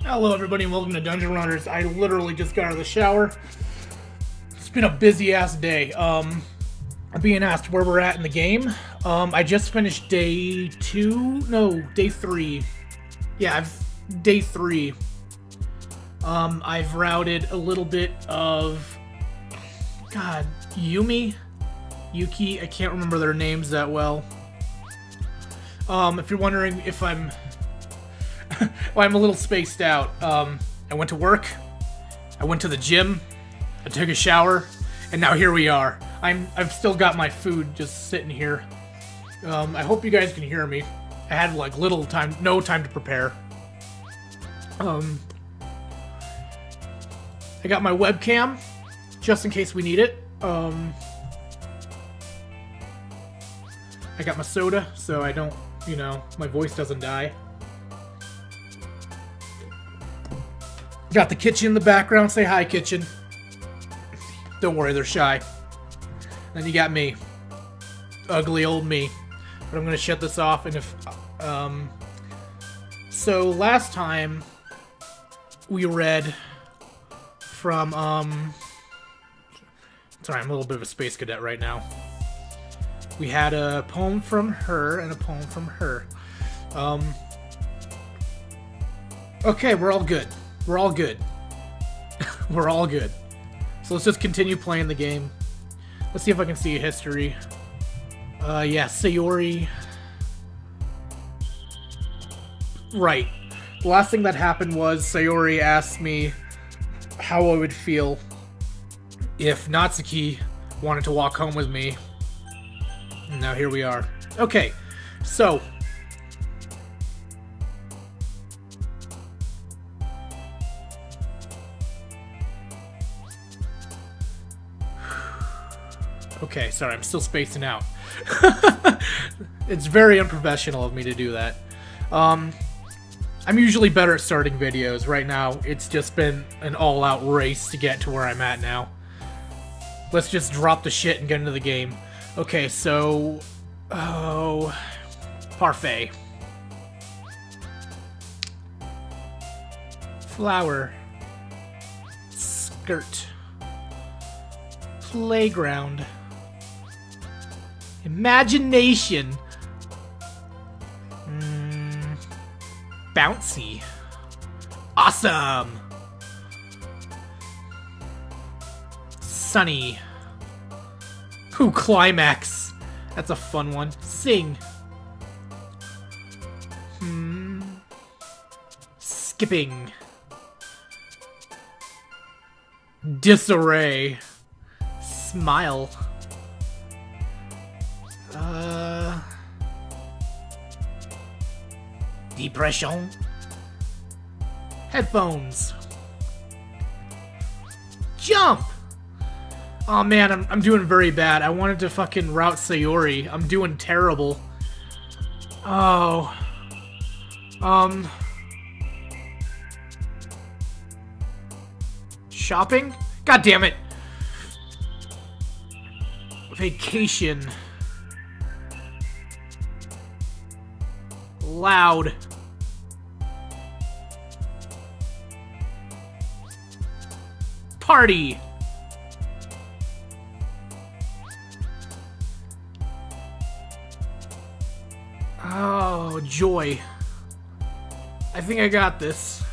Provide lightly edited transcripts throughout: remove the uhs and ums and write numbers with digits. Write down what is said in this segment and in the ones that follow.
Hello everybody and welcome to Dungeon Runners. I literally just got out of the shower. It's been a busy ass day. I'm being asked where we're at in the game. I just finished day 3. Yeah, day 3. I've routed a little bit of Yuki, I can't remember their names that well. If you're wondering if I'm well, I'm a little spaced out. I went to work, I went to the gym, I took a shower, and now here we are. I've still got my food just sitting here. I hope you guys can hear me. I had like no time to prepare. I got my webcam, just in case we need it. I got my soda, so I don't, my voice doesn't die. Got the kitchen in the background. Say hi, kitchen. Don't worry, they're shy. Then you got me. Ugly old me. But I'm gonna shut this off, and if... So, last time, we read from, Sorry, I'm a little bit of a space cadet right now. We had a poem from her, and a poem from her. Okay, we're all good. We're all good. We're all good. So let's just continue playing the game. Let's see if I can see a history. Yeah, Sayori. Right. The last thing that happened was Sayori asked me how I would feel if Natsuki wanted to walk home with me. And now here we are. Okay, so... Okay, sorry, I'm still spacing out. It's very unprofessional of me to do that. I'm usually better at starting videos. Right now, it's just been an all-out race to get to where I'm at now. Let's just drop the shit and get into the game. Okay, so... Oh... Parfait. Flower. Skirt. Playground. Imagination. Bouncy. Awesome. Sunny. Ooh, climax. That's a fun one. Sing. Skipping. Disarray. Smile. Depression. Headphones. Jump! Oh man, I'm doing very bad. I wanted to fucking route Sayori. I'm doing terrible. Oh. Shopping? God damn it. Vacation. Loud. Party. Oh, joy. I think I got this.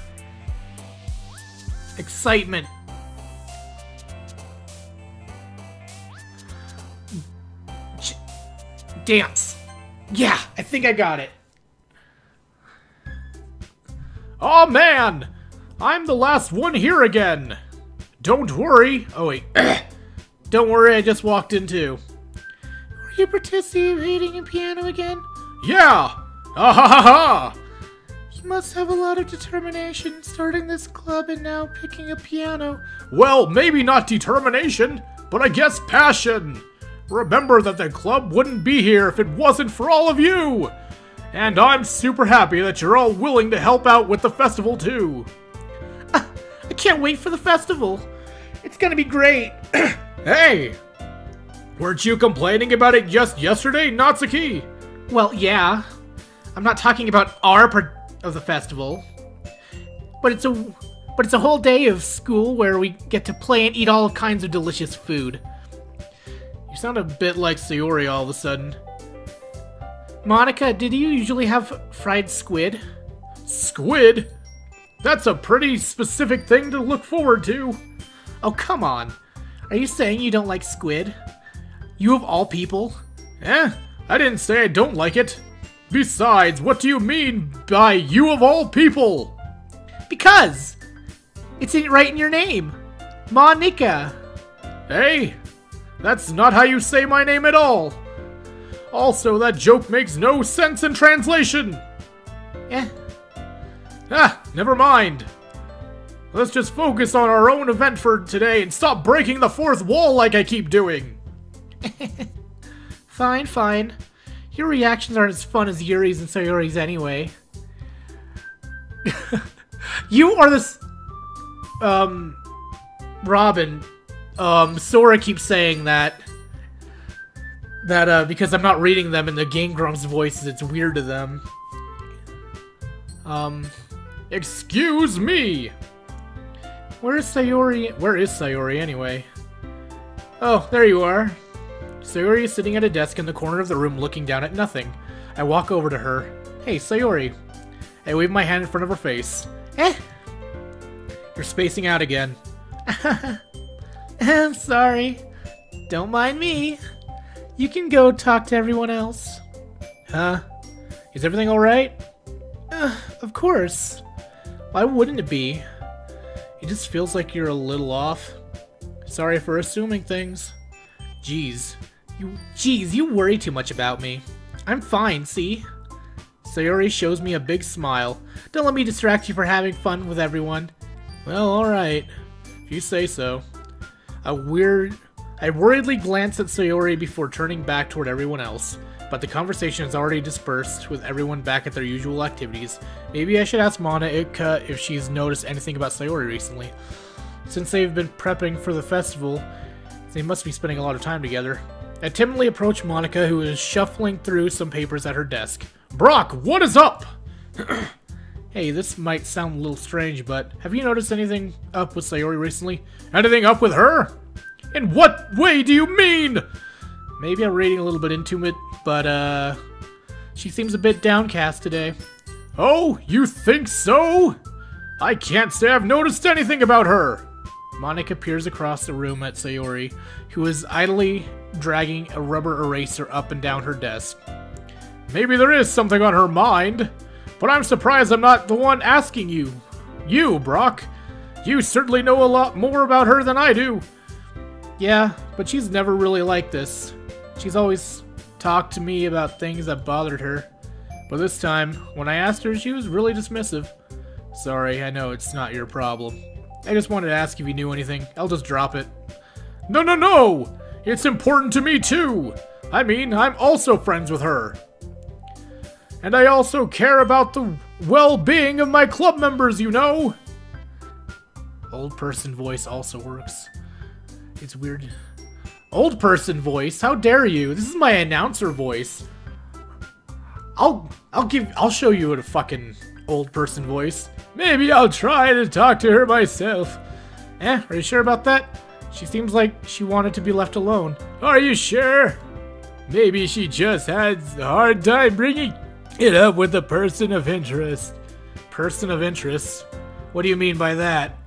Excitement. Dance. Yeah, I think I got it. Oh man! I'm the last one here again! Don't worry. Oh wait. Don't worry, I just walked in too. Were you participating in piano again? Yeah! Ah ha ha ha! You must have a lot of determination starting this club and now picking a piano. Well, maybe not determination, but I guess passion. Remember that the club wouldn't be here if it wasn't for all of you! And I'm super happy that you're all willing to help out with the festival too. I can't wait for the festival. It's gonna be great. Hey! Weren't you complaining about it just yesterday, Natsuki? Well, yeah. I'm not talking about our part of the festival. But it's a whole day of school where we get to play and eat all kinds of delicious food. You sound a bit like Sayori all of a sudden. Monika, did you usually have fried squid? Squid? That's a pretty specific thing to look forward to. Oh, come on. Are you saying you don't like squid? You of all people? I didn't say I don't like it. Besides, what do you mean by you of all people? Because it's right in your name. Monika. Hey, that's not how you say my name at all. Also, that joke makes no sense in translation. Never mind. Let's just focus on our own event for today and stop breaking the fourth wall like I keep doing. Fine, fine. Your reactions aren't as fun as Yuri's and Sayori's anyway. You are this... Robin. Sora keeps saying that because I'm not reading them in the Game Grumps voices, it's weird to them. Excuse me! Where is Sayori? Where is Sayori, anyway? Oh, there you are. Sayori is sitting at a desk in the corner of the room looking down at nothing. I walk over to her. Hey, Sayori. I wave my hand in front of her face. You're spacing out again. I'm sorry. Don't mind me. You can go talk to everyone else. Huh? Is everything alright? Of course. Why wouldn't it be? It just feels like you're a little off. Sorry for assuming things. Jeez, you worry too much about me. I'm fine, see? Sayori shows me a big smile. Don't let me distract you for having fun with everyone. Well, alright. If you say so. I worriedly glance at Sayori before turning back toward everyone else. But the conversation has already dispersed, with everyone back at their usual activities. Maybe I should ask Monika if she's noticed anything about Sayori recently. Since they've been prepping for the festival, they must be spending a lot of time together. I timidly approach Monika, who is shuffling through some papers at her desk. Brâck, what is up? Hey, this might sound a little strange, but have you noticed anything up with Sayori recently? Anything up with her? In what way do you mean? Maybe I'm reading a little bit into it, but she seems a bit downcast today. Oh, you think so? I can't say I've noticed anything about her. Monika peers across the room at Sayori, who is idly dragging a rubber eraser up and down her desk. Maybe there is something on her mind, but I'm surprised I'm not the one asking you. You, Brâck. You certainly know a lot more about her than I do. Yeah, but she's never really like this. She's always talked to me about things that bothered her. But this time, when I asked her, she was really dismissive. Sorry, I know it's not your problem. I just wanted to ask if you knew anything. I'll just drop it. No! It's important to me too! I mean, I'm also friends with her. And I also care about the well-being of my club members, you know? Old person voice also works. It's weird. Old person voice? How dare you? This is my announcer voice. I'll show you a fucking old person voice. Maybe I'll try to talk to her myself. Are you sure about that? She seems like she wanted to be left alone. Are you sure? Maybe she just had a hard time bringing it up with a person of interest. Person of interest? What do you mean by that?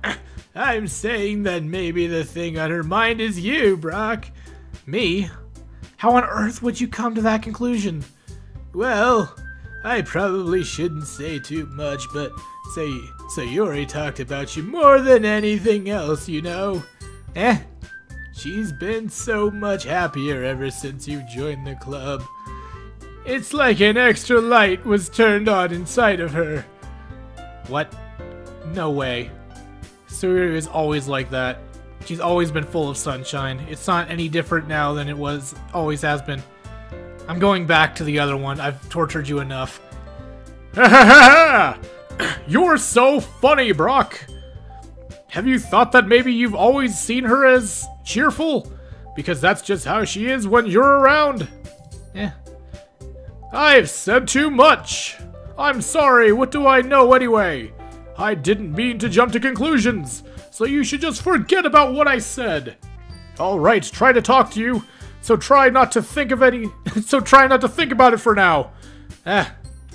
I'm saying that maybe the thing on her mind is you, Brâck. Me? How on earth would you come to that conclusion? Well, I probably shouldn't say too much, but Sayori talked about you more than anything else, you know. She's been so much happier ever since you joined the club. It's like an extra light was turned on inside of her. What? No way. Sayori is always like that. She's always been full of sunshine. It's not any different now than it always has been. I'm going back to the other one. I've tortured you enough. Ha ha ha ha! You're so funny, Brâck! Have you thought that maybe you've always seen her as cheerful? Because that's just how she is when you're around. I've said too much. I'm sorry, what do I know anyway? I didn't mean to jump to conclusions, so you should just forget about what I said. Alright, try to talk to you, so try not to think about it for now.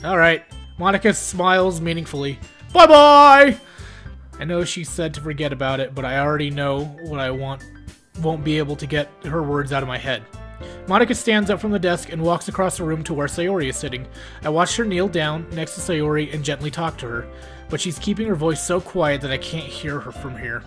Alright. Monica smiles meaningfully. Bye-bye! I know she said to forget about it, but I already know what I won't be able to get her words out of my head. Monica stands up from the desk and walks across the room to where Sayori is sitting. I watch her kneel down next to Sayori and gently talk to her, but she's keeping her voice so quiet that I can't hear her from here.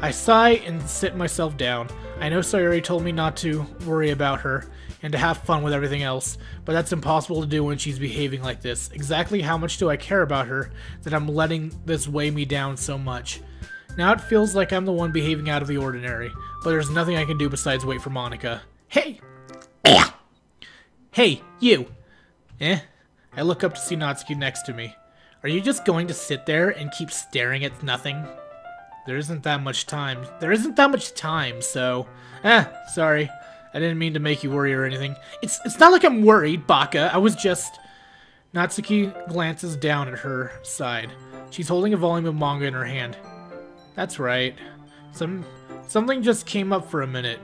I sigh and sit myself down. I know Sayori told me not to worry about her and to have fun with everything else, but that's impossible to do when she's behaving like this. Exactly how much do I care about her that I'm letting this weigh me down so much? Now it feels like I'm the one behaving out of the ordinary, but there's nothing I can do besides wait for Monica. Hey! Hey, you! I look up to see Natsuki next to me. Are you just going to sit there and keep staring at nothing? There isn't that much time. So... sorry. I didn't mean to make you worry or anything. It's not like I'm worried, Baka. I was just... Natsuki glances down at her side. She's holding a volume of manga in her hand. That's right. Something just came up for a minute.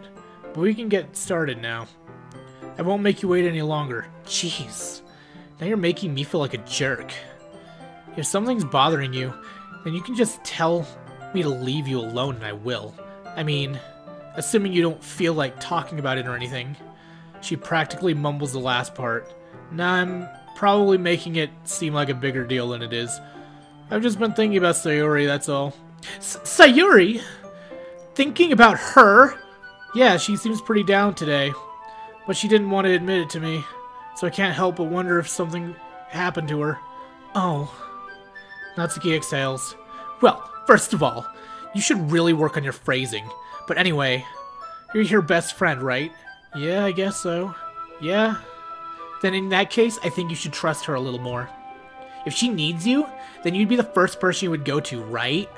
But we can get started now. I won't make you wait any longer. Jeez. Now you're making me feel like a jerk. If something's bothering you, then you can just tell me to leave you alone and I will. I mean... assuming you don't feel like talking about it or anything. She practically mumbles the last part. Now I'm probably making it seem like a bigger deal than it is. I've just been thinking about Sayori, that's all. Sayori? Thinking about her? Yeah, she seems pretty down today. But she didn't want to admit it to me. So I can't help but wonder if something happened to her. Oh. Natsuki exhales. Well, first of all, you should really work on your phrasing. But anyway, you're her best friend, right? Yeah, I guess so. Yeah? Then in that case, I think you should trust her a little more. If she needs you, then you'd be the first person you would go to, right?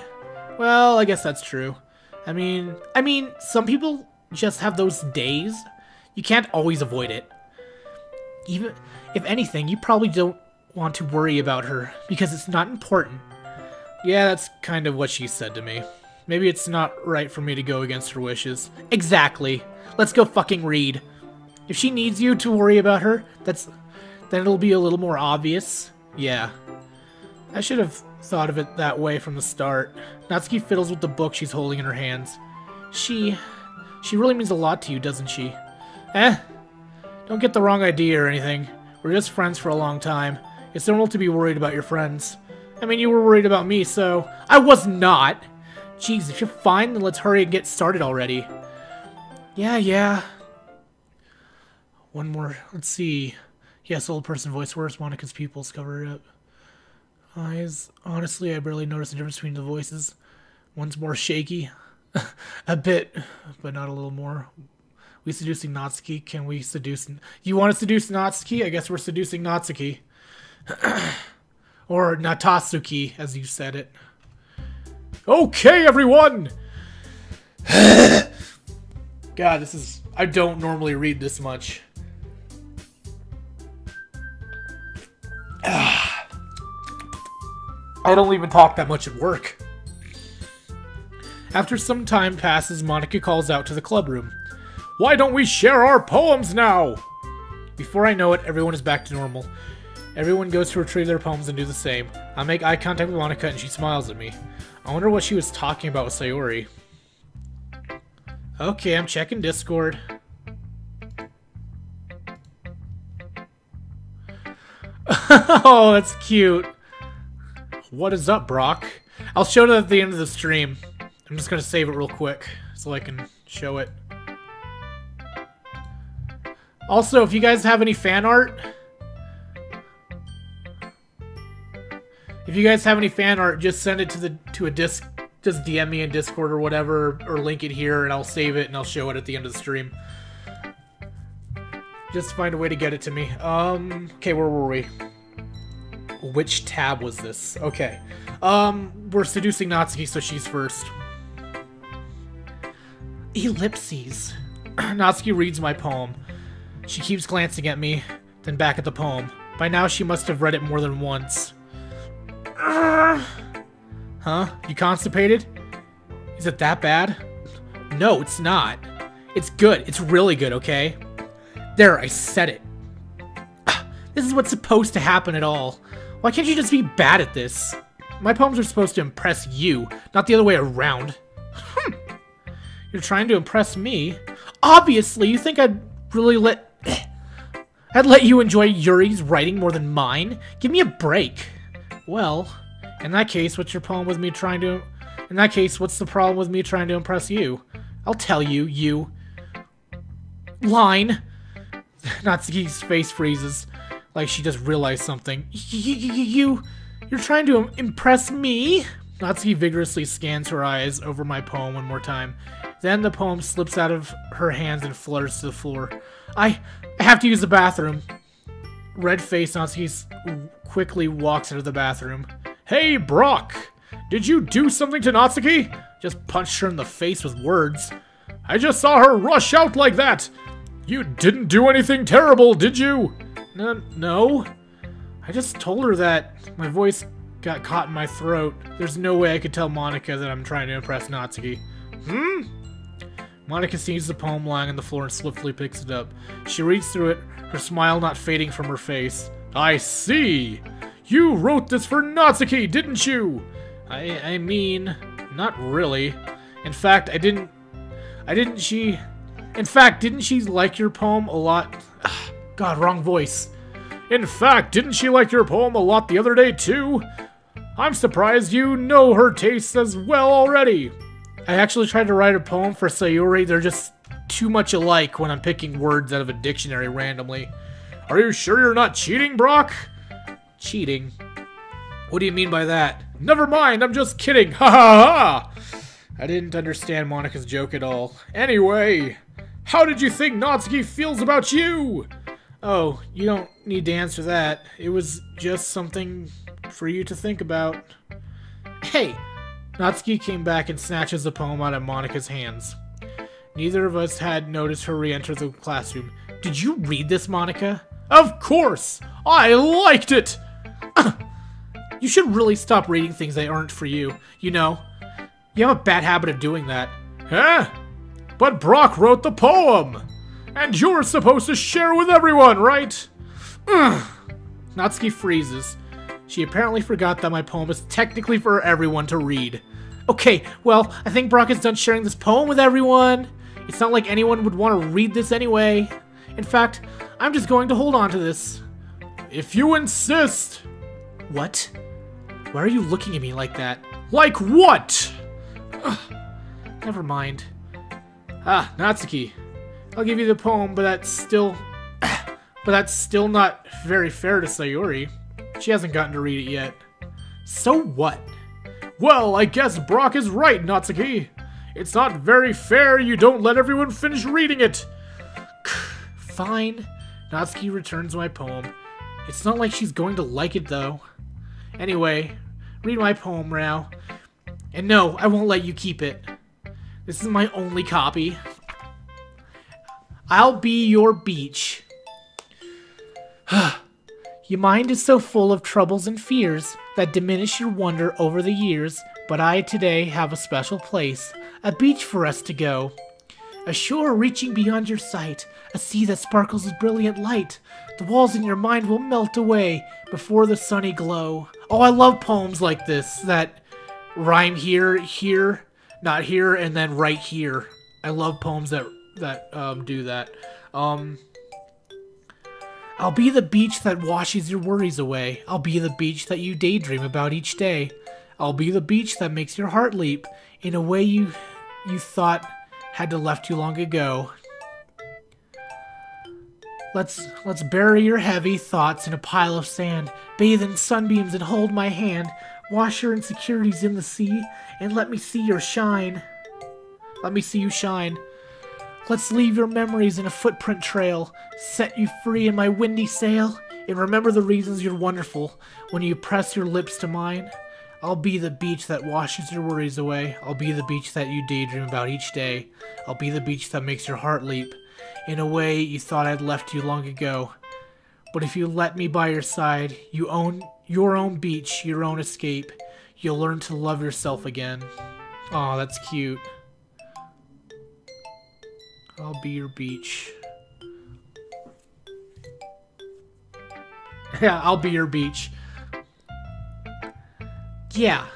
Well, I guess that's true. I mean, some people just have those days. You can't always avoid it. Even if anything, you probably don't want to worry about her because it's not important. Yeah, that's kind of what she said to me. Maybe it's not right for me to go against her wishes. Exactly. Let's go fucking read. If she needs you to worry about her, then it'll be a little more obvious. Yeah. I should have thought of it that way from the start. Natsuki fiddles with the book she's holding in her hands. She really means a lot to you, doesn't she? Don't get the wrong idea or anything. We're just friends for a long time. It's normal to be worried about your friends. I mean, you were worried about me, so... I was not! Jeez, if you're fine, then let's hurry and get started already. Yeah. One more. Let's see. Yes, old person voice. Where's Monica's pupils? Cover it up. Eyes. Honestly, I barely noticed the difference between the voices. One's more shaky. A bit, but not a little more. We seducing Natsuki. Can we seduce... You want to seduce Natsuki? I guess we're seducing Natsuki. Or Natatsuki, as you said it. Okay, everyone! God, this is... I don't normally read this much. I don't even talk that much at work. After some time passes, Monica calls out to the club room. Why don't we share our poems now? Before I know it, everyone is back to normal. Everyone goes to retrieve their poems and do the same. I make eye contact with Monica and she smiles at me. I wonder what she was talking about with Sayori. Okay, I'm checking Discord. Oh, that's cute. What is up, Brâck? I'll show it at the end of the stream. I'm just gonna save it real quick so I can show it. Also, if you guys have any fan art... just send it to a disc. Just DM me in Discord or whatever, or link it here, and I'll save it and I'll show it at the end of the stream. Just find a way to get it to me. Okay, where were we? Which tab was this? Okay. We're seducing Natsuki, so she's first. Ellipses. Natsuki reads my poem. She keeps glancing at me, then back at the poem. By now, she must have read it more than once. Huh? You constipated? Is it that bad? No, it's not. It's good. It's really good, okay? There, I said it. This is what's supposed to happen at all. Why can't you just be bad at this? My poems are supposed to impress you, not the other way around. You're trying to impress me? Obviously, you think I'd really I'd let you enjoy Yuri's writing more than mine? Give me a break. Well, in that case, what's the problem with me trying to impress you? I'll tell you, you... Line. Natsuki's face freezes, like she just realized something. You're trying to impress me? Natsuki vigorously scans her eyes over my poem one more time. Then the poem slips out of her hands and flutters to the floor. I have to use the bathroom. Red-faced Natsuki quickly walks into the bathroom. Hey, Brâck! Did you do something to Natsuki? Just punched her in the face with words. I just saw her rush out like that! You didn't do anything terrible, did you? No. I just told her that. My voice got caught in my throat. There's no way I could tell Monika that I'm trying to impress Natsuki. Monika sees the poem lying on the floor and swiftly picks it up. She reads through it, her smile not fading from her face. I see! You wrote this for Natsuki, didn't you? I mean, not really. In fact, didn't she like your poem a lot? God, wrong voice. In fact, didn't she like your poem a lot the other day, too? I'm surprised you know her tastes as well already. I actually tried to write a poem for Sayuri. They're just too much alike when I'm picking words out of a dictionary randomly. Are you sure you're not cheating, Brâck? Cheating? What do you mean by that? Never mind, I'm just kidding. Ha ha ha! I didn't understand Monika's joke at all. Anyway, how did you think Natsuki feels about you? Oh, you don't need to answer that. It was just something for you to think about. Hey! Natsuki came back and snatches the poem out of Monika's hands. Neither of us had noticed her re-enter the classroom. Did you read this, Monika? Of course! I liked it! You should really stop reading things that aren't for you. You know, you have a bad habit of doing that. Huh? But Brâck wrote the poem! And you're supposed to share with everyone, right? Natsuki freezes. She apparently forgot that my poem is technically for everyone to read. Okay, well, I think Brâck is done sharing this poem with everyone. It's not like anyone would want to read this anyway. In fact, I'm just going to hold on to this. If you insist. What? Why are you looking at me like that? Like what? Ugh. Never mind. Natsuki. I'll give you the poem, but that's still not very fair to Sayuri. She hasn't gotten to read it yet. So what? Well, I guess Brâck is right, Natsuki. It's not very fair you don't let everyone finish reading it. Fine. Natsuki returns my poem. It's not like she's going to like it, though. Anyway, read my poem now. And no, I won't let you keep it. This is my only copy. I'll be your beach. Your mind is so full of troubles and fears that diminish your wonder over the years, but I today have a special place, a beach for us to go. A shore reaching beyond your sight, a sea that sparkles with brilliant light. The walls in your mind will melt away before the sunny glow. Oh, I love poems like this that rhyme here, here, not here, and then right here. I love poems that do that. I'll be the beach that washes your worries away. I'll be the beach that you daydream about each day. I'll be the beach that makes your heart leap in a way you thought had to left you long ago. Let's bury your heavy thoughts in a pile of sand, bathe in sunbeams and hold my hand, wash your insecurities in the sea, and let me see your shine. Let me see you shine. Let's leave your memories in a footprint trail, set you free in my windy sail, and remember the reasons you're wonderful when you press your lips to mine. I'll be the beach that washes your worries away. I'll be the beach that you daydream about each day. I'll be the beach that makes your heart leap in a way you thought I'd left you long ago. But if you let me by your side, you own your own beach, your own escape. You'll learn to love yourself again. Aw, that's cute. I'll be your beach. Yeah, I'll be your beach. Yeah.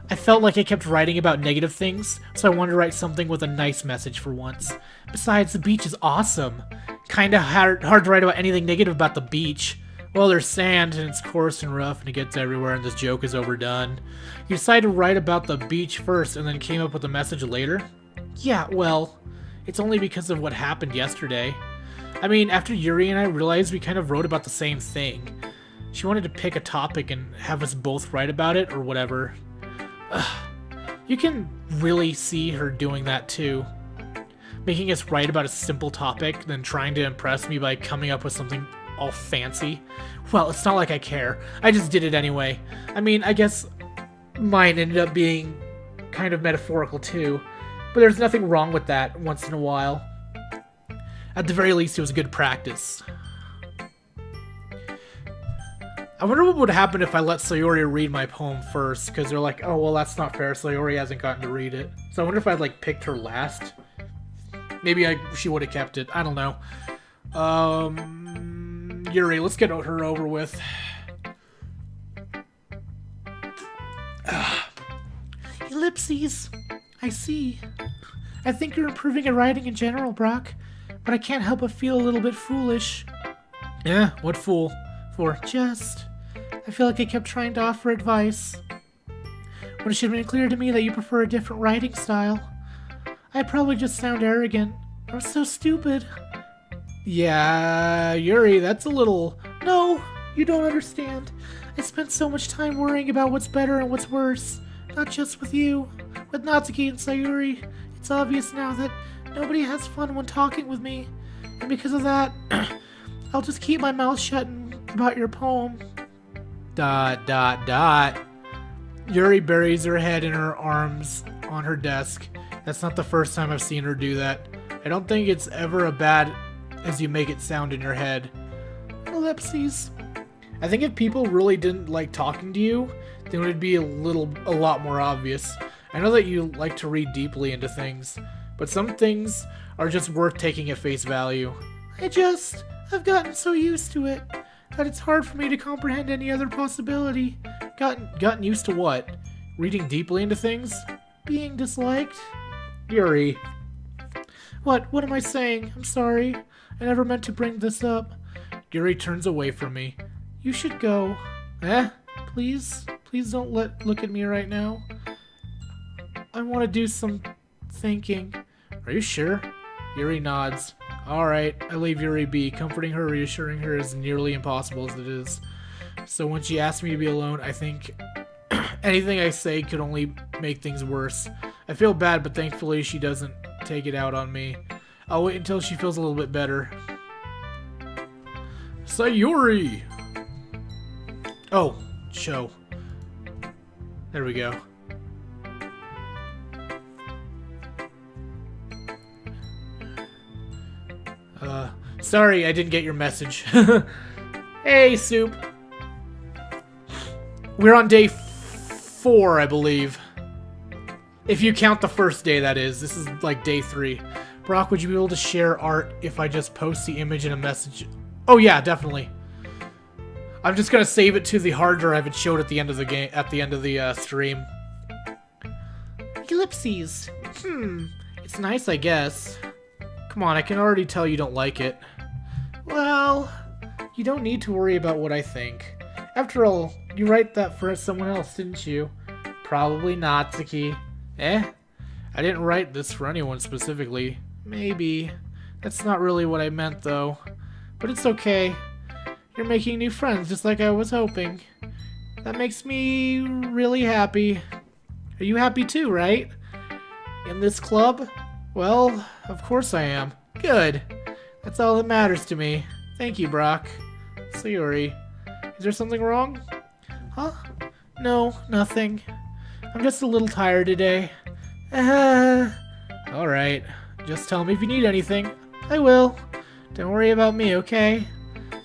I felt like I kept writing about negative things, so I wanted to write something with a nice message for once. Besides, the beach is awesome. Kinda hard to write about anything negative about the beach. Well, there's sand, and it's coarse and rough, and it gets everywhere, and this joke is overdone. You decided to write about the beach first, and then came up with a message later? Yeah, well, it's only because of what happened yesterday. I mean, after Yuri and I realized we kind of wrote about the same thing. She wanted to pick a topic and have us both write about it, or whatever. Ugh. You can really see her doing that too. Making us write about a simple topic, then trying to impress me by coming up with something all fancy. Well, it's not like I care. I just did it anyway. I mean, I guess mine ended up being kind of metaphorical too, but there's nothing wrong with that once in a while. At the very least, it was good practice. I wonder what would happen if I let Sayori read my poem first, because they're like, oh, well, that's not fair. Sayori hasn't gotten to read it. So I wonder if I'd, like, picked her last. Maybe she would have kept it. I don't know. Yuri, let's get her over with. Ellipses. I see. I think you're improving at writing in general, Brâck, but I can't help but feel a little bit foolish. Yeah, what fool? For just... I feel like I kept trying to offer advice, when it should have been clear to me that you prefer a different writing style. I probably just sound arrogant. I'm so stupid. Yeah, Yuri, that's a little... No, you don't understand. I spent so much time worrying about what's better and what's worse. Not just with you. With Natsuki and Sayuri, it's obvious now that nobody has fun when talking with me. And because of that, I'll just keep my mouth shut about your poem. ... Yuri buries her head in her arms on her desk. That's not the first time I've seen her do that. I don't think it's ever as bad as you make it sound in your head. Ellipses. I think if people really didn't like talking to you, then it would be a lot more obvious. I know that you like to read deeply into things, but some things are just worth taking at face value. I've gotten so used to it that it's hard for me to comprehend any other possibility. Gotten used to what? Reading deeply into things? Being disliked? Yuri. What am I saying? I'm sorry. I never meant to bring this up. Yuri turns away from me. You should go. Please? Please don't look at me right now. I want to do some thinking. Are you sure? Yuri nods. Alright, I leave Yuri be. Comforting her, reassuring her is nearly impossible as it is. So when she asks me to be alone, I think anything I say could only make things worse. I feel bad, but thankfully she doesn't take it out on me. I'll wait until she feels a little bit better. Sayuri! Oh, show. There we go. Sorry I didn't get your message. Hey, Soup. We're on day 4, I believe. If you count the first day, that is. This is like day 3. Brâck, would you be able to share art if I just post the image in a message? Oh yeah, definitely. I'm just gonna save it to the hard drive and show it at the end of the game, at the end of the stream. Ellipses. It's nice, I guess. Come on, I can already tell you don't like it. Well, you don't need to worry about what I think. After all, you write that for someone else, didn't you? Probably Natsuki. I didn't write this for anyone specifically. Maybe. That's not really what I meant, though. But it's okay. You're making new friends, just like I was hoping. That makes me really happy. Are you happy too, right? In this club? Well, of course I am. Good. That's all that matters to me. Thank you, Brâck. Sayori. Is there something wrong? Huh? No, nothing. I'm just a little tired today. Alright. Just tell me if you need anything. I will. Don't worry about me, okay?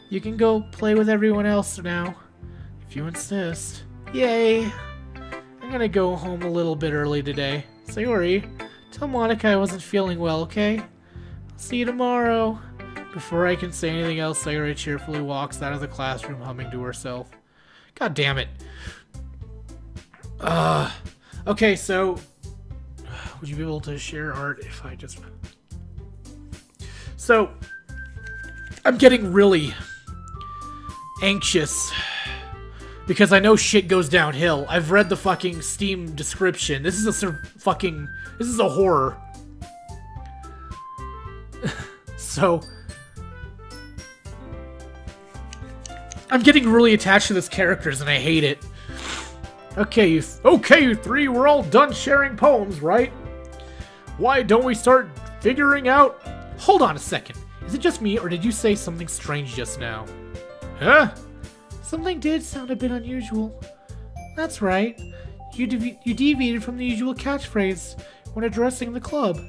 You can go play with everyone else now. If you insist. Yay! I'm gonna go home a little bit early today. Sayori, tell Monica I wasn't feeling well, okay? I'll see you tomorrow. Before I can say anything else, Sayori cheerfully walks out of the classroom, humming to herself. God damn it. Okay, so... Would you be able to share art if I just... So... I'm getting really... anxious. Because I know shit goes downhill. I've read the fucking Steam description. This is a fucking... This is a horror. So... I'm getting really attached to these characters and I hate it. Okay, you three, we're all done sharing poems, right? Why don't we start figuring out... Hold on a second. Is it just me, or did you say something strange just now? Huh? Something did sound a bit unusual. That's right. You deviated from the usual catchphrase when addressing the club.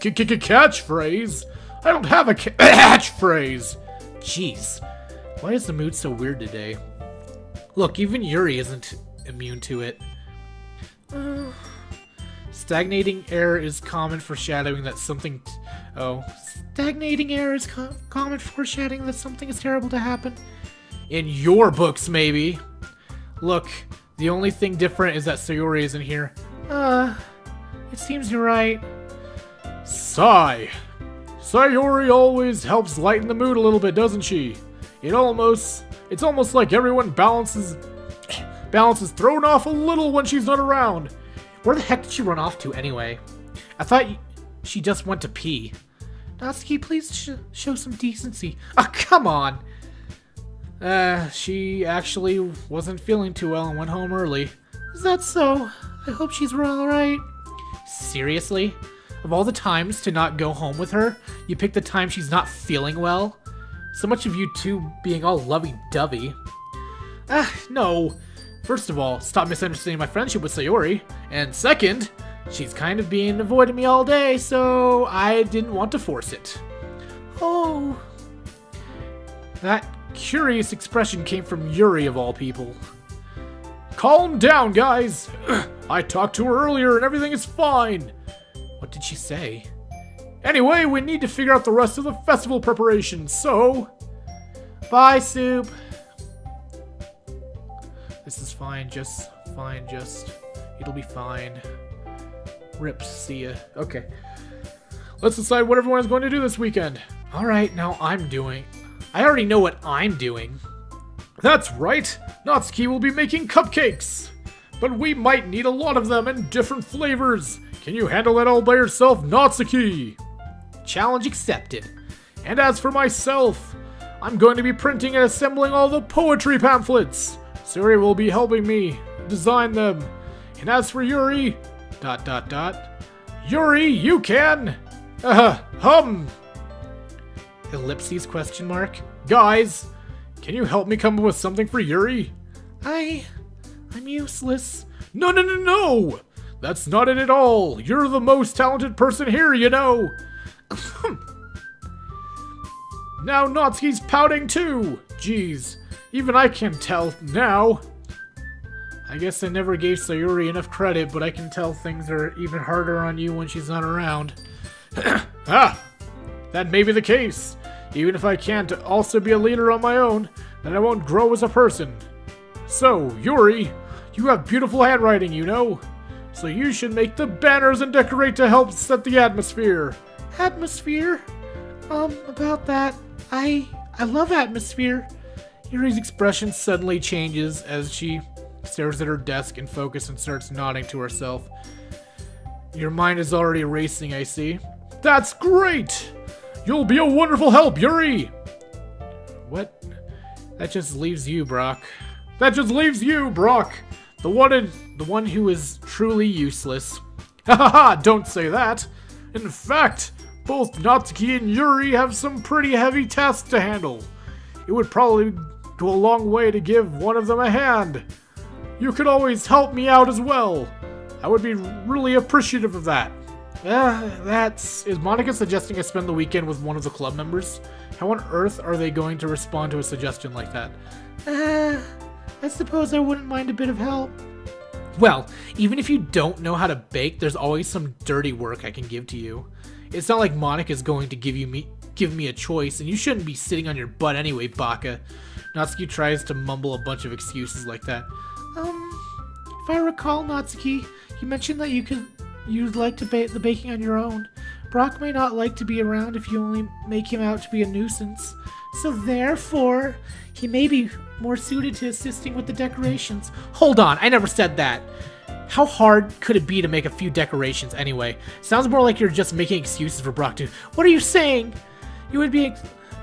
Catchphrase? I don't have a catchphrase. Jeez. Why is the mood so weird today? Look, even Yuri isn't immune to it. Stagnating air is common foreshadowing that something... Stagnating air is common foreshadowing that something is terrible to happen. In your books, maybe. Look, the only thing different is that Sayori isn't here. It seems you're right. Sigh. Sayori always helps lighten the mood a little bit, doesn't she? It's almost like everyone balance is thrown off a little when she's not around. Where the heck did she run off to anyway? I thought she just went to pee. Natsuki, please show some decency. Oh, come on. She actually wasn't feeling too well and went home early. Is that so? I hope she's alright. Seriously? Of all the times to not go home with her, you pick the time she's not feeling well? So much of you two being all lovey-dovey. No. First of all, stop misunderstanding my friendship with Sayori. And second, she's kind of been avoiding me all day, so I didn't want to force it. Oh. That curious expression came from Yuri of all people. Calm down, guys. I talked to her earlier and everything is fine. What did she say? Anyway, we need to figure out the rest of the festival preparations, so... Bye, Soup. This is fine, just... It'll be fine. Rips, see ya. Okay. Let's decide what everyone is going to do this weekend. Alright, now I already know what I'm doing. That's right! Natsuki will be making cupcakes! But we might need a lot of them in different flavors! Can you handle it all by yourself, Natsuki? Challenge accepted. And as for myself, I'm going to be printing and assembling all the poetry pamphlets. Suri will be helping me design them. And as for Yuri... Yuri, you can... Ellipses question mark. Guys, can you help me come up with something for Yuri? I'm useless. No! That's not it at all. You're the most talented person here, you know. Now Natsuki's pouting too. Jeez, even I can tell now. I guess I never gave Sayuri enough credit, but I can tell things are even harder on you when she's not around. That may be the case. Even if I can't also be a leader on my own, then I won't grow as a person. So, Yuri, you have beautiful handwriting, you know. So you should make the banners and decorate to help set the atmosphere. Atmosphere? About that, I love atmosphere. Yuri's expression suddenly changes as she stares at her desk in focus and starts nodding to herself. Your mind is already racing, I see. That's great! You'll be a wonderful help, Yuri! What? That just leaves you, Brâck. That just leaves you, Brâck! The one who is truly useless. Ha! Don't say that! In fact, both Natsuki and Yuri have some pretty heavy tasks to handle. It would probably go a long way to give one of them a hand. You could always help me out as well. I would be really appreciative of that. Is Monica suggesting I spend the weekend with one of the club members? How on earth are they going to respond to a suggestion like that? I suppose I wouldn't mind a bit of help. Well, even if you don't know how to bake, there's always some dirty work I can give to you. It's not like Monika's going to give me a choice, and you shouldn't be sitting on your butt anyway, Baka. Natsuki tries to mumble a bunch of excuses like that. If I recall, Natsuki, you mentioned that you'd like to bake the baking on your own. Brâck may not like to be around if you only make him out to be a nuisance. So therefore, he may be more suited to assisting with the decorations. Hold on, I never said that. How hard could it be to make a few decorations anyway? Sounds more like you're just making excuses for Brâck to... What are you saying? It would be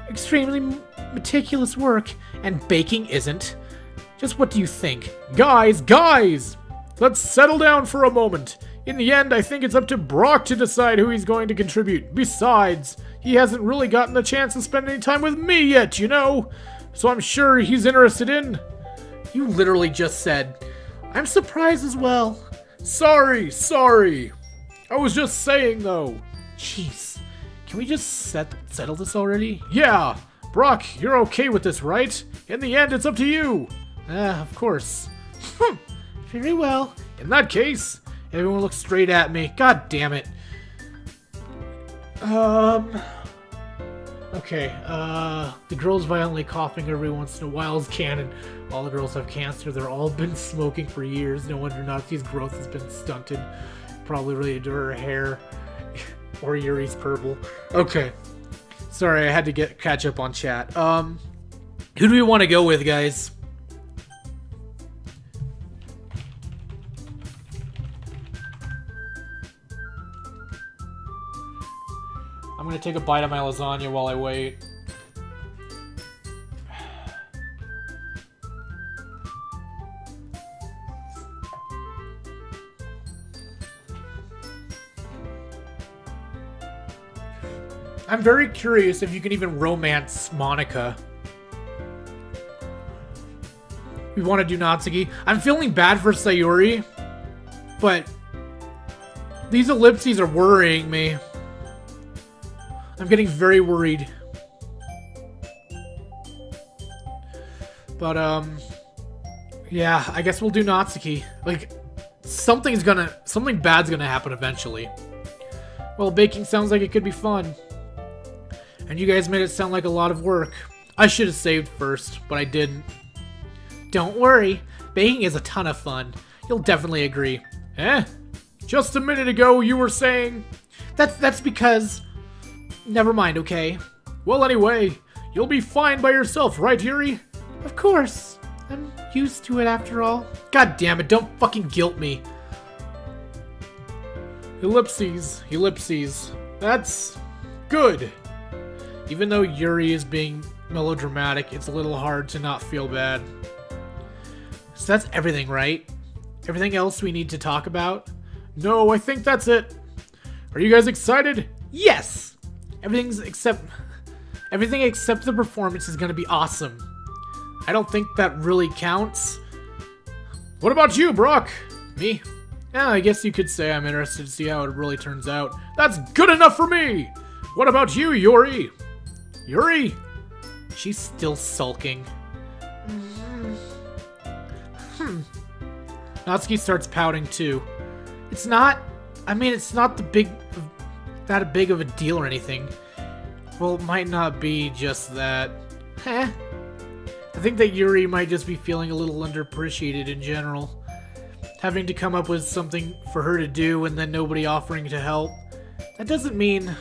extremely meticulous work, and baking isn't. Just what do you think? Guys! Let's settle down for a moment. In the end, I think it's up to Brâck to decide who he's going to contribute. Besides, he hasn't really gotten the chance to spend any time with me yet, you know? So I'm sure he's interested in... You literally just said... I'm surprised as well. Sorry. I was just saying, though. Jeez. Can we just settle this already? Yeah. Brâck, you're okay with this, right? In the end, it's up to you. Of course. Very well. In that case, everyone looks straight at me. God damn it. Okay, the girl's violently coughing every once in a while is canon. All the girls have cancer. They're all been smoking for years. No wonder Natsuki's growth has been stunted. Probably related to her hair. Or Yuri's purple. Okay. Sorry, I had to catch up on chat. Who do we want to go with, guys? I'm gonna take a bite of my lasagna while I wait. I'm very curious if you can even romance Monika. We want to do Natsuki. I'm feeling bad for Sayuri, but these ellipses are worrying me. I'm getting very worried. But, yeah, I guess we'll do Natsuki. Like, something bad's gonna happen eventually. Well, baking sounds like it could be fun. And you guys made it sound like a lot of work. I should have saved first, but I didn't. Don't worry, baking is a ton of fun. You'll definitely agree. Eh? Just a minute ago you were saying... That's because... Never mind, okay? Well, anyway, you'll be fine by yourself, right, Yuri? Of course. I'm used to it after all. God damn it, don't fucking guilt me. Ellipses. That's good. Even though Yuri is being melodramatic, it's a little hard to not feel bad. So that's everything, right? Everything else we need to talk about? No, I think that's it. Are you guys excited? Yes! Everything except the performance is gonna be awesome. I don't think that really counts. What about you, Brâck? Me? Yeah, I guess you could say I'm interested to see how it really turns out. That's good enough for me! What about you, Yuri? Yuri? She's still sulking. Natsuki starts pouting too. It's not that big of a deal or anything. Well, it might not be just that. I think that Yuri might just be feeling a little underappreciated in general. Having to come up with something for her to do and then nobody offering to help. That doesn't mean...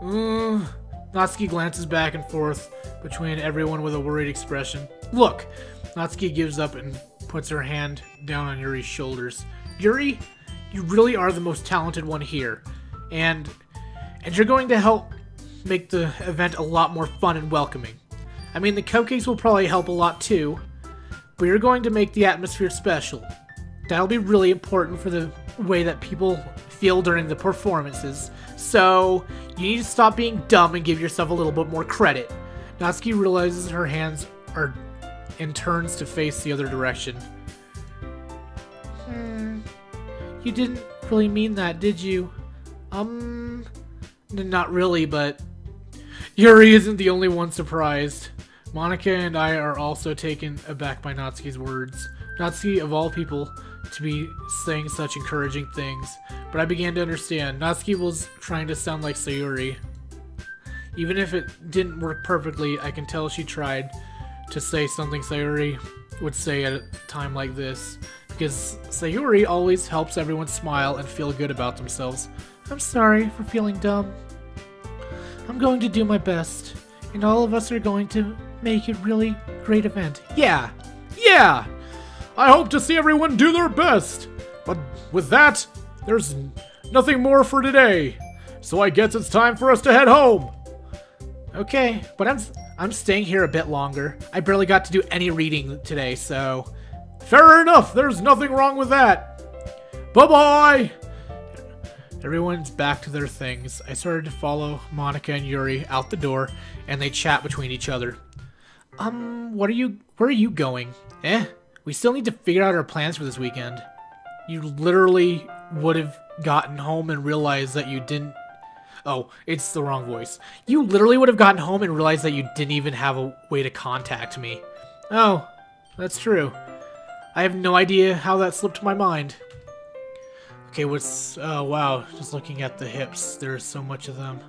Natsuki glances back and forth between everyone with a worried expression. Look! Natsuki gives up and puts her hand down on Yuri's shoulders. Yuri, you really are the most talented one here. And you're going to help make the event a lot more fun and welcoming. I mean, the cupcakes will probably help a lot too, but you're going to make the atmosphere special. That'll be really important for the way that people feel during the performances. So, you need to stop being dumb and give yourself a little bit more credit. Natsuki realizes her hands are and turns to face the other direction. You didn't really mean that, did you? Not really, but... Yuri isn't the only one surprised. Monika and I are also taken aback by Natsuki's words. Natsuki, of all people, to be saying such encouraging things, but I began to understand. Natsuki was trying to sound like Sayuri. Even if it didn't work perfectly, I can tell she tried to say something Sayuri would say at a time like this, because Sayuri always helps everyone smile and feel good about themselves. I'm sorry for feeling dumb. I'm going to do my best, and all of us are going to make it really great event. Yeah! Yeah! I hope to see everyone do their best! But with that, there's nothing more for today. So I guess it's time for us to head home! Okay, but I'm staying here a bit longer. I barely got to do any reading today, so... Fair enough, there's nothing wrong with that! Bye-bye! Everyone's back to their things. I started to follow Monica and Yuri out the door, and they chat between each other. Where are you going? We still need to figure out our plans for this weekend. You literally would have gotten home and realized that you didn't... Oh, it's the wrong voice. You literally would have gotten home and realized that you didn't even have a way to contact me. Oh, that's true. I have no idea how that slipped my mind. Okay, oh wow, just looking at the hips, there's so much of them.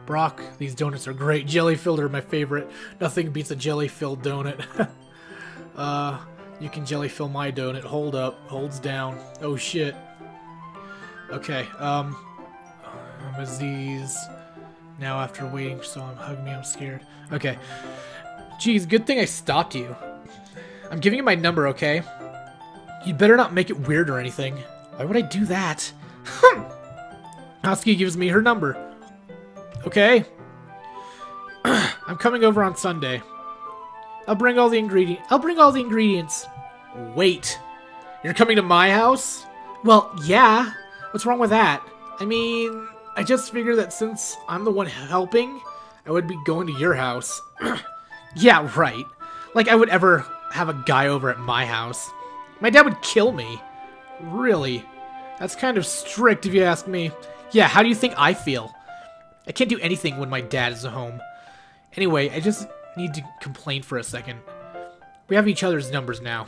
Brâck, these donuts are great. Jelly-filled are my favorite. Nothing beats a jelly-filled donut. You can jelly-fill my donut. Hold up, holds down. Oh shit. Okay, Aziz. Now after waiting for someone to hug me, I'm scared. Okay. Geez, good thing I stopped you. I'm giving you my number, okay? You'd better not make it weird or anything. Why would I do that? Natsuki gives me her number. Okay. I'm coming over on Sunday. I'll bring all the ingredients. Wait. You're coming to my house? Well, yeah. What's wrong with that? I mean, I just figured that since I'm the one helping, I would be going to your house. Yeah, right. Like I would ever have a guy over at my house. My dad would kill me. Really? That's kind of strict if you ask me. Yeah, how do you think I feel? I can't do anything when my dad is at home. Anyway, I just need to complain for a second. We have each other's numbers now.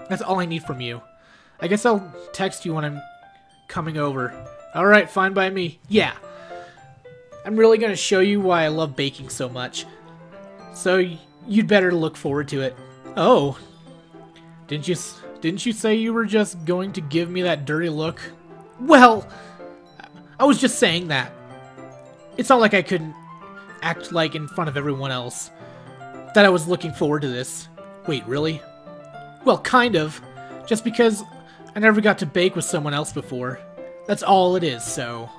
That's all I need from you. I guess I'll text you when I'm coming over. Alright, fine by me. Yeah. I'm really gonna show you why I love baking so much. So, you'd better look forward to it. Oh. Didn't you say you were just going to give me that dirty look? Well, I was just saying that. It's not like I couldn't act like in front of everyone else that I was looking forward to this. Wait, really? Well, kind of. Just because I never got to bake with someone else before. That's all it is, so...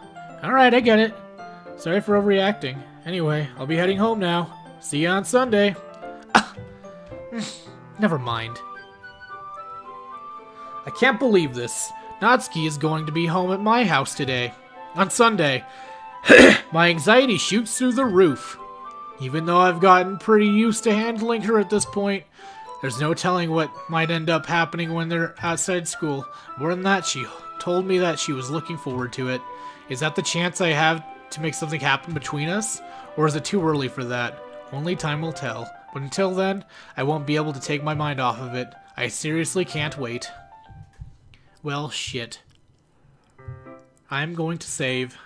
Alright, I get it. Sorry for overreacting. Anyway, I'll be heading home now. See you on Sunday. Never mind. I can't believe this. Natsuki is going to be home at my house today. On Sunday. My anxiety shoots through the roof. Even though I've gotten pretty used to handling her at this point, there's no telling what might end up happening when they're outside school. More than that, she told me that she was looking forward to it. Is that the chance I have to make something happen between us? Or is it too early for that? Only time will tell. But until then, I won't be able to take my mind off of it. I seriously can't wait. Well, shit. I'm going to save.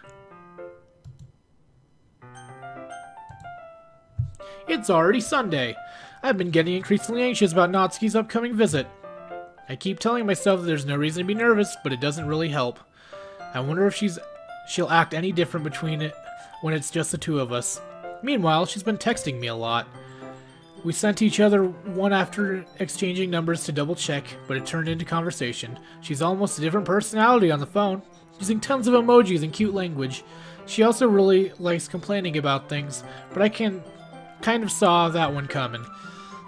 It's already Sunday. I've been getting increasingly anxious about Natsuki's upcoming visit. I keep telling myself that there's no reason to be nervous, but it doesn't really help. I wonder if she'll act any different when it's just the two of us. Meanwhile, she's been texting me a lot. We sent each other one after exchanging numbers to double check, but it turned into conversation. She's almost a different personality on the phone, using tons of emojis and cute language. She also really likes complaining about things, but I kind of saw that one coming.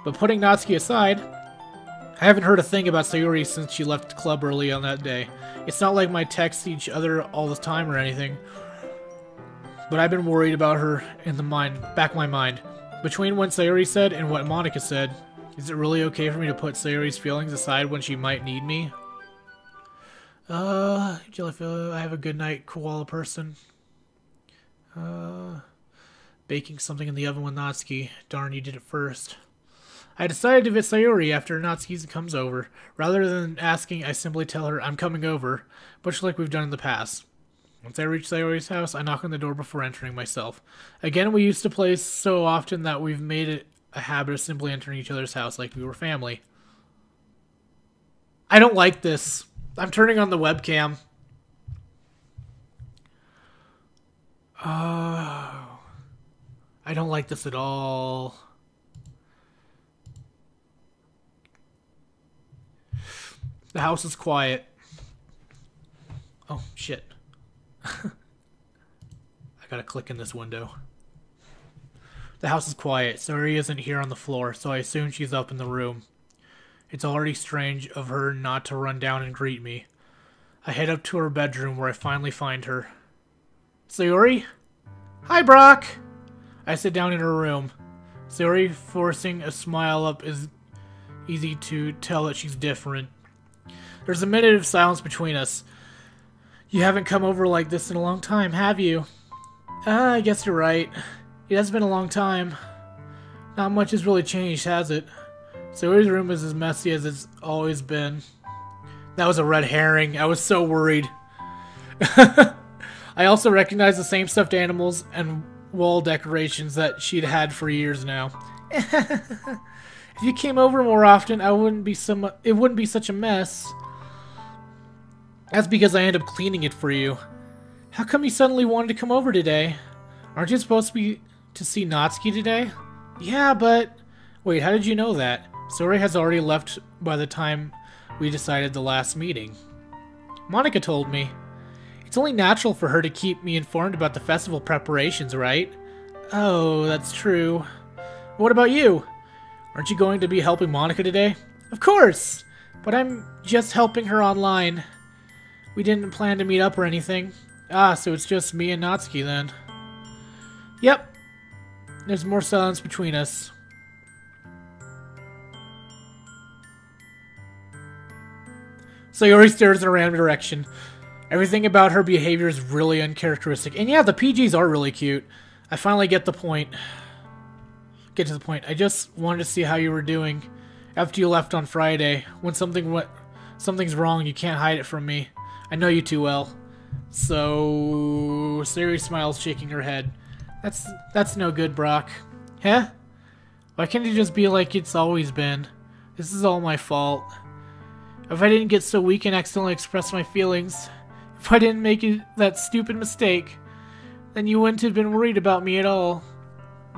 But putting Natsuki aside, I haven't heard a thing about Sayuri since she left the club early on that day. It's not like my texts each other all the time or anything, but I've been worried about her in the back of my mind. Between what Sayuri said and what Monica said, is it really okay for me to put Sayuri's feelings aside when she might need me? Jellyfish, I have a good night, koala person. Baking something in the oven with Natsuki. Darn, you did it first. I decided to visit Sayori after Natsuki comes over. Rather than asking, I simply tell her I'm coming over, much like we've done in the past. Once I reach Sayori's house, I knock on the door before entering myself. Again, we used to play so often that we've made it a habit of simply entering each other's house like we were family. I don't like this. I'm turning on the webcam. Oh. I don't like this at all. The house is quiet. Oh, shit. I gotta click in this window. The house is quiet. Sayori isn't here on the floor, so I assume she's up in the room. It's already strange of her not to run down and greet me. I head up to her bedroom where I finally find her. Sayori? Hi, Brâck! I sit down in her room. Sayori forcing a smile up is easy to tell that she's different. There's a minute of silence between us. You haven't come over like this in a long time, have you? I guess you're right. It has been a long time. Not much has really changed, has it? Sayori's room is as messy as it's always been. That was a red herring. I was so worried. I also recognize the same stuffed animals and wall decorations that she'd had for years now. If you came over more often, it wouldn't be such a mess. That's because I end up cleaning it for you. How come you suddenly wanted to come over today? Aren't you supposed to see Natsuki today? Yeah, but... Wait, how did you know that? Sayori has already left by the time we decided the last meeting. Monika told me. It's only natural for her to keep me informed about the festival preparations, right? Oh, that's true. What about you? Aren't you going to be helping Monika today? Of course! But I'm just helping her online. We didn't plan to meet up or anything. Ah, so it's just me and Natsuki then. Yep. There's more silence between us. Sayori stares in a random direction. Everything about her behavior is really uncharacteristic. And yeah, the PGs are really cute. I finally get to the point. I just wanted to see how you were doing after you left on Friday. When something's wrong, you can't hide it from me. I know you too well. So Sayori smiles, shaking her head. That's no good, Brâck. Huh? Why can't you just be like it's always been? This is all my fault. If I didn't get so weak and accidentally express my feelings, if I didn't make that stupid mistake, then you wouldn't have been worried about me at all.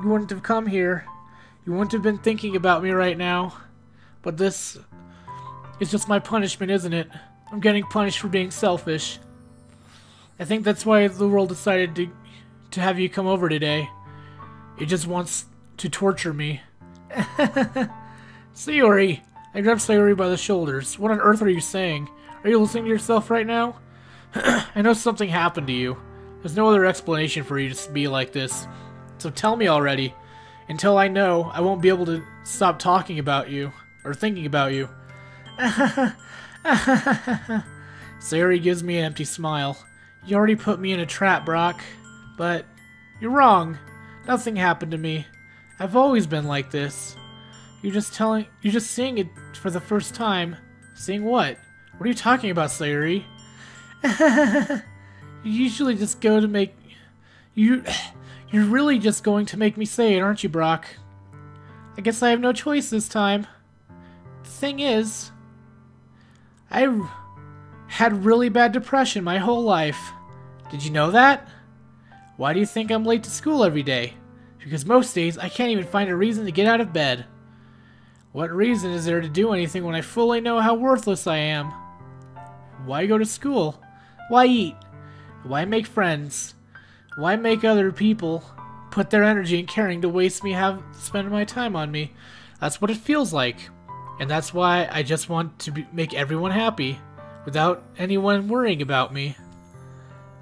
You wouldn't have come here. You wouldn't have been thinking about me right now. But this is just my punishment, isn't it? I'm getting punished for being selfish. I think that's why the world decided to have you come over today. It just wants to torture me. Sayori! I grabbed Sayori by the shoulders. What on earth are you saying? Are you listening to yourself right now? I know something happened to you. There's no other explanation for you to be like this. So tell me already. Until I know, I won't be able to stop talking about you. Or thinking about you. Sayori gives me an empty smile. You already put me in a trap, Brâck. But you're wrong. Nothing happened to me. I've always been like this. You're just seeing it for the first time. Seeing what? What are you talking about, Sayori? You usually just go to make... You're really just going to make me say it, aren't you, Brâck? I guess I have no choice this time. The thing is... I had really bad depression my whole life. Did you know that? Why do you think I'm late to school every day? Because most days I can't even find a reason to get out of bed. What reason is there to do anything when I fully know how worthless I am? Why go to school? Why eat? Why make friends? Why make other people put their energy and caring to waste me spend my time on me? That's what it feels like. And that's why I just want to make everyone happy, without anyone worrying about me.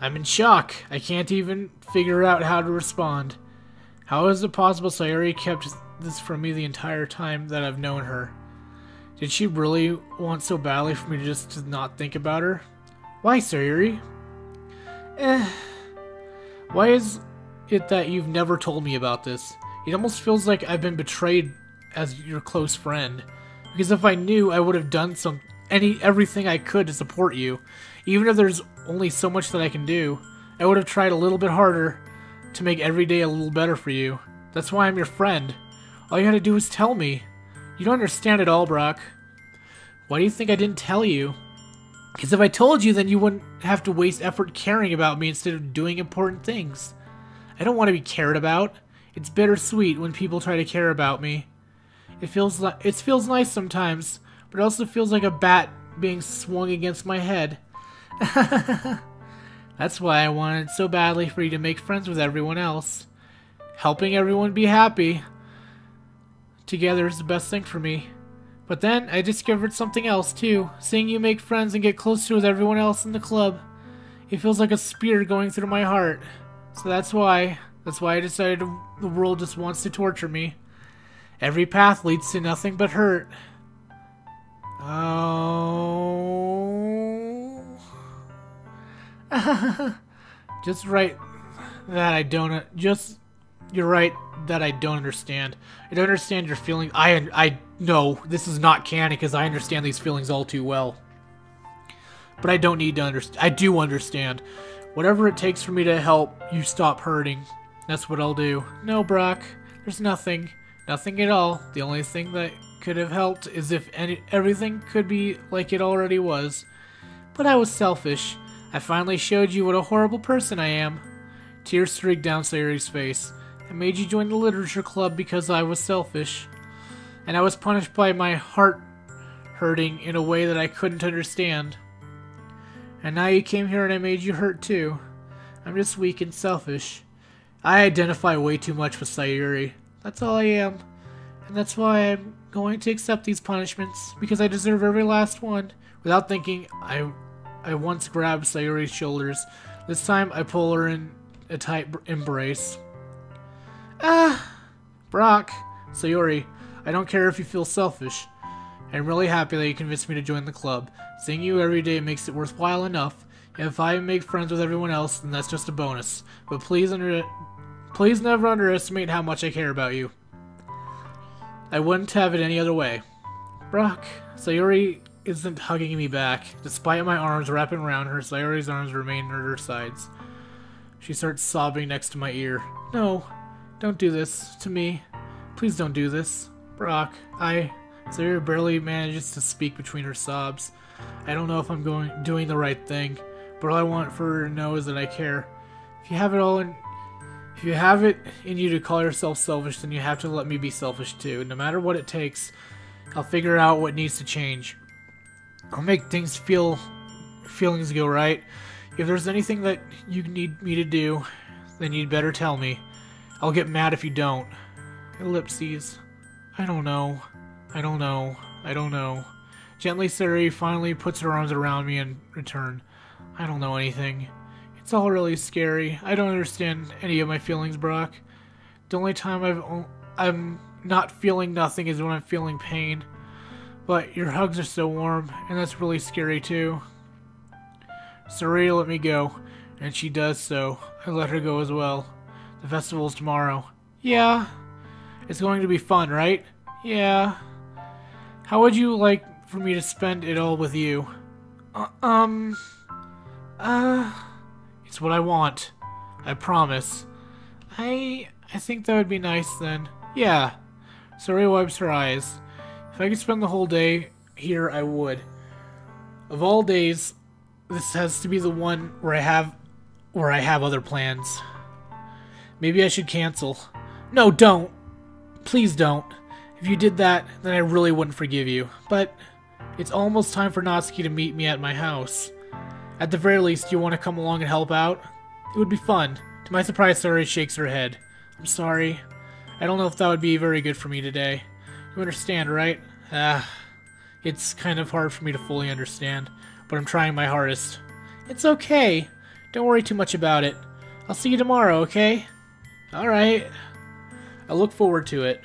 I'm in shock. I can't even figure out how to respond. How is it possible Sayori kept this from me the entire time that I've known her? Did she really want so badly for me to not think about her? Why, Sayori? Why is it that you've never told me about this? It almost feels like I've been betrayed as your close friend. Because if I knew, I would have done everything I could to support you. Even if there's only so much that I can do, I would have tried a little bit harder to make every day a little better for you. That's why I'm your friend. All you had to do was tell me. You don't understand it all, Brâck. Why do you think I didn't tell you? Because if I told you, then you wouldn't have to waste effort caring about me instead of doing important things. I don't want to be cared about. It's bittersweet when people try to care about me. It feels nice sometimes, but it also feels like a bat being swung against my head. That's why I wanted so badly for you to make friends with everyone else. Helping everyone be happy together is the best thing for me. But then I discovered something else too. Seeing you make friends and get closer with everyone else in the club. It feels like a spear going through my heart. So that's why I decided the world just wants to torture me. Every path leads to nothing but hurt. Oh. Just right that I don't you're right that I don't understand. I don't understand your feelings. I know this is not canon because I understand these feelings all too well. But I don't need to understand. I do understand. Whatever it takes for me to help you stop hurting, that's what I'll do. No, Brâck, there's nothing. Nothing at all. The only thing that could have helped is if everything could be like it already was. But I was selfish. I finally showed you what a horrible person I am. Tears streaked down Sayuri's face. I made you join the literature club because I was selfish. And I was punished by my heart hurting in a way that I couldn't understand. And now you came here and I made you hurt too. I'm just weak and selfish. I identify way too much with Sayuri. That's all I am. And that's why I'm going to accept these punishments, because I deserve every last one. Without thinking, I once grabbed Sayuri's shoulders. This time, I pull her in a tight embrace. Brâck, Sayuri, I don't care if you feel selfish. I'm really happy that you convinced me to join the club. Seeing you every day makes it worthwhile enough. If I make friends with everyone else, then that's just a bonus. But please never underestimate how much I care about you. I wouldn't have it any other way. Brâck, Sayuri isn't hugging me back. Despite my arms wrapping around her, Sayuri's arms remain at her sides. She starts sobbing next to my ear. No, don't do this to me. Please don't do this. Brâck, Sayuri barely manages to speak between her sobs. I don't know if I'm doing the right thing, but all I want for her to know is that I care. If you have it in you to call yourself selfish, then you have to let me be selfish too. No matter what it takes, I'll figure out what needs to change. I'll make feelings go right. If there's anything that you need me to do, then you'd better tell me. I'll get mad if you don't. Ellipses. I don't know. Gently, Sayuri finally puts her arms around me in return. I don't know anything. It's all really scary. I don't understand any of my feelings, Brâck. The only time I'm not feeling nothing is when I'm feeling pain. But your hugs are so warm, and that's really scary too. Sayuri let me go, and she does so. I let her go as well. The festival's tomorrow. Yeah. It's going to be fun, right? Yeah. How would you like for me to spend it all with you? It's what I want. I promise. I think that would be nice then. Yeah. Sayuri wipes her eyes. If I could spend the whole day here, I would. Of all days, this has to be the one where I have other plans. Maybe I should cancel. No, don't. Please don't. If you did that, then I really wouldn't forgive you. But it's almost time for Natsuki to meet me at my house. At the very least, do you want to come along and help out? It would be fun. To my surprise, Sayuri shakes her head. I'm sorry. I don't know if that would be very good for me today. You understand, right? It's kind of hard for me to fully understand, but I'm trying my hardest. It's okay. Don't worry too much about it. I'll see you tomorrow, okay? Alright. I look forward to it.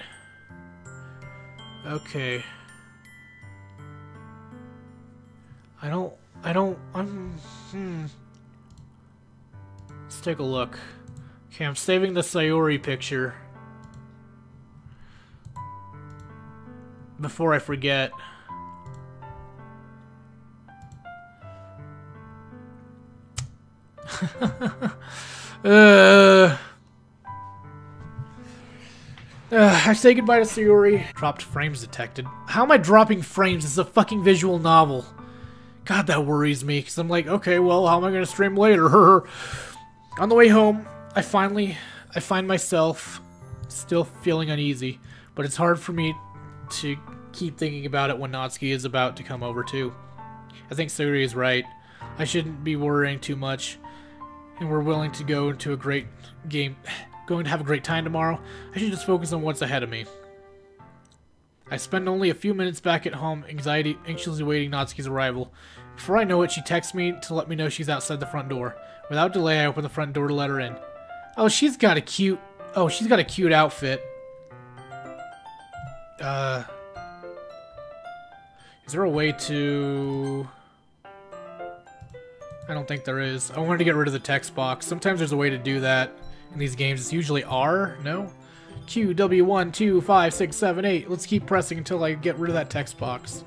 Okay. Let's take a look. Okay, I'm saving the Sayuri picture. before I forget. I say goodbye to Sayori. Dropped frames detected. How am I dropping frames? This is a fucking visual novel. God, that worries me, because I'm like, okay, well, how am I going to stream later? On the way home, I find myself still feeling uneasy, but it's hard for me to keep thinking about it when Natsuki is about to come over, too. I think Sayori is right. I shouldn't be worrying too much, and we're willing to go into a great game, going to have a great time tomorrow. I should just focus on what's ahead of me. I spend only a few minutes back at home, anxiously waiting Natsuki's arrival. Before I know it, she texts me to let me know she's outside the front door. Without delay, I open the front door to let her in. Oh, she's got a cute outfit. Is there a way to... I don't think there is. I wanted to get rid of the text box. Sometimes there's a way to do that in these games. It's usually R, no? Q, W, 1, 2, 5, 6, 7, 8. Let's keep pressing until I get rid of that text box.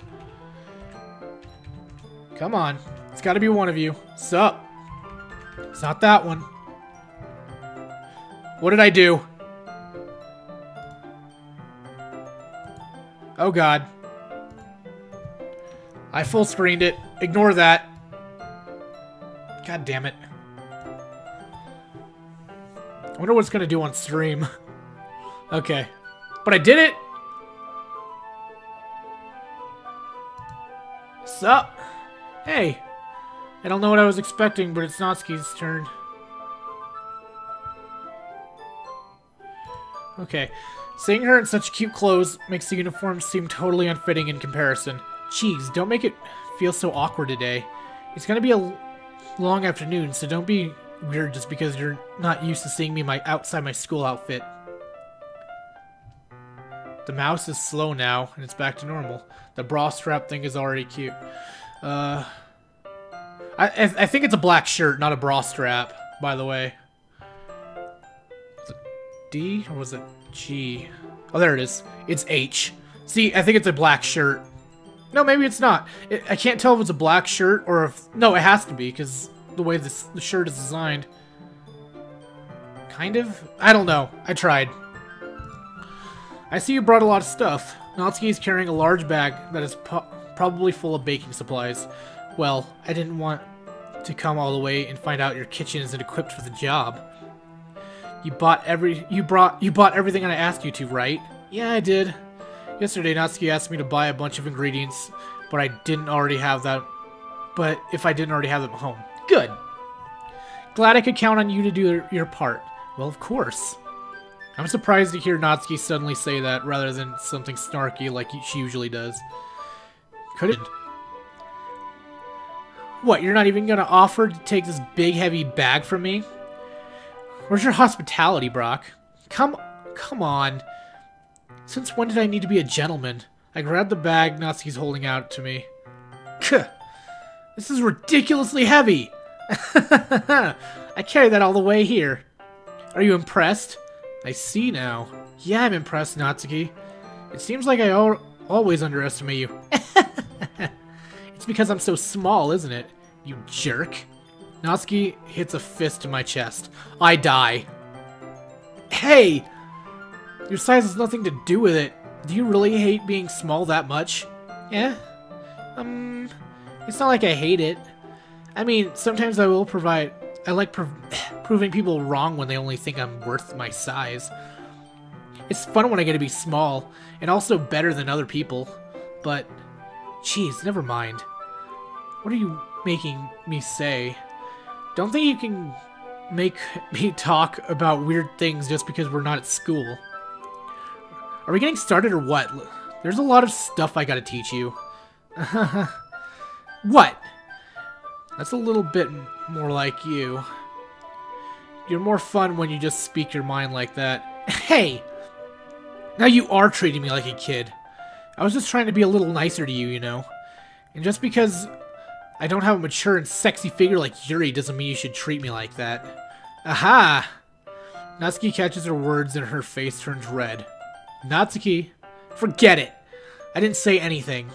Come on. It's gotta be one of you. Sup? It's not that one. What did I do? Oh god. I full screened it. Ignore that. God damn it. I wonder what it's gonna do on stream. Okay. But I did it! Sup? Hey. I don't know what I was expecting, but it's Natsuki's turn. Okay. Seeing her in such cute clothes makes the uniform seem totally unfitting in comparison. Jeez, don't make it feel so awkward today. It's gonna be a long afternoon, so don't be weird just because you're not used to seeing me outside my school outfit. The mouse is slow now, and it's back to normal. The bra strap thing is already cute. I think it's a black shirt, not a bra strap, by the way. Was it D or was it G? Oh, there it is. It's H. See, I think it's a black shirt. No, maybe it's not. I can't tell if it's a black shirt or if... No, it has to be, because the way the shirt is designed. Kind of? I don't know. I tried. I see you brought a lot of stuff. Natsuki is carrying a large bag that is probably full of baking supplies. Well, I didn't want to come all the way and find out your kitchen isn't equipped for the job. You bought everything I asked you to, right? Yeah, I did. Yesterday, Natsuki asked me to buy a bunch of ingredients, but I didn't already have that. But if I didn't already have them at home. Good. Glad I could count on you to do your part. Well, of course. I'm surprised to hear Natsuki suddenly say that rather than something snarky like she usually does. Could it? What, you're not even gonna offer to take this big heavy bag from me? Where's your hospitality, Brâck? Come on. Since when did I need to be a gentleman? I grabbed the bag Natsuki's holding out to me. Kuh! This is ridiculously heavy! I carried that all the way here. Are you impressed? I see now. Yeah, I'm impressed, Natsuki. It seems like I always underestimate you. It's because I'm so small, isn't it? You jerk. Natsuki hits a fist to my chest. I die. Hey! Your size has nothing to do with it. Do you really hate being small that much? Yeah? It's not like I hate it. I mean, sometimes I like proving people wrong when they only think I'm worth my size. It's fun when I get to be small, and also better than other people. But, jeez, never mind. What are you making me say? Don't think you can make me talk about weird things just because we're not at school. Are we getting started or what? There's a lot of stuff I gotta teach you. What? That's a little bit more like you. You're more fun when you just speak your mind like that. Hey! Now you are treating me like a kid. I was just trying to be a little nicer to you, you know? And just because I don't have a mature and sexy figure like Yuri doesn't mean you should treat me like that. Aha! Natsuki catches her words and her face turns red. Natsuki, forget it. I didn't say anything.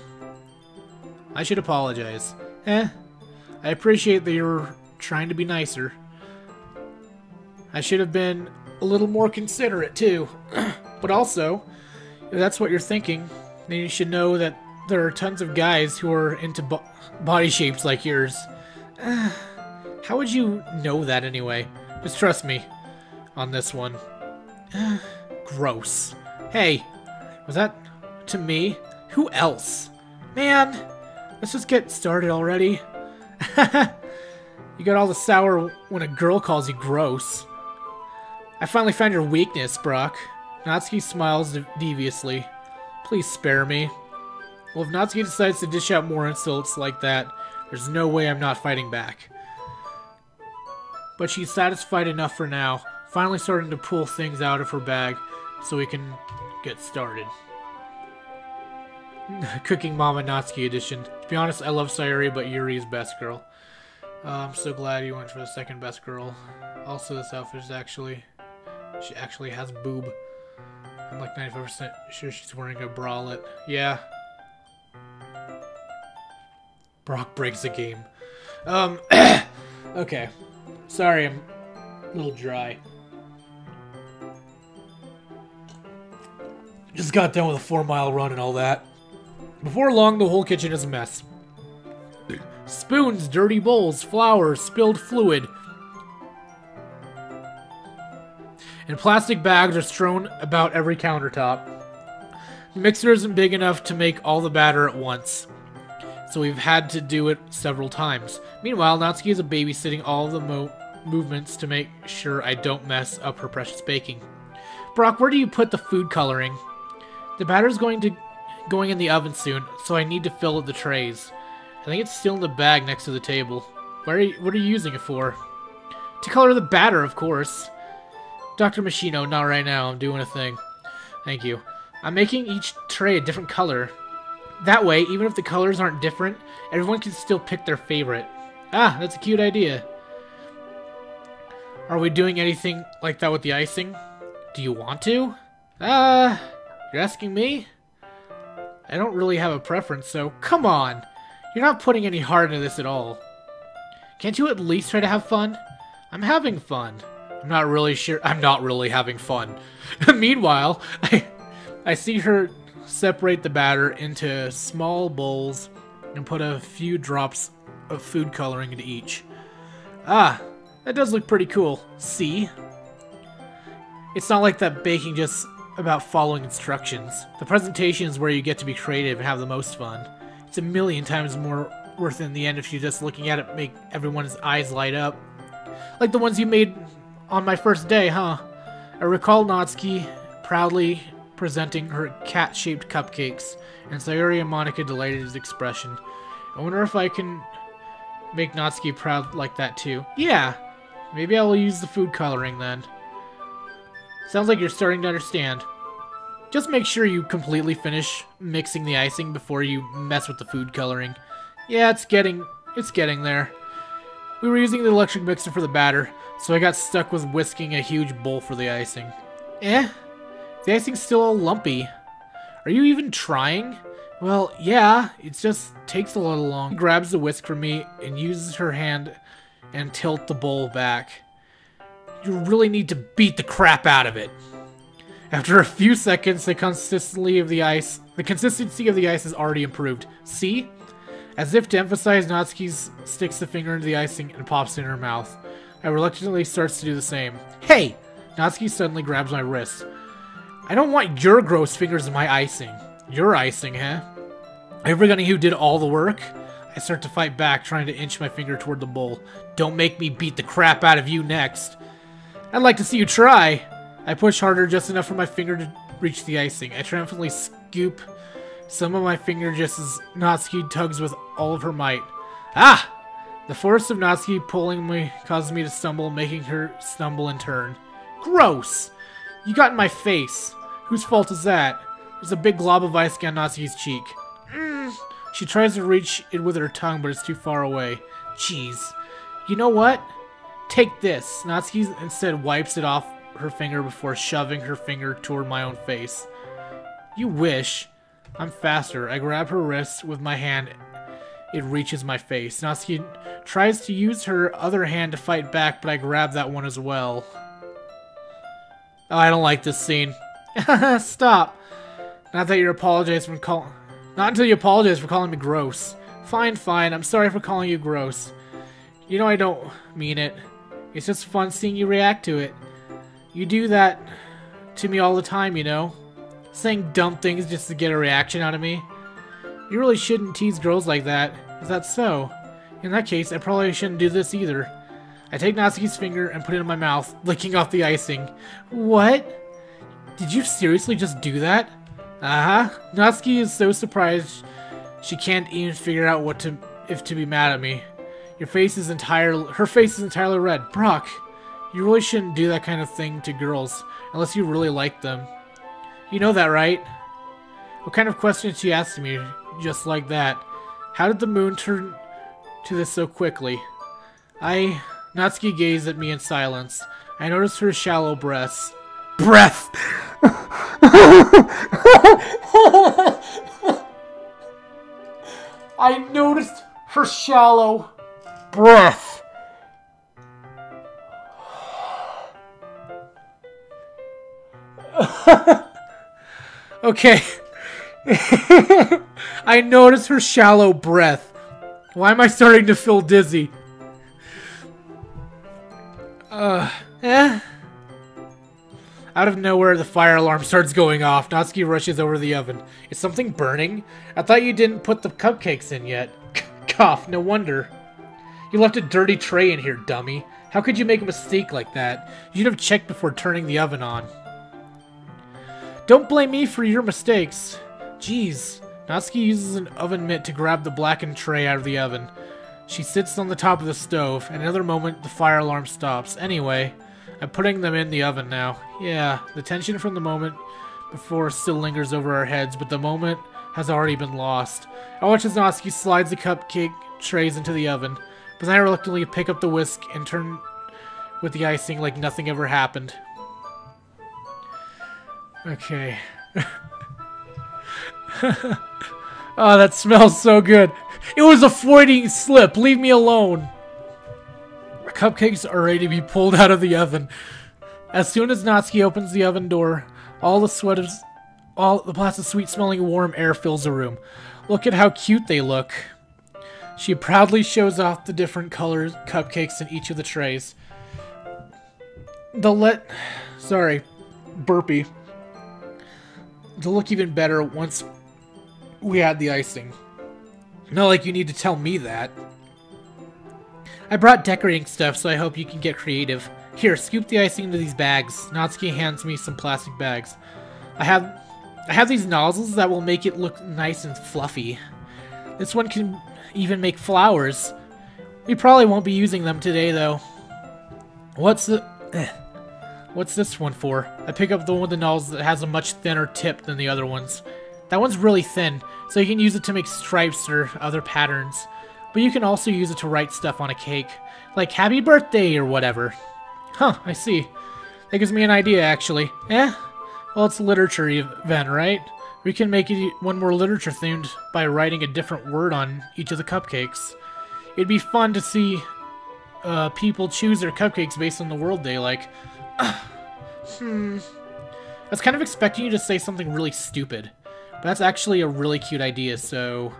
I should apologize. I appreciate that you're trying to be nicer. I should have been a little more considerate, too. But also, if that's what you're thinking, then you should know that there are tons of guys who are into body shapes like yours. How would you know that anyway? Just trust me on this one. Gross. Hey, was that to me? Who else? Man, let's just get started already. You got all the sour when a girl calls you gross. I finally found your weakness, Brâck. Natsuki smiles deviously. Please spare me. Well, if Natsuki decides to dish out more insults like that, there's no way I'm not fighting back. But she's satisfied enough for now, finally starting to pull things out of her bag so we can get started. Cooking Mama Natsuki edition. To be honest, I love Sayuri, but Yuri is best girl. I'm so glad you went for the second best girl. Also, this outfit is she actually has boob. I'm like 95% sure she's wearing a bralette. Yeah. Brâck breaks the game. Okay. Sorry, I'm a little dry. Just got done with a 4-mile run and all that. Before long, the whole kitchen is a mess. Spoons, dirty bowls, flowers, spilled fluid. And plastic bags are strewn about every countertop. The mixer isn't big enough to make all the batter at once, so we've had to do it several times. Meanwhile, Natsuki is babysitting all the movements to make sure I don't mess up her precious baking. Brâck, where do you put the food coloring? The batter's going in the oven soon, so I need to fill the trays. I think it's still in the bag next to the table. What are you using it for? To color the batter, of course. Dr. Machino, not right now. I'm doing a thing. Thank you. I'm making each tray a different color. That way, even if the colors aren't different, everyone can still pick their favorite. Ah, that's a cute idea. Are we doing anything like that with the icing? Do you want to? You're asking me? I don't really have a preference, so come on. You're not putting any heart into this at all. Can't you at least try to have fun? I'm having fun. I'm not really sure. I'm not really having fun. Meanwhile, I see her separate the batter into small bowls and put a few drops of food coloring into each. Ah, that does look pretty cool. See? It's not like that baking just about following instructions. The presentation is where you get to be creative and have the most fun. It's a million times more worth in the end if you're just looking at it make everyone's eyes light up. Like the ones you made on my first day, huh? I recall Natsuki proudly presenting her cat-shaped cupcakes, and Sayuri and Monica delighted his expression. I wonder if I can make Natsuki proud like that too. Yeah, maybe I'll use the food coloring then. Sounds like you're starting to understand. Just make sure you completely finish mixing the icing before you mess with the food coloring. Yeah, it's getting there. We were using the electric mixer for the batter, so I got stuck with whisking a huge bowl for the icing. The icing's still all lumpy. Are you even trying? Well, yeah, it just takes a little long. She grabs the whisk from me and uses her hand and tilt the bowl back. You really need to beat the crap out of it. After a few seconds, the consistency of the ice has already improved. See? As if to emphasize, Natsuki sticks the finger into the icing and pops it in her mouth. I reluctantly starts to do the same. Hey! Natsuki suddenly grabs my wrist. I don't want your gross fingers in my icing. Your icing, huh? Are you forgetting who did all the work? I start to fight back, trying to inch my finger toward the bowl. Don't make me beat the crap out of you next. I'd like to see you try. I push harder, just enough for my finger to reach the icing. I triumphantly scoop some of my finger just as Natsuki tugs with all of her might. Ah! The force of Natsuki pulling me causes me to stumble, making her stumble in turn. Gross! You got in my face. Whose fault is that? There's a big glob of ice on Natsuki's cheek. She tries to reach it with her tongue, but it's too far away. Jeez. You know what? Take this. Natsuki instead wipes it off her finger before shoving her finger toward my own face. You wish. I'm faster. I grab her wrist with my hand. It reaches my face. Natsuki tries to use her other hand to fight back, but I grab that one as well. Oh, I don't like this scene. Stop. Not until you apologize for calling me gross. Fine, fine. I'm sorry for calling you gross. You know I don't mean it. It's just fun seeing you react to it. You do that to me all the time, you know? Saying dumb things just to get a reaction out of me. You really shouldn't tease girls like that. Is that so? In that case, I probably shouldn't do this either. I take Natsuki's finger and put it in my mouth, licking off the icing. What? Did you seriously just do that? Uh-huh. Natsuki is so surprised she can't even figure out if to be mad at me. Her face is entirely red. Brâck, you really shouldn't do that kind of thing to girls, unless you really like them. You know that, right? What kind of question did she ask me, just like that? How did the moon turn to this so quickly? Natsuki gazed at me in silence. I noticed her shallow breath. I noticed her shallow breath. Okay. I noticed her shallow breath. Why am I starting to feel dizzy? Out of nowhere, the fire alarm starts going off. Natsuki rushes over to the oven. Is something burning? I thought you didn't put the cupcakes in yet. Cough, no wonder. You left a dirty tray in here, dummy. How could you make a mistake like that? You should have checked before turning the oven on. Don't blame me for your mistakes. Jeez. Natsuki uses an oven mitt to grab the blackened tray out of the oven. She sits on the top of the stove. In another moment, the fire alarm stops. Anyway, I'm putting them in the oven now. Yeah, the tension from the moment before still lingers over our heads, but the moment has already been lost. I watch as Natsuki slides the cupcake trays into the oven, but then I reluctantly pick up the whisk and turn with the icing like nothing ever happened. Okay. Oh, that smells so good. It was a Freudian slip. Leave me alone. The cupcakes are ready to be pulled out of the oven. As soon as Natsuki opens the oven door, all the blast of sweet-smelling warm air fills the room. Look at how cute they look. She proudly shows off the different colored cupcakes in each of the trays. Burpee. They'll look even better once we add the icing. Not like you need to tell me that. I brought decorating stuff, so I hope you can get creative. Here, scoop the icing into these bags. Natsuki hands me some plastic bags. I have these nozzles that will make it look nice and fluffy. This one can even make flowers. We probably won't be using them today, though. What's this one for? I pick up the one with the nozzles that has a much thinner tip than the other ones. That one's really thin, so you can use it to make stripes or other patterns. But you can also use it to write stuff on a cake, like happy birthday or whatever. Huh, I see. That gives me an idea, actually. Well, it's a literature event, right? We can make it one more literature themed by writing a different word on each of the cupcakes. It'd be fun to see people choose their cupcakes based on the world they like. I was kind of expecting you to say something really stupid. But that's actually a really cute idea, so...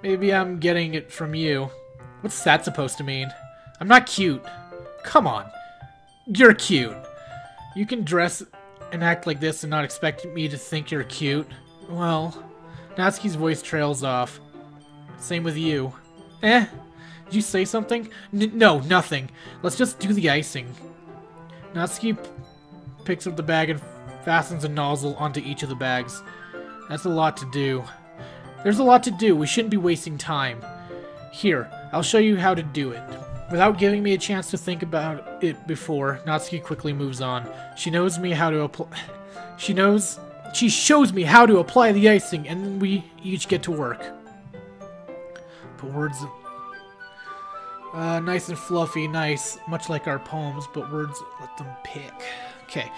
Maybe I'm getting it from you. What's that supposed to mean? I'm not cute. Come on. You're cute. You can dress and act like this and not expect me to think you're cute. Well, Natsuki's voice trails off. Same with you. Did you say something? No, nothing. Let's just do the icing. Natsuki picks up the bag and fastens a nozzle onto each of the bags. That's a lot to do. There's a lot to do. We shouldn't be wasting time. Here, I'll show you how to do it. Without giving me a chance to think about it before, Natsuki quickly moves on. She shows me how to apply the icing, and then we each get to work. But words... nice and fluffy, nice. Much like our poems, but words, let them pick. Okay.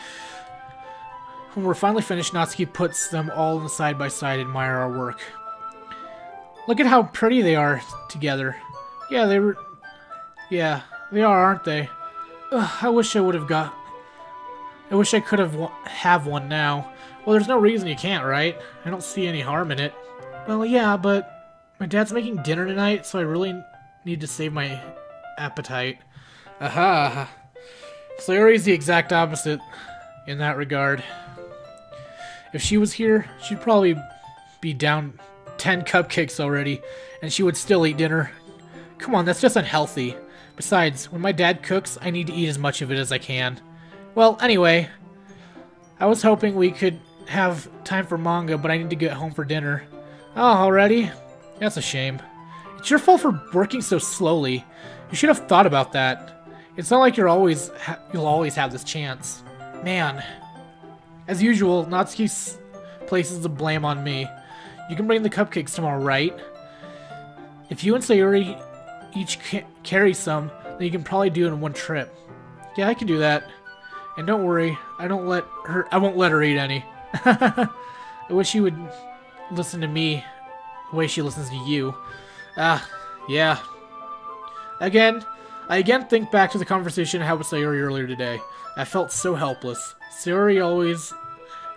When we're finally finished, Natsuki puts them all in the side by side and admire our work. Look at how pretty they are together. Yeah, they are, aren't they? Ugh, I wish I could have one now. Well, there's no reason you can't, right? I don't see any harm in it. Well, yeah, but my dad's making dinner tonight, so I really need to save my appetite. Aha! Sayori's the exact opposite in that regard. If she was here, she'd probably be down 10 cupcakes already, and she would still eat dinner. Come on, that's just unhealthy. Besides, when my dad cooks, I need to eat as much of it as I can. Well, anyway, I was hoping we could have time for manga, but I need to get home for dinner. Oh, already? That's a shame. It's your fault for working so slowly. You should have thought about that. It's not like you'll always have this chance. Man. As usual, Natsuki places the blame on me. You can bring the cupcakes tomorrow, right? If you and Sayori each carry some, then you can probably do it in one trip. Yeah, I can do that. And don't worry, I won't let her eat any. I wish she would listen to me the way she listens to you. Yeah. I again think back to the conversation I had with Sayori earlier today. I felt so helpless. Sayori always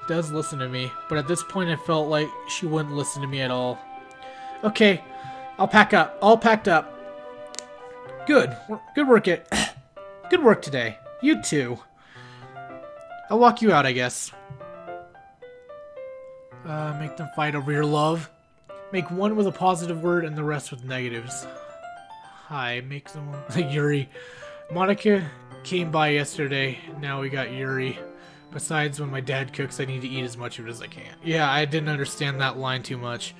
does listen to me, but at this point I felt like she wouldn't listen to me at all. Okay, I'll pack up. All packed up. Good work good work today. You too. I'll walk you out, I guess. Make them fight over your love. Make one with a positive word and the rest with negatives. Hi, make someone like Yuri. Monica came by yesterday. Now we got Yuri. Besides, when my dad cooks, I need to eat as much of it as I can. Yeah, I didn't understand that line too much.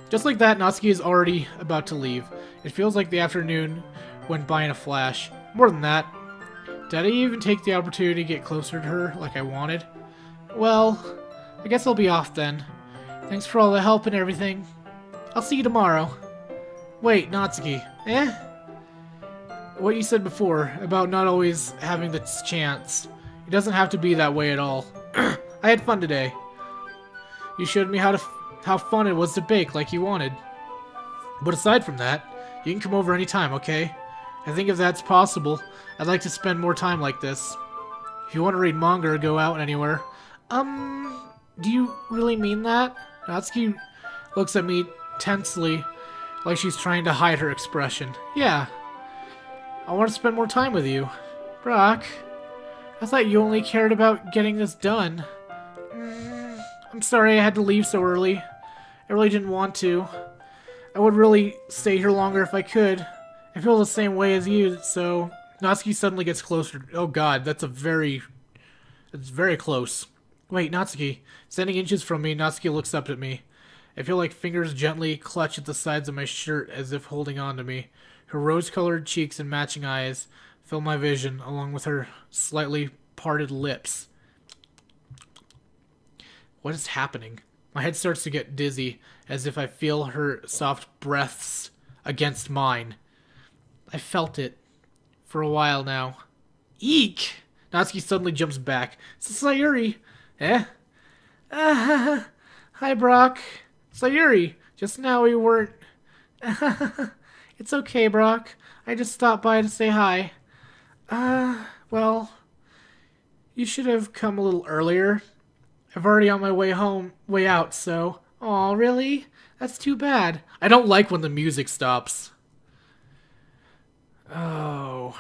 Just like that, Natsuki is already about to leave. It feels like the afternoon went by in a flash. More than that, did I even take the opportunity to get closer to her like I wanted? Well, I guess I'll be off then. Thanks for all the help and everything. I'll see you tomorrow. Wait, Natsuki. What you said before about not always having the chance. It doesn't have to be that way at all. I had fun today. You showed me how fun it was to bake like you wanted. But aside from that, you can come over anytime, okay? I think if that's possible, I'd like to spend more time like this. If you want to read manga or go out anywhere. Do you really mean that? Natsuki looks at me tensely, like she's trying to hide her expression. Yeah. I want to spend more time with you. Brâck, I thought you only cared about getting this done. I'm sorry I had to leave so early. I really didn't want to. I would really stay here longer if I could. I feel the same way as you, so... Natsuki suddenly gets closer. Oh god, it's very close. Wait, Natsuki. Standing inches from me, Natsuki looks up at me. I feel like fingers gently clutch at the sides of my shirt as if holding on to me. Her rose-colored cheeks and matching eyes fill my vision, along with her slightly parted lips. What is happening? My head starts to get dizzy, as if I feel her soft breaths against mine. I felt it for a while now. Eek! Natsuki suddenly jumps back. Sayori! Hi, Brâck. Sayori! Just now we weren't... It's okay, Brâck. I just stopped by to say hi. Well... You should have come a little earlier. I'm already on my way out, so... Aw, really? That's too bad. I don't like when the music stops. Oh.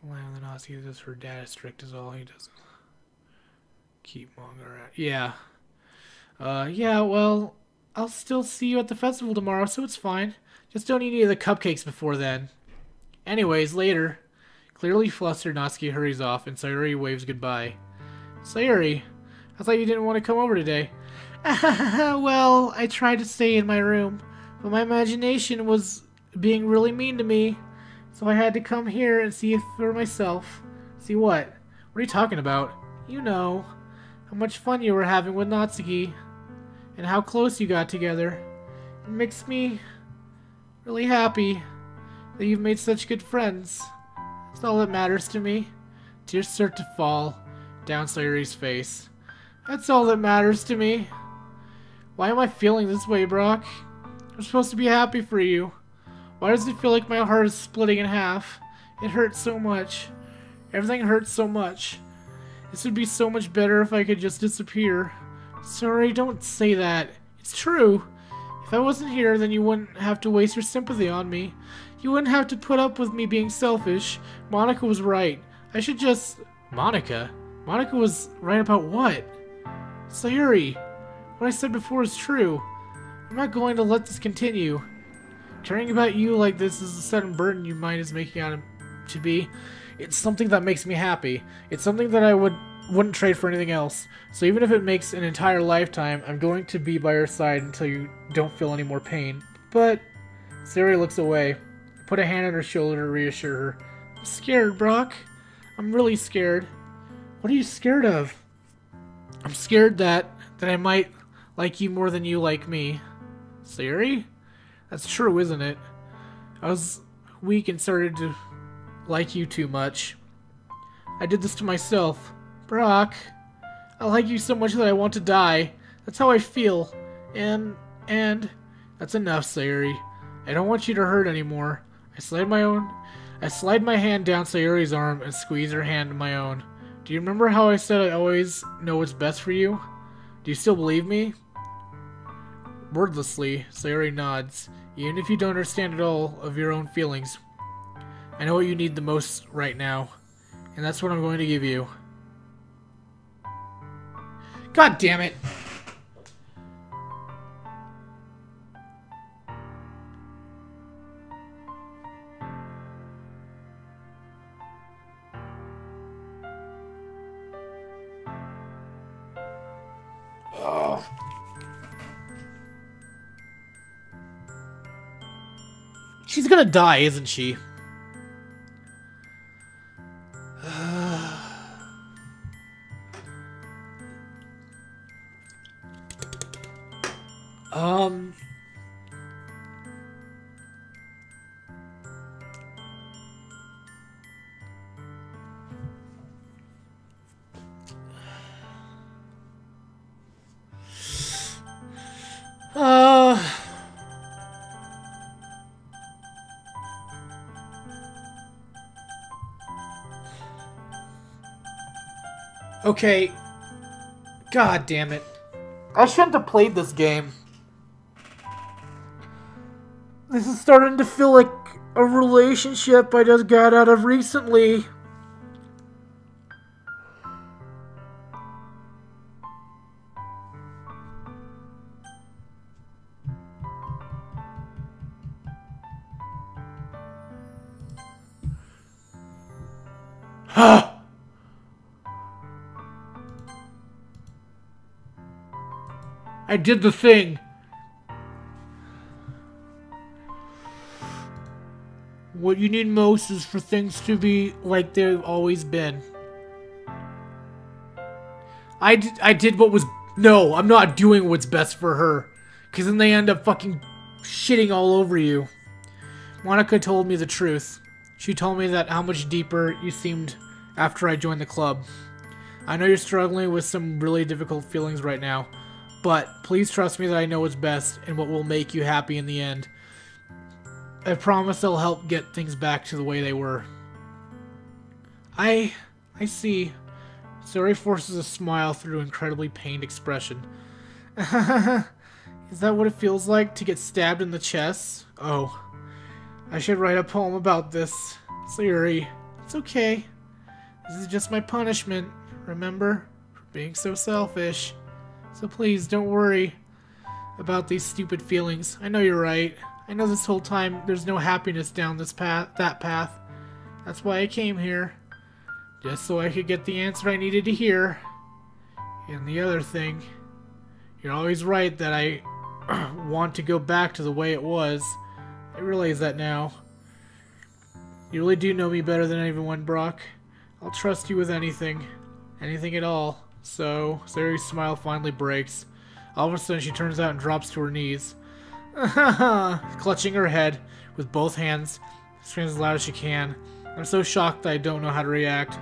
Well, then Natsuki says her dad is strict as all. He doesn't keep manga around. Yeah. Yeah, well, I'll still see you at the festival tomorrow, so it's fine. Just don't eat any of the cupcakes before then. Anyways, later. Clearly flustered, Natsuki hurries off, and Sayori waves goodbye. Sayori, I thought you didn't want to come over today. Well, I tried to stay in my room, but my imagination was being really mean to me, so I had to come here and see it for myself. See what? What are you talking about? You know, how much fun you were having with Natsuki, and how close you got together. It makes me really happy that you've made such good friends. That's all that matters to me. Tears start to fall. down Sayuri's face. That's all that matters to me. Why am I feeling this way, Brâck? I'm supposed to be happy for you. Why does it feel like my heart is splitting in half? It hurts so much. Everything hurts so much. This would be so much better if I could just disappear. Sorry, don't say that. It's true. If I wasn't here, then you wouldn't have to waste your sympathy on me. You wouldn't have to put up with me being selfish. Monica was right. I should just... Monica? Monica was right about what? Sayuri, what I said before is true. I'm not going to let this continue. Caring about you like this is a sudden burden your mind is making out to be. It's something that makes me happy. It's something that I wouldn't trade for anything else. So even if it makes an entire lifetime, I'm going to be by your side until you don't feel any more pain. But... Sayuri looks away. Put a hand on her shoulder to reassure her. I'm scared, Brâck. I'm really scared. What are you scared of? I'm scared that I might like you more than you like me. Sayuri? That's true, isn't it? I was weak and started to like you too much. I did this to myself. Brâck, I like you so much that I want to die. That's how I feel. And that's enough, Sayuri. I don't want you to hurt anymore. I slide my hand down Sayuri's arm and squeeze her hand in my own. Do you remember how I said I always know what's best for you? Do you still believe me? Wordlessly, Sayuri nods. Even if you don't understand at all of your own feelings, I know what you need the most right now, and that's what I'm going to give you. God damn it! Oh. She's gonna die, isn't she? Okay. God damn it. I shouldn't have played this game. This is starting to feel like a relationship I just got out of recently. I did the thing. What you need most is for things to be like they've always been. I did what was... No, I'm not doing what's best for her. Because then they end up fucking shitting all over you. Monica told me the truth. She told me that how much deeper you seemed after I joined the club. I know you're struggling with some really difficult feelings right now. But please trust me that I know what's best and what will make you happy in the end. I promise I'll help get things back to the way they were. I see. Sayuri forces a smile through an incredibly pained expression. Is that what it feels like to get stabbed in the chest? Oh. I should write a poem about this. Sayuri, it's okay. This is just my punishment, remember? For being so selfish. So please, don't worry about these stupid feelings. I know you're right. I know this whole time there's no happiness down this path, that path. That's why I came here. Just so I could get the answer I needed to hear. And the other thing, you're always right that I want to go back to the way it was. I realize that now. You really do know me better than anyone, Brâck. I'll trust you with anything. Anything at all. So, Sayuri's smile finally breaks. All of a sudden, she turns out and drops to her knees. Clutching her head with both hands, screams as loud as she can. I'm so shocked that I don't know how to react.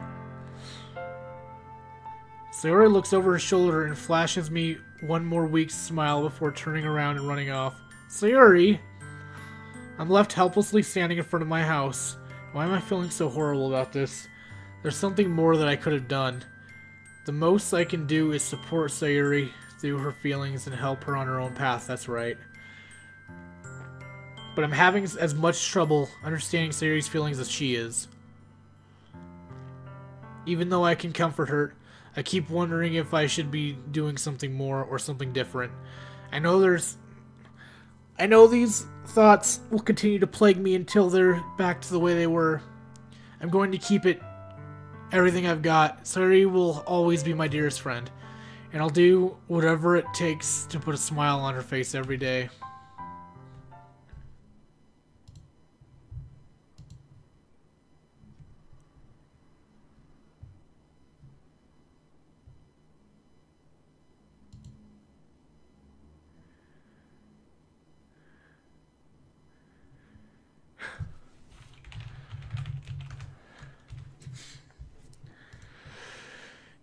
Sayori looks over her shoulder and flashes me one more weak smile before turning around and running off. Sayori! I'm left helplessly standing in front of my house. Why am I feeling so horrible about this? There's something more that I could have done. The most I can do is support Sayori through her feelings and help her on her own path, that's right. But I'm having as much trouble understanding Sayori's feelings as she is. Even though I can comfort her, I keep wondering if I should be doing something more or something different. I know these thoughts will continue to plague me until they're back to the way they were. I'm going to keep it everything I've got. Sayori will always be my dearest friend, and I'll do whatever it takes to put a smile on her face every day.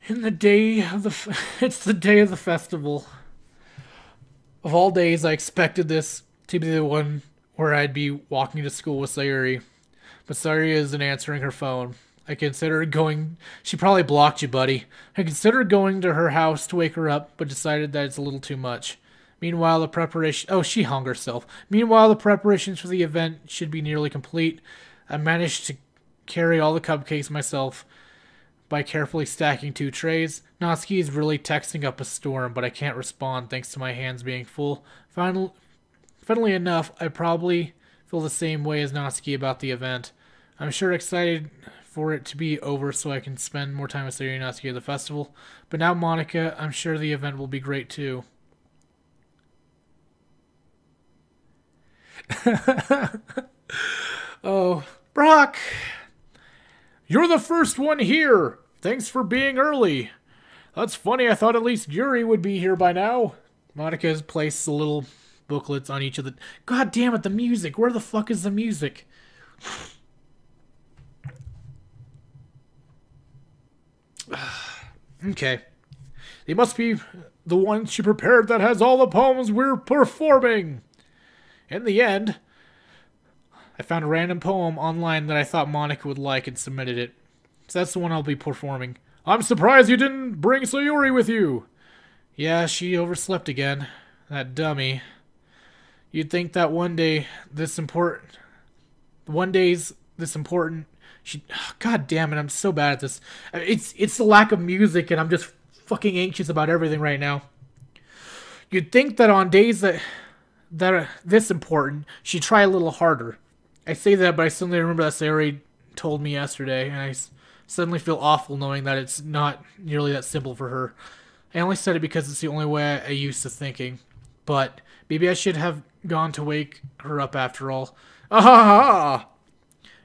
It's the day of the festival. Of all days, I expected this to be the one where I'd be walking to school with Sayori. But Sayori isn't answering her phone. I considered going... She probably blocked you, buddy. I considered going to her house to wake her up, but decided that it's a little too much. Meanwhile, the preparation... Oh, she hung herself. Meanwhile, the preparations for the event should be nearly complete. I managed to carry all the cupcakes myself by carefully stacking 2 trays. Natsuki is really texting up a storm, but I can't respond thanks to my hands being full. Funnily enough, I probably feel the same way as Natsuki about the event. I'm sure excited for it to be over so I can spend more time with Sayori and Natsuki at the festival. But now Monica, I'm sure the event will be great too. Oh, Brâck! You're the first one here! Thanks for being early. That's funny, I thought at least Yuri would be here by now. Monica has placed the little booklets on each of the... God damn it, the music! Where the fuck is the music? Okay. They must be the one she prepared that has all the poems we're performing. In the end, I found a random poem online that I thought Monica would like and submitted it. So that's the one I'll be performing. I'm surprised you didn't bring Sayori with you. Yeah, she overslept again. That dummy. You'd think that one day's this important, God damn it, I'm so bad at this. It's the lack of music and I'm just fucking anxious about everything right now. You'd think that on days that are this important, she'd try a little harder. I say that, but I suddenly remember that Sayori told me yesterday, and I suddenly feel awful knowing that it's not nearly that simple for her. I only said it because it's the only way I used to thinking. But maybe I should have gone to wake her up after all. Ah!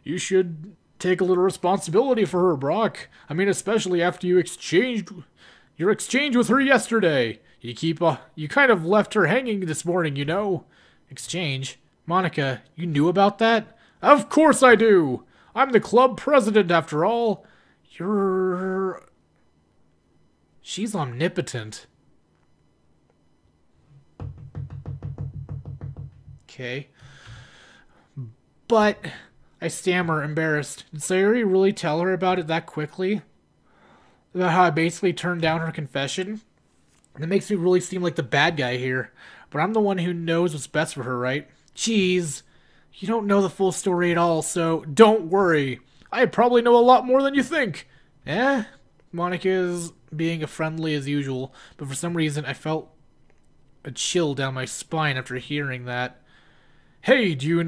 You should take a little responsibility for her, Brâck. I mean, especially after your exchange with her yesterday. You kind of left her hanging this morning, you know. Exchange? Monica, you knew about that? Of course I do! I'm the club president, after all. She's omnipotent. Okay. But... I stammer, embarrassed. Did Sayori really tell her about it that quickly? About how I basically turned down her confession? It makes me really seem like the bad guy here. But I'm the one who knows what's best for her, right? Jeez. You don't know the full story at all, so don't worry. I probably know a lot more than you think. Eh? Monica is being as friendly as usual, but for some reason I felt a chill down my spine after hearing that. Hey, do you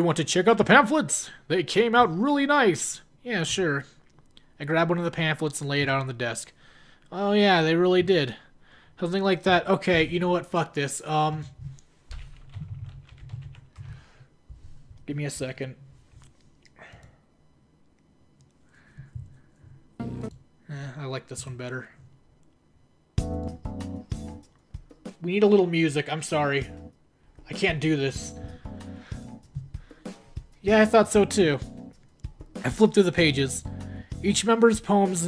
want to check out the pamphlets? They came out really nice. Yeah, sure. I grabbed one of the pamphlets and laid it out on the desk. Oh yeah, they really did. Something like that. Okay, you know what? Fuck this. Give me a second. I like this one better. We need a little music. I'm sorry. I can't do this. Yeah, I thought so too. I flipped through the pages. Each member's poems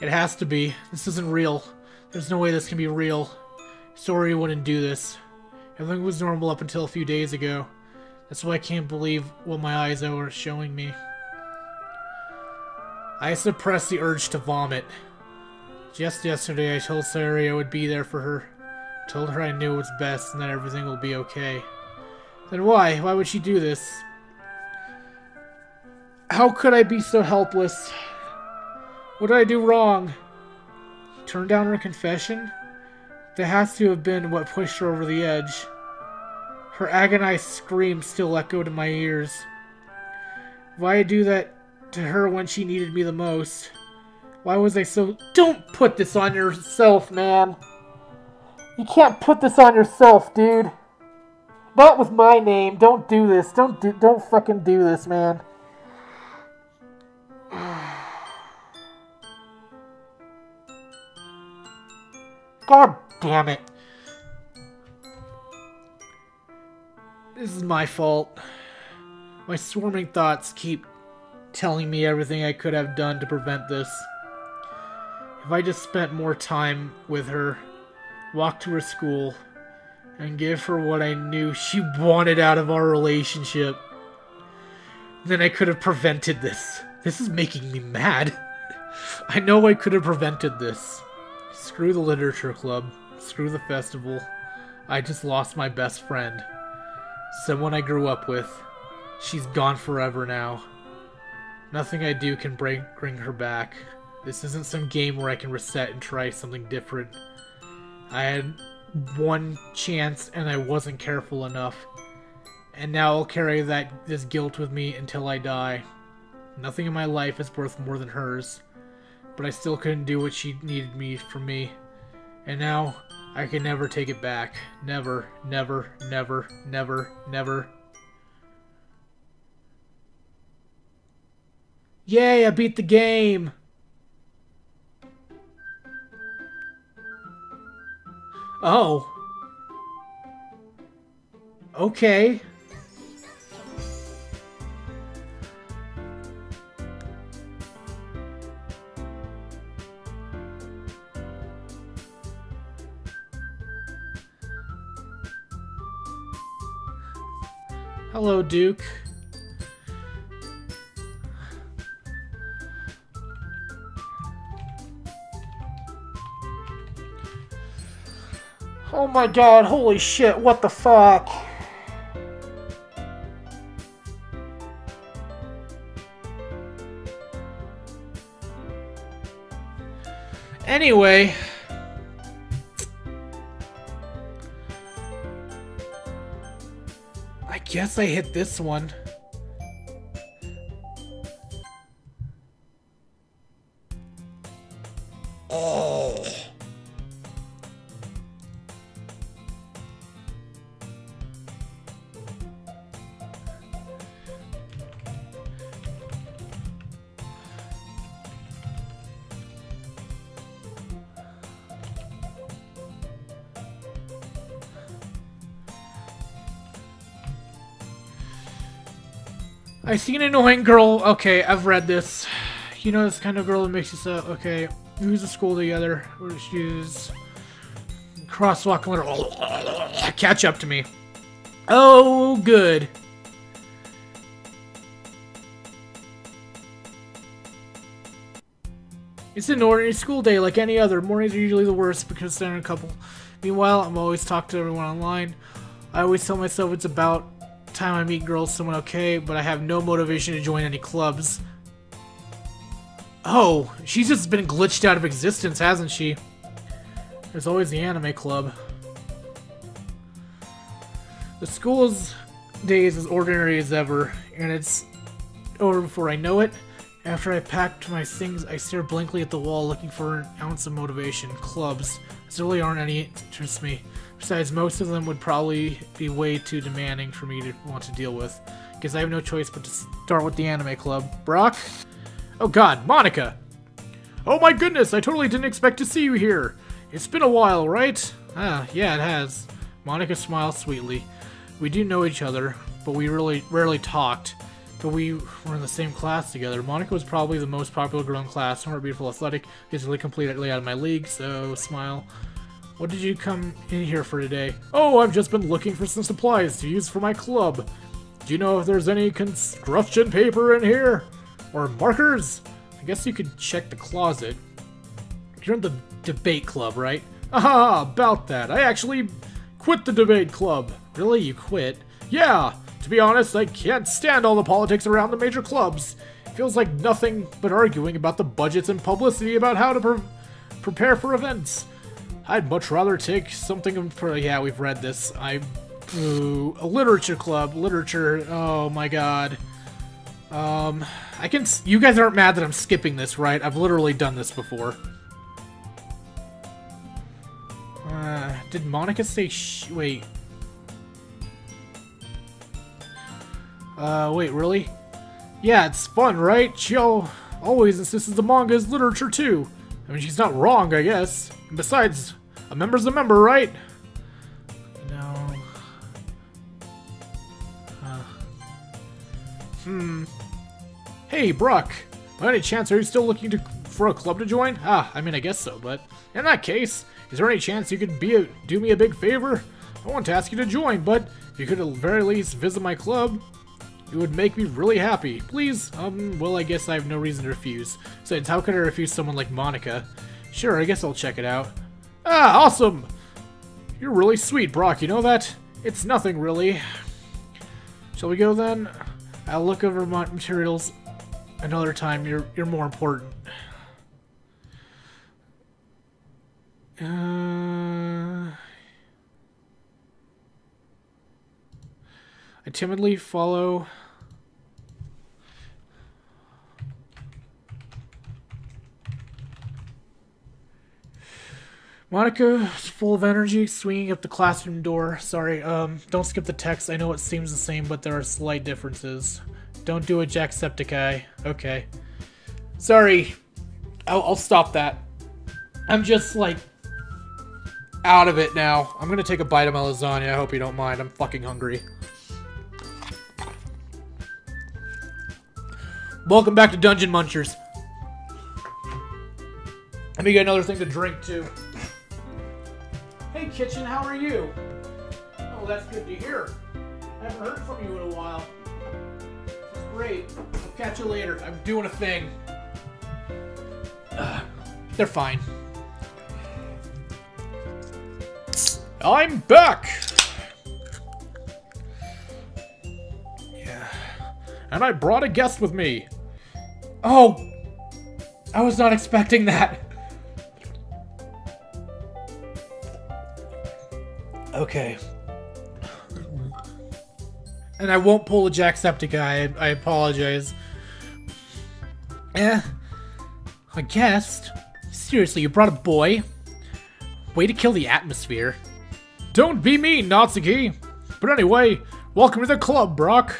It has to be. This isn't real. There's no way this can be real. Sorry, wouldn't do this. Everything was normal up until a few days ago. That's why I can't believe what my eyes are showing me. I suppressed the urge to vomit. Just yesterday, I told Sari I would be there for her. I told her I knew what's best and that everything will be okay. Then why? Why would she do this? How could I be so helpless? What did I do wrong? Turn down her confession? That has to have been what pushed her over the edge. Her agonized scream still echoed in my ears. Why do that to her when she needed me the most? Why was I so... Don't put this on yourself, man. You can't put this on yourself, dude. Not with my name. Don't do this. Don't fucking do this, man. God damn it. This is my fault. My swarming thoughts keep telling me everything I could have done to prevent this. If I just spent more time with her, walked to her school, and gave her what I knew she wanted out of our relationship, then I could have prevented this. This is making me mad. I know I could have prevented this. Screw the literature club. Screw the festival. I just lost my best friend. Someone I grew up with. She's gone forever now. Nothing I do can bring her back. This isn't some game where I can reset and try something different. I had one chance and I wasn't careful enough. And now I'll carry this guilt with me until I die. Nothing in my life is worth more than hers. But I still couldn't do what she needed me from me. And now, I can never take it back. Never, never, never, never, never. Yay, I beat the game! Oh. Okay. Hello, Duke. Oh my god, holy shit, what the fuck? Anyway... I guess I hit this one. Oh. I see an annoying girl. Okay, I've read this. You know this kind of girl that makes you so... Okay, who's the school together? She's... Crosswalk little... Catch up to me. Oh, good. It's an ordinary school day like any other. Mornings are usually the worst because they're in a couple. Meanwhile, I'm always talking to everyone online. I always tell myself it's about time I meet girls, someone okay, but I have no motivation to join any clubs. Oh, she's just been glitched out of existence, hasn't she? There's always the anime club. The school's day is as ordinary as ever, and it's over before I know it. After I packed my things, I stare blankly at the wall looking for an ounce of motivation. Clubs. There really aren't any that interest me. Besides, most of them would probably be way too demanding for me to want to deal with. Guess I have no choice but to start with the anime club. Brâck? Oh god, Monica! Oh my goodness, I totally didn't expect to see you here. It's been a while, right? Ah, yeah, it has. Monica smiles sweetly. We do know each other, but we really rarely talked. but we were in the same class together. Monica was probably the most popular girl in class. Smart, beautiful, athletic, basically completely out of my league, so smile. What did you come in here for today? Oh, I've just been looking for some supplies to use for my club. Do you know if there's any construction paper in here? Or markers? I guess you could check the closet. You're in the debate club, right? Aha, about that. I actually quit the debate club. Really? You quit? Yeah. To be honest, I can't stand all the politics around the major clubs. It feels like nothing but arguing about the budgets and publicity about how to prepare for events. I'd much rather take something for... Yeah, we've read this. Ooh, a literature club. Literature. Oh my god. I can... You guys aren't mad that I'm skipping this, right? I've literally done this before. Did Monica say wait. Wait, really? Yeah, it's fun, right? She always insists the manga is literature, too. I mean, she's not wrong, I guess. And besides, a member's a member, right? No. Hey, Brâck. By any chance, are you still looking for a club to join? I mean, I guess so, but in that case, is there any chance you could do me a big favor? I want to ask you to join, but if you could at the very least visit my club, it would make me really happy. Please? Well, I guess I have no reason to refuse. Besides, how could I refuse someone like Monica? Sure, I guess I'll check it out. Awesome! You're really sweet, Brâck, you know that? It's nothing, really. Shall we go, then? I'll look over my materials another time. You're more important. I timidly follow... Monica is full of energy, swinging up the classroom door. Sorry, don't skip the text. I know it seems the same, but there are slight differences. Don't do a Jacksepticeye. Okay. Sorry. I'll stop that. I'm just, like, out of it now. I'm gonna take a bite of my lasagna. I hope you don't mind. I'm fucking hungry. Welcome back to Dungeon Munchers. Let me get another thing to drink, too. Hey, Kitchen, how are you? Oh, that's good to hear. I haven't heard from you in a while. That's great. I'll catch you later. I'm doing a thing. They're fine. I'm back! Yeah. And I brought a guest with me. Oh! I was not expecting that. Okay. And I won't pull a Jacksepticeye. I apologize. A guest? Seriously, you brought a boy? Way to kill the atmosphere. Don't be mean, Natsuki! But anyway, welcome to the club, Brâck.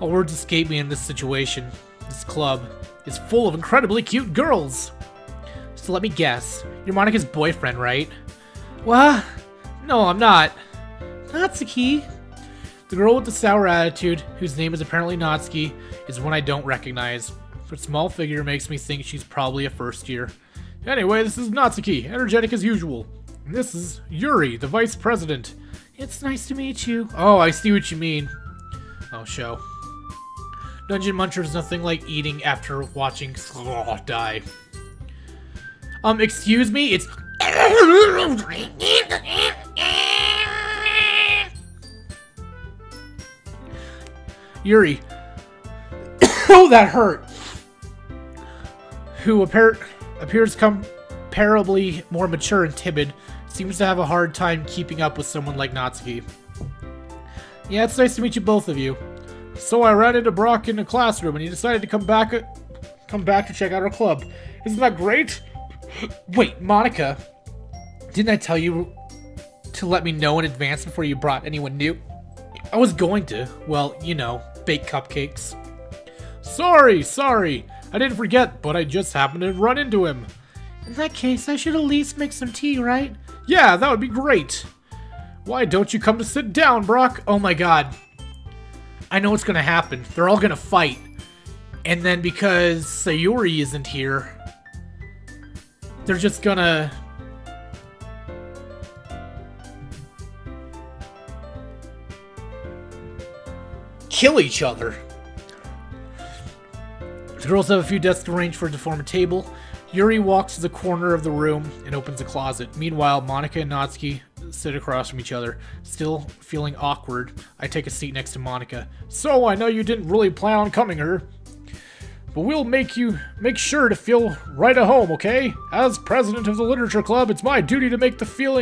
All words escape me in this situation. This club is full of incredibly cute girls. So let me guess. You're Monica's boyfriend, right? What? No, I'm not. Natsuki? The girl with the sour attitude, whose name is apparently Natsuki, is one I don't recognize. Her small figure makes me think she's probably a first year. Anyway, this is Natsuki, energetic as usual. And this is Yuri, the vice president. It's nice to meet you. Oh, I see what you mean. Oh, show. Dungeon Muncher is nothing like eating after watching die. Excuse me? It's... Yuri. Oh, that hurt. Who appears comparably more mature and timid, seems to have a hard time keeping up with someone like Natsuki. Yeah, it's nice to meet you, both of you. So I ran into Brâck in the classroom, and he decided to come back to check out our club. Isn't that great? Wait, Monica, didn't I tell you to let me know in advance before you brought anyone new? I was going to. Well, you know, bake cupcakes. Sorry. I didn't forget, but I just happened to run into him. In that case, I should at least make some tea, right? Yeah, that would be great. Why don't you come to sit down, Brâck? Oh my god. I know what's gonna happen. They're all gonna fight. And then because Sayuri isn't here, they're just gonna... kill each other. The girls have a few desks arranged to form a table. Yuri walks to the corner of the room and opens a closet. Meanwhile, Monika and Natsuki sit across from each other. Still feeling awkward, I take a seat next to Monika. So, I know you didn't really plan on coming here, but we'll make sure to feel right at home, okay? As president of the Literature Club, it's my duty to make the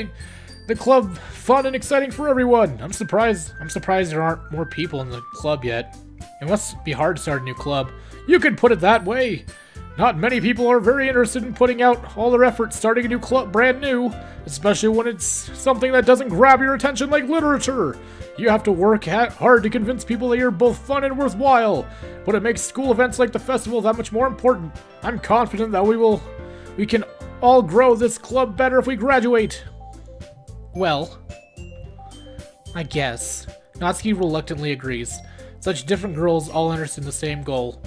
club fun and exciting for everyone. I'm surprised there aren't more people in the club yet. It must be hard to start a new club. You could put it that way. Not many people are very interested in putting out all their effort starting a new club brand new, especially when it's something that doesn't grab your attention like literature. You have to work hard to convince people that you're both fun and worthwhile, but it makes school events like the festival that much more important. I'm confident that we can all grow this club better if we graduate. Well, I guess. Natsuki reluctantly agrees. Such different girls all interested in the same goal.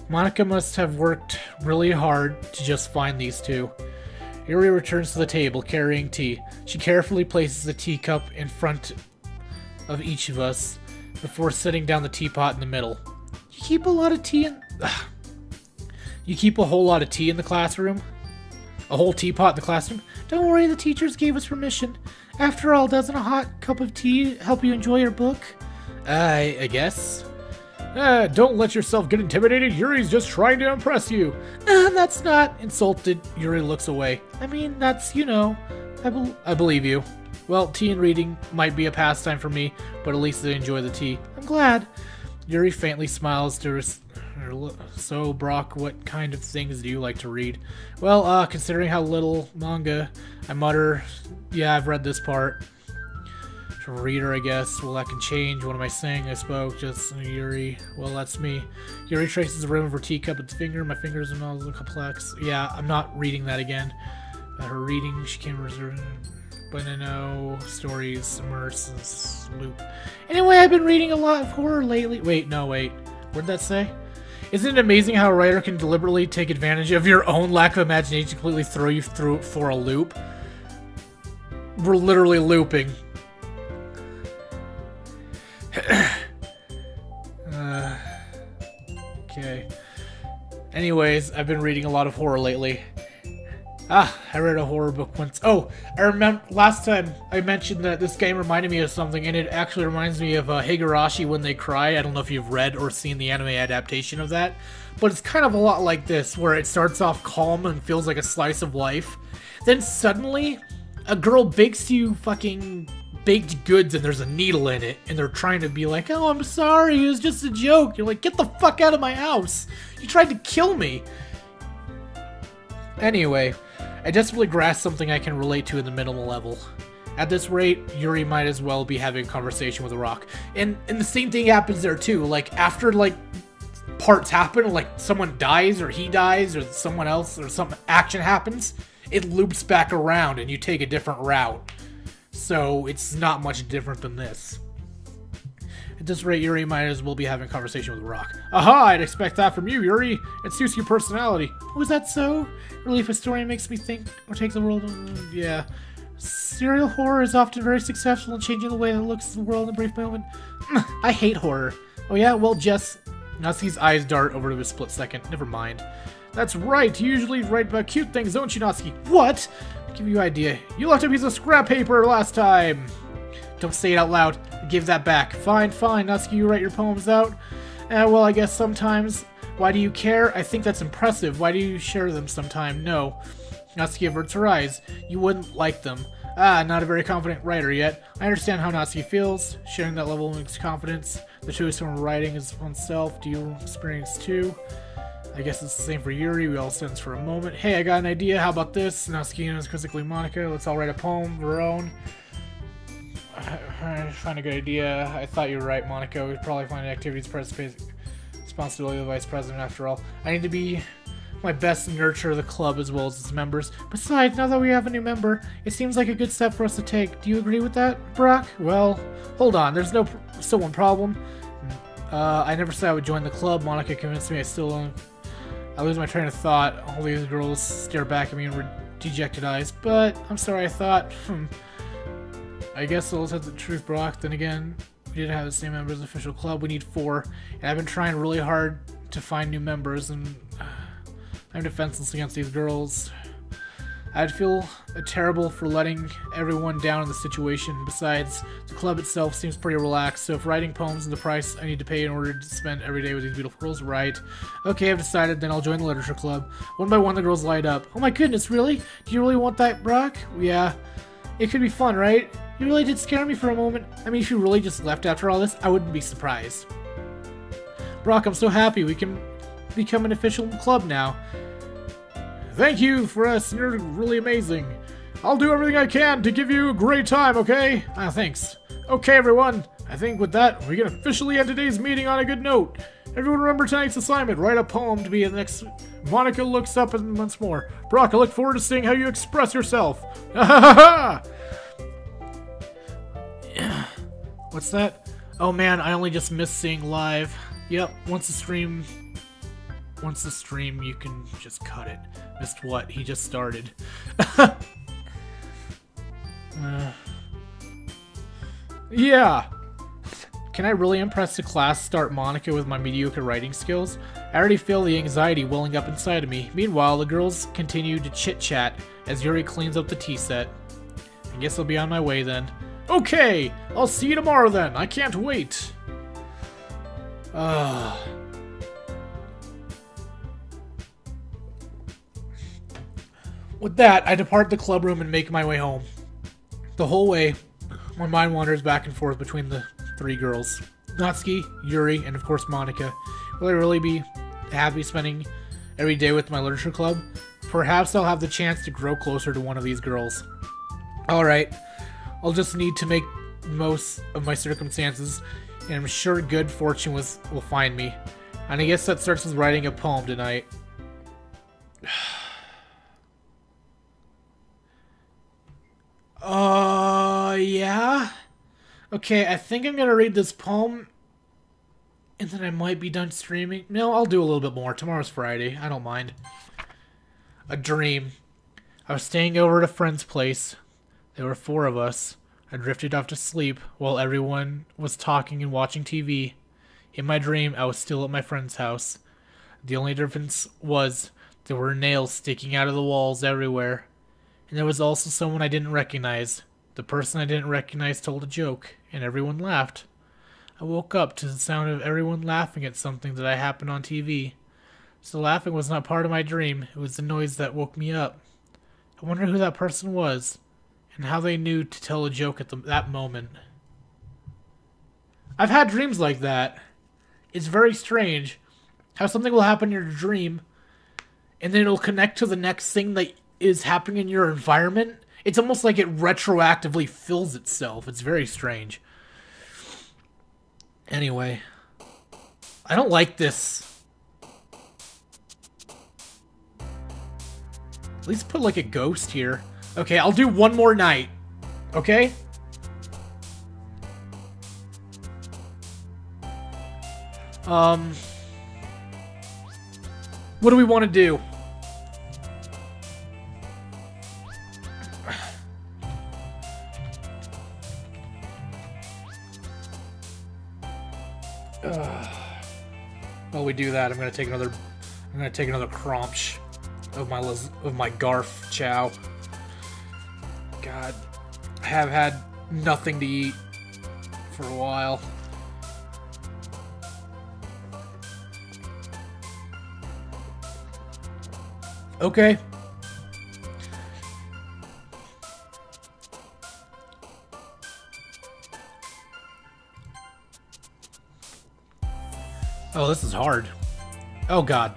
Monika must have worked really hard to just find these two. Yuri returns to the table, carrying tea. She carefully places a teacup in front of each of us before setting down the teapot in the middle. You keep a lot of tea in... You keep a whole lot of tea in the classroom? A whole teapot in the classroom? Don't worry, the teachers gave us permission. After all, doesn't a hot cup of tea help you enjoy your book? I guess. Don't let yourself get intimidated. Yuri's just trying to impress you. That's not insulted. Yuri looks away. I mean, that's, I believe you. Well, tea and reading might be a pastime for me, but at least I enjoy the tea. I'm glad. Yuri faintly smiles to her. So, Brâck, what kind of things do you like to read? Well, considering how little manga, I mutter, yeah, I've read this part. Reader, I guess. Well, that can change. What am I saying? I spoke. Just Yuri. Well, that's me. Yuri traces the rim of her teacup with its finger. My fingers and all look complex. Yeah, I'm not reading that again. Her reading, she came reserved. But I know stories, immerse, loop. Anyway, I've been reading a lot of horror lately. Wait. What did that say? Isn't it amazing how a writer can deliberately take advantage of your own lack of imagination to completely throw you through for a loop? We're literally looping. Okay. Anyways, I've been reading a lot of horror lately. I read a horror book once. Oh, I remember last time I mentioned that this game reminded me of something, and it actually reminds me of Higurashi When They Cry. I don't know if you've read or seen the anime adaptation of that, but it's kind of a lot like this, where it starts off calm and feels like a slice of life. Then suddenly, a girl bakes you fucking baked goods and there's a needle in it, and they're trying to be like, oh, I'm sorry, it was just a joke. You're like, get the fuck out of my house. You tried to kill me. Anyway, I desperately grasp something I can relate to in the minimal level. At this rate, Yuri might as well be having a conversation with a rock. And the same thing happens there too. Like, after, like, parts happen, like someone dies or he dies or someone else or some action happens, it loops back around and you take a different route. So it's not much different than this. At this rate, Yuri might as well be having a conversation with a rock. Aha! I'd expect that from you, Yuri. It suits your personality. Was that so? Really, if a story makes me think or take the world... yeah. Serial horror is often very successful in changing the way that it looks at the world in a brief moment. I hate horror. Oh yeah? Well, Jess... Natsuki's eyes dart over to a split second. Never mind. That's right. You usually write about cute things, don't you, Natsuki? What? I'll give you an idea. You left a piece of scrap paper last time. Don't say it out loud. Give that back. Fine, Natsuki, you write your poems out? Well, I guess sometimes. Why do you care? I think that's impressive. Why do you share them sometime? No. Natsuki averts her eyes. You wouldn't like them. Not a very confident writer yet. I understand how Natsuki feels. Sharing that level makes confidence. The truest form of writing is oneself. Do you experience too? I guess it's the same for Yuri. We all sense for a moment. Hey, I got an idea. How about this? Natsuki is quizzically Monika. Let's all write a poem of our own. I find a good idea. I thought you were right, Monika. We'd probably find activities responsibility of the vice president after all. I need to be my best to nurture the club as well as its members. Besides, now that we have a new member, it seems like a good step for us to take. Do you agree with that, Brâck? Well, hold on. There's still one problem. I never said I would join the club. Monica convinced me I lose my train of thought. All these girls stare back at me with dejected eyes. But I'm sorry, I thought, I guess I'll tell the truth, Brâck. Then again, we didn't have the same members of the official club. We need 4. And I've been trying really hard to find new members, and I'm defenseless against these girls. I'd feel terrible for letting everyone down in the situation. Besides, the club itself seems pretty relaxed, so if writing poems is the price I need to pay in order to spend every day with these beautiful girls, right. Okay, I've decided, then I'll join the literature club. One by one, the girls light up. Oh my goodness, really? Do you really want that, Brâck? Yeah. It could be fun, right? You really did scare me for a moment. I mean, if you really just left after all this, I wouldn't be surprised. Brâck, I'm so happy we can become an official club now. Thank you for us, you're really amazing. I'll do everything I can to give you a great time, okay? Thanks. Okay, everyone, I think with that, we can officially end today's meeting on a good note. Everyone remember tonight's assignment, write a poem to be the next... Monica looks up and once more. Brâck, I look forward to seeing how you express yourself. What's that? Oh man, I only just missed seeing live. Yep, once the stream, you can just cut it. Missed what? He just started. Yeah. Can I really impress the class, start Monica with my mediocre writing skills? I already feel the anxiety welling up inside of me. Meanwhile, the girls continue to chit-chat as Yuri cleans up the tea set. I guess I'll be on my way then. Okay, I'll see you tomorrow then. I can't wait. With that, I depart the club room and make my way home. The whole way, my mind wanders back and forth between the 3 girls. Natsuki, Yuri, and of course Monica. Will I really be happy spending every day with my literature club? Perhaps I'll have the chance to grow closer to one of these girls. Alright, I'll just need to make most of my circumstances, and I'm sure good fortune will find me. And I guess that starts with writing a poem tonight. Yeah? Okay, I think I'm gonna read this poem, and then I might be done streaming. No, I'll do a little bit more. Tomorrow's Friday. I don't mind. A dream. I was staying over at a friend's place. There were 4 of us. I drifted off to sleep while everyone was talking and watching TV. In my dream, I was still at my friend's house. The only difference was there were nails sticking out of the walls everywhere. And there was also someone I didn't recognize. The person I didn't recognize told a joke, and everyone laughed. I woke up to the sound of everyone laughing at something that happened on TV. So laughing was not part of my dream. It was the noise that woke me up. I wonder who that person was, and how they knew to tell a joke at that moment. I've had dreams like that. It's very strange how something will happen in your dream, and then it'll connect to the next thing that is happening in your environment. It's almost like it retroactively fills itself. It's very strange. Anyway, I don't like this. At least put like a ghost here. Okay, I'll do one more night. Okay? What do we want to do? While we do that, I'm gonna take another crunch of my garf chow. God, I have had nothing to eat for a while. Okay. Oh, this is hard. Oh, God.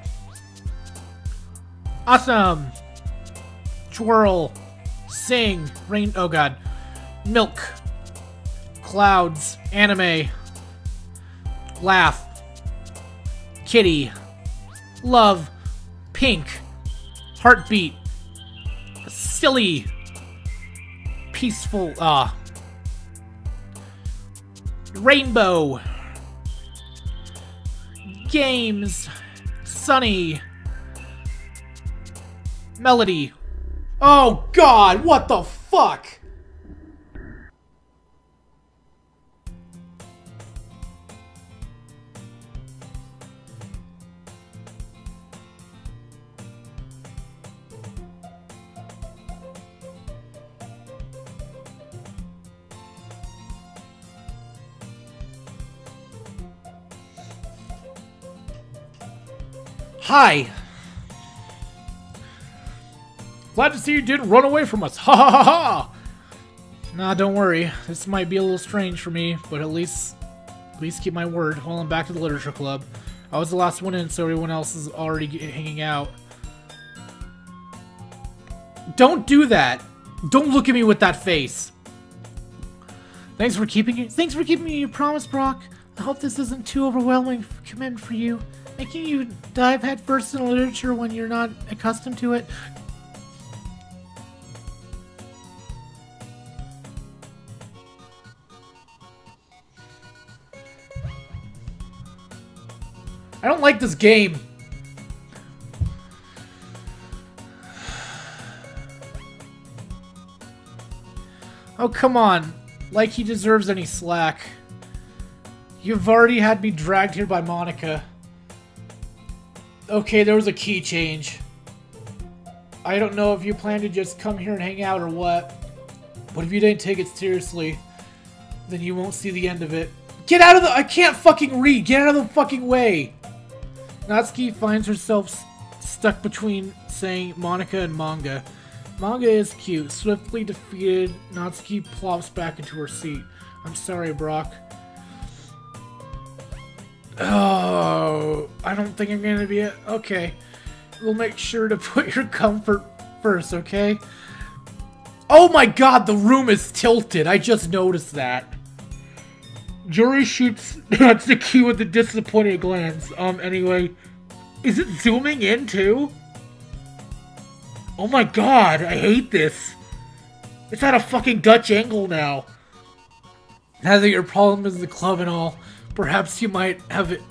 Awesome! Twirl. Sing. Rain. Oh, God. Milk. Clouds. Anime. Laugh. Kitty. Love. Pink. Heartbeat. Silly. Peaceful. Rainbow. Games. Sunny. Melody. Oh god, what the fuck? Hi. Glad to see you didn't run away from us. Ha ha ha ha! Nah, don't worry. This might be a little strange for me, but at least keep my word. Well, I'm back to the literature club. I was the last one in, so everyone else is already hanging out. Don't do that. Don't look at me with that face. Thanks for keeping me your promise, Brâck. I hope this isn't too overwhelming commitment for you. Making you dive headfirst in literature when you're not accustomed to it. I don't like this game. Oh, come on. Like he deserves any slack. You've already had me dragged here by Monica. Okay, there was a key change. I don't know if you plan to just come here and hang out or what. But if you didn't take it seriously, then you won't see the end of it. Get out of the- I can't fucking read! Get out of the fucking way! Natsuki finds herself stuck between saying Monica and manga. Manga is cute. Swiftly defeated, Natsuki plops back into her seat. I'm sorry, Brâck. Oh, I don't think I'm gonna be okay. We'll make sure to put your comfort first, okay? Oh my god, the room is tilted. I just noticed that. Yuri shoots Natsuki with a disappointed glance. Anyway, is it zooming in too? Oh my god, I hate this. It's at a fucking Dutch angle now. Now that your problem is the club and all, perhaps you might have it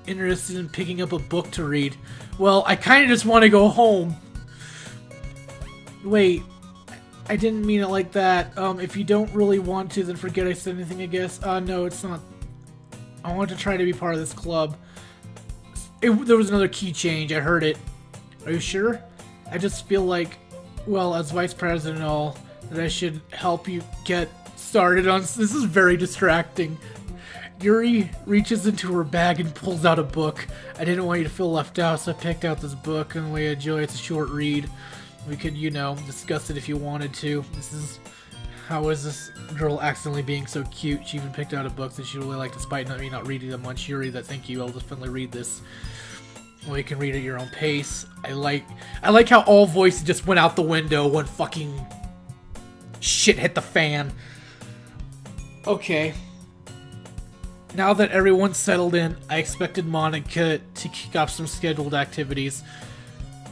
interested in picking up a book to read. Well, I kind of just want to go home. Wait, I didn't mean it like that. If you don't really want to, then forget I said anything, I guess. No, it's not. I want to try to be part of this club. There was another key change. I heard it. Are you sure? I just feel like, well, as vice president and all, that I should help you get started on. This is very distracting. Yuri reaches into her bag and pulls out a book. I didn't want you to feel left out, so I picked out this book, and we enjoy. It's a short read. We could, you know, discuss it if you wanted to. How is this girl accidentally being so cute? She even picked out a book that she really liked, despite me not reading them much. Yuri, thank you. I'll definitely read this. Well, you can read at your own pace. I like how all voices just went out the window when fucking shit hit the fan. Okay. Now that everyone's settled in, I expected Monica to kick off some scheduled activities.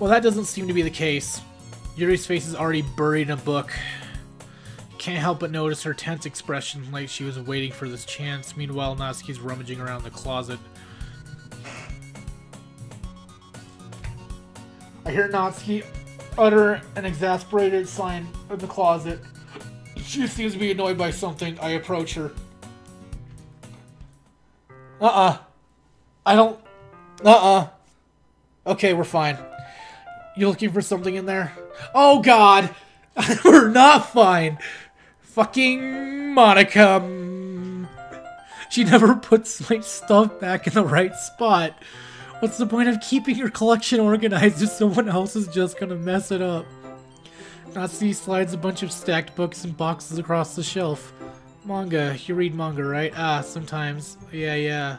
Well, that doesn't seem to be the case. Yuri's face is already buried in a book. Can't help but notice her tense expression, like she was waiting for this chance. Meanwhile, Natsuki's rummaging around the closet. I hear Natsuki utter an exasperated sign in the closet. She seems to be annoyed by something. I approach her. Okay, we're fine. You looking for something in there? Oh god! We're not fine! Fucking Monica. She never puts my stuff back in the right spot. What's the point of keeping your collection organized if someone else is just gonna mess it up? Natsuki slides a bunch of stacked books and boxes across the shelf. Manga. You read manga, right? Sometimes. Yeah.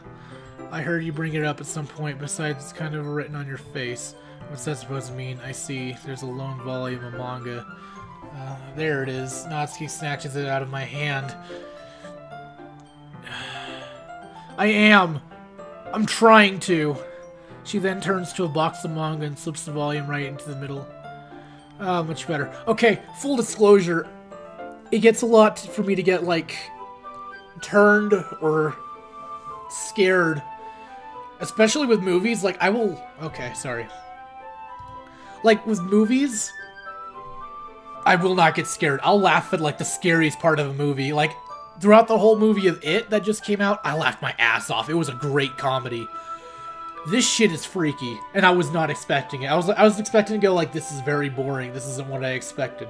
I heard you bring it up at some point. Besides, it's kind of written on your face. What's that supposed to mean? I see. There's a lone volume of manga. There it is. Natsuki snatches it out of my hand. I'm trying to. She then turns to a box of manga and slips the volume right into the middle. Much better. Okay, full disclosure. It gets a lot for me to get, like, turned or scared Especially with movies, like, I will... Okay, sorry. Like, with movies, I will not get scared. I'll laugh at, like, the scariest part of a movie. Like, throughout the whole movie of It that just came out, I laughed my ass off. It was a great comedy. This shit is freaky, and I was not expecting it. I was expecting to go, like, this is very boring. This isn't what I expected.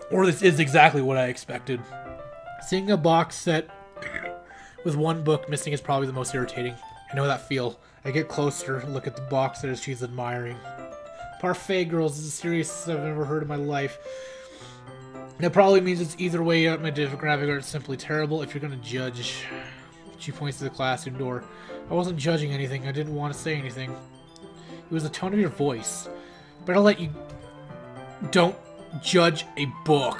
Or this is exactly what I expected. Seeing a box set with one book missing is probably the most irritating. I know that feel. I get closer, look at the box that she's admiring. Parfait Girls is the serious I've ever heard in my life. That probably means it's either way up my demographic or it's simply terrible if you're gonna judge. She points to the classroom door. I wasn't judging anything. I didn't want to say anything. It was the tone of your voice. But I'll let you... Don't judge a book.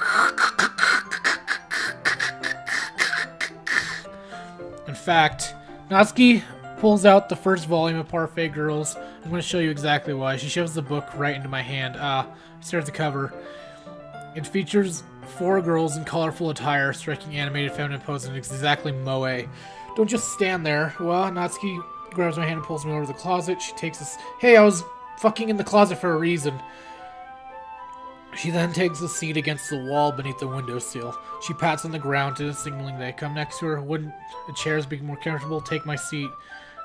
In fact, Natsuki pulls out the first volume of Parfait Girls. I'm going to show you exactly why. She shoves the book right into my hand. I stare at the cover. It features 4 girls in colorful attire, striking animated feminine poses, and it's exactly moe. Don't just stand there. Well, Natsuki grabs my hand and pulls me over to the closet. She takes us. Hey, I was fucking in the closet for a reason. She then takes a seat against the wall beneath the windowsill. She pats on the ground to signaling that I come next to her. Wouldn't the chairs be more comfortable? Take my seat.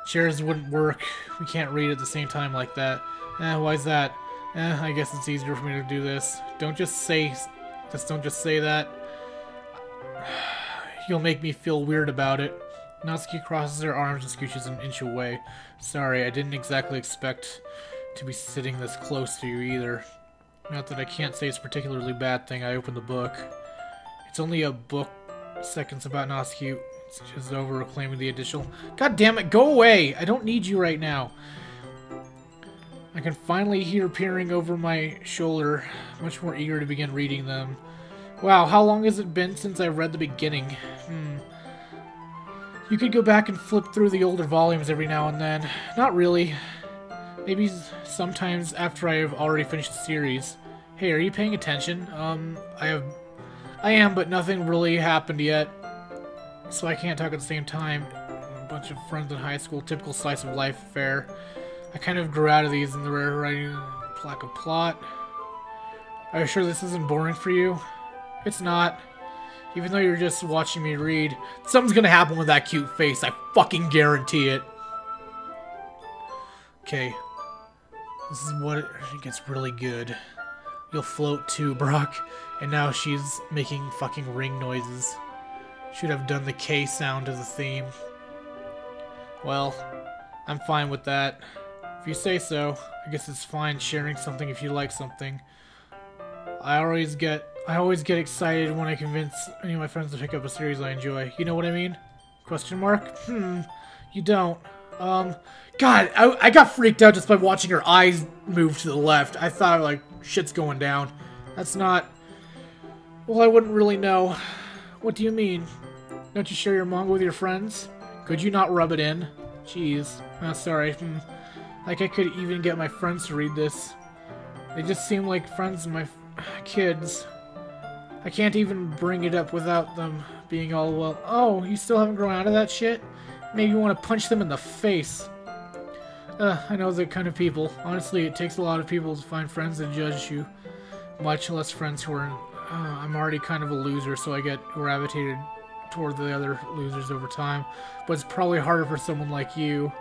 Chairs wouldn't work. We can't read at the same time like that. Why's that? I guess it's easier for me to do this. Don't just say that. You'll make me feel weird about it. Natsuki crosses her arms and scooches an inch away. Sorry, I didn't exactly expect to be sitting this close to you either. Not that I can't say it's a particularly bad thing. I opened the book. It's only a book. Seconds about Natsuki. It's just over reclaiming the additional. God damn it, go away! I don't need you right now. I can finally hear peering over my shoulder. Much more eager to begin reading them. Wow, how long has it been since I read the beginning? You could go back and flip through the older volumes every now and then. Not really. Maybe sometimes after I have already finished the series. Hey, are you paying attention? I am, but nothing really happened yet. So I can't talk at the same time. A bunch of friends in high school, typical slice of life affair. I kind of grew out of these in the rare writing lack of plot. Are you sure this isn't boring for you? It's not. Even though you're just watching me read. Something's gonna happen with that cute face, I fucking guarantee it. Okay. This is what it gets really good. You'll float too, Brâck. And now she's making fucking ring noises. Should have done the K sound to the theme. Well, I'm fine with that. If you say so, I guess it's fine sharing something if you like something. I always get excited when I convince any of my friends to pick up a series I enjoy. You know what I mean? Question mark? You don't. God, I got freaked out just by watching her eyes move to the left. I thought, like, shit's going down. That's not... Well, I wouldn't really know. What do you mean? Don't you share your manga with your friends? Could you not rub it in? Jeez. Oh, sorry. Like I could even get my friends to read this. They just seem like friends of my kids. I can't even bring it up without them being all, well, oh, you still haven't grown out of that shit? Maybe you want to punch them in the face. I know the kind of people. Honestly, it takes a lot of people to find friends that judge you. Much less friends who are... I'm already kind of a loser, so I get gravitated toward the other losers over time. But it's probably harder for someone like you.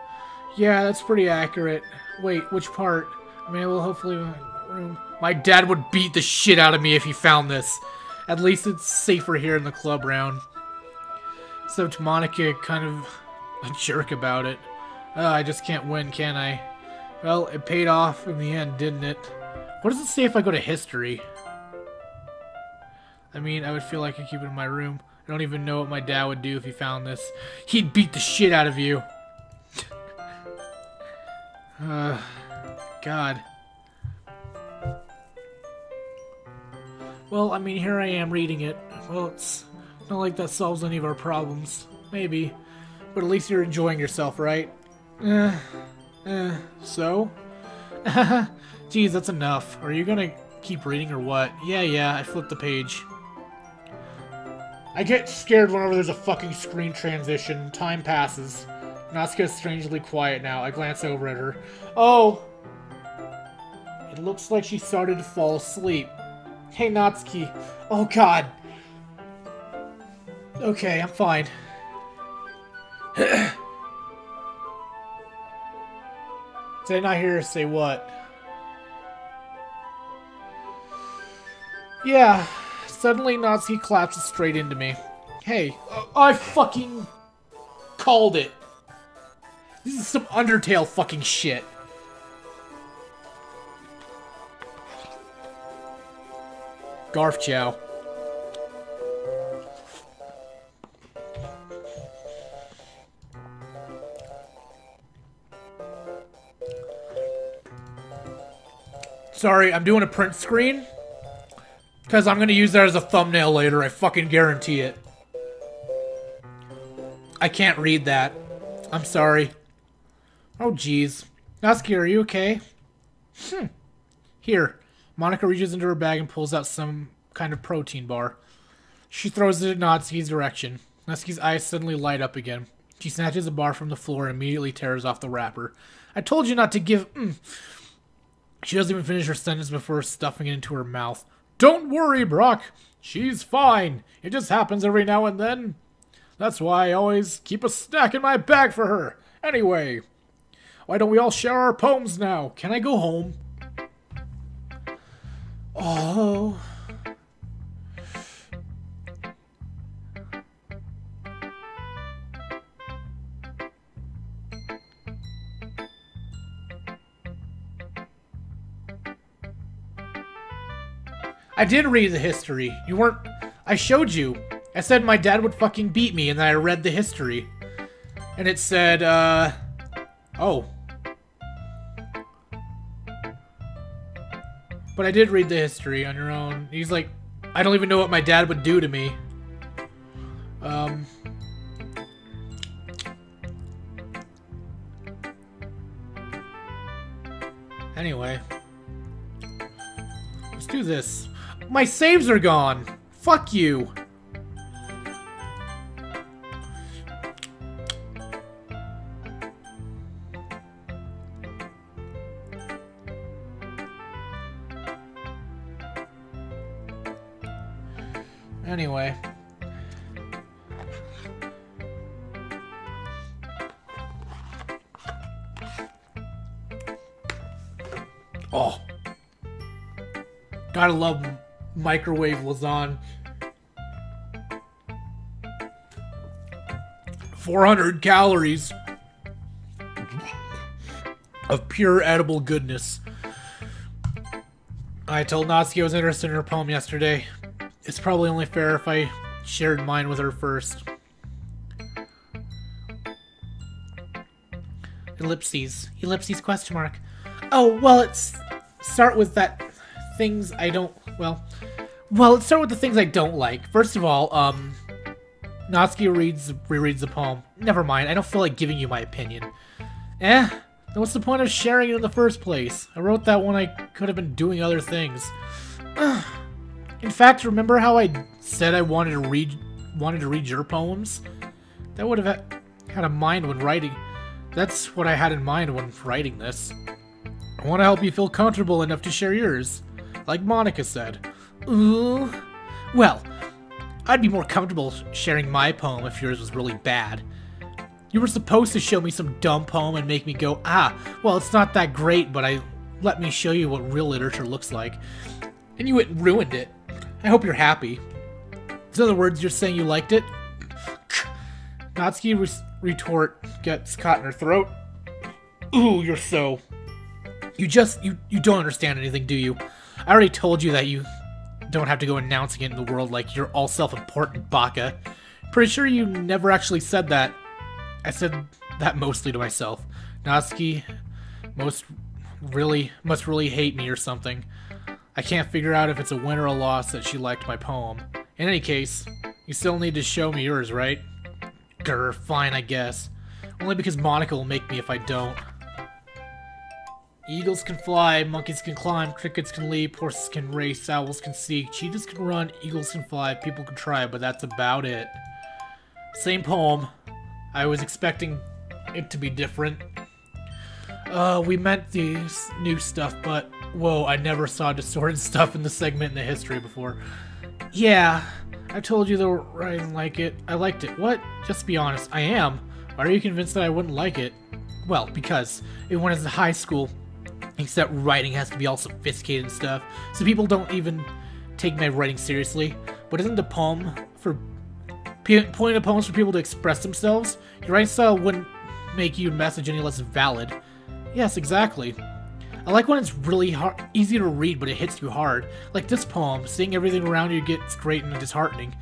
Yeah, that's pretty accurate. Wait, which part? I mean, I will hopefully... room. My dad would beat the shit out of me if he found this. At least it's safer here in the club round. So to Monica, kind of a jerk about it. I just can't win, can I? Well, it paid off in the end, didn't it? What does it say if I go to history? I mean, I would feel like I keep it in my room. I don't even know what my dad would do if he found this. He'd beat the shit out of you. God. Well, I mean, here I am reading it. Well, it's not like that solves any of our problems. Maybe. But at least you're enjoying yourself, right? So? Geez, that's enough. Are you gonna keep reading or what? Yeah, I flipped the page. I get scared whenever there's a fucking screen transition. Time passes. Natsuki is strangely quiet now. I glance over at her. Oh! It looks like she started to fall asleep. Hey, Natsuki. Oh, God. Okay, I'm fine. Did I not hear her say what? Yeah. Suddenly, Natsuki collapses straight into me. Hey, I fucking called it. This is some Undertale fucking shit. Garf Chow. Sorry, I'm doing a print screen. Because I'm going to use that as a thumbnail later, I fucking guarantee it. I can't read that. I'm sorry. Oh, jeez. Natsuki, are you okay? Here. Monica reaches into her bag and pulls out some kind of protein bar. She throws it in Natsuki's direction. Natsuki's eyes suddenly light up again. She snatches a bar from the floor and immediately tears off the wrapper. I told you not to give... She doesn't even finish her sentence before stuffing it into her mouth. Don't worry, Brâck. She's fine. It just happens every now and then. That's why I always keep a snack in my bag for her. Anyway, why don't we all share our poems now? Can I go home? Oh... I did read the history. You weren't... I showed you. I said my dad would fucking beat me, and then I read the history. And it said, oh. But I did read the history on your own. He's like, I don't even know what my dad would do to me. Anyway. Let's do this. My saves are gone! Fuck you! Anyway. Oh. Gotta love microwave lasagna. 400 calories of pure edible goodness. I told Natsuki I was interested in her poem yesterday. It's probably only fair if I shared mine with her first. Ellipses. Ellipses question mark. Oh, well, start with that things I don't, well, let's start with the things I don't like. First of all, Natsuki rereads the poem. Never mind, I don't feel like giving you my opinion. Then what's the point of sharing it in the first place? I wrote that when I could have been doing other things. In fact, remember how I said I wanted to read your poems? That would have had a mind when writing. That's what I had in mind when writing this. I want to help you feel comfortable enough to share yours. Like Monica said. Ooh. Well, I'd be more comfortable sharing my poem if yours was really bad. You were supposed to show me some dumb poem and make me go, well, it's not that great, but let me show you what real literature looks like. And you ruined it. I hope you're happy. In other words, you're saying you liked it? Natsuki retort gets caught in her throat. Ooh, you're so... You don't understand anything, do you? I already told you that you don't have to go announcing it in the world like you're all self-important, Baka. Pretty sure you never actually said that. I said that mostly to myself. Natsuki must really hate me or something. I can't figure out if it's a win or a loss that she liked my poem. In any case, you still need to show me yours, right? Grr, fine, I guess. Only because Monica will make me if I don't. Eagles can fly, monkeys can climb, crickets can leap, horses can race, owls can seek, cheetahs can run, eagles can fly, people can try, but that's about it. Same poem. I was expecting it to be different. We meant the new stuff, but whoa, I never saw distorted stuff in the segment in the history before. Yeah, I told you though I didn't like it. I liked it. What? Just be honest. I am. Why are you convinced that I wouldn't like it? Well, because it went as a high school, except writing has to be all sophisticated and stuff, so people don't even take my writing seriously. But isn't the poem for point of poems for people to express themselves? Your writing style wouldn't make your message any less valid. Yes, exactly. I like when it's really easy to read, but it hits you hard. Like this poem, seeing everything around you gets great and disheartening.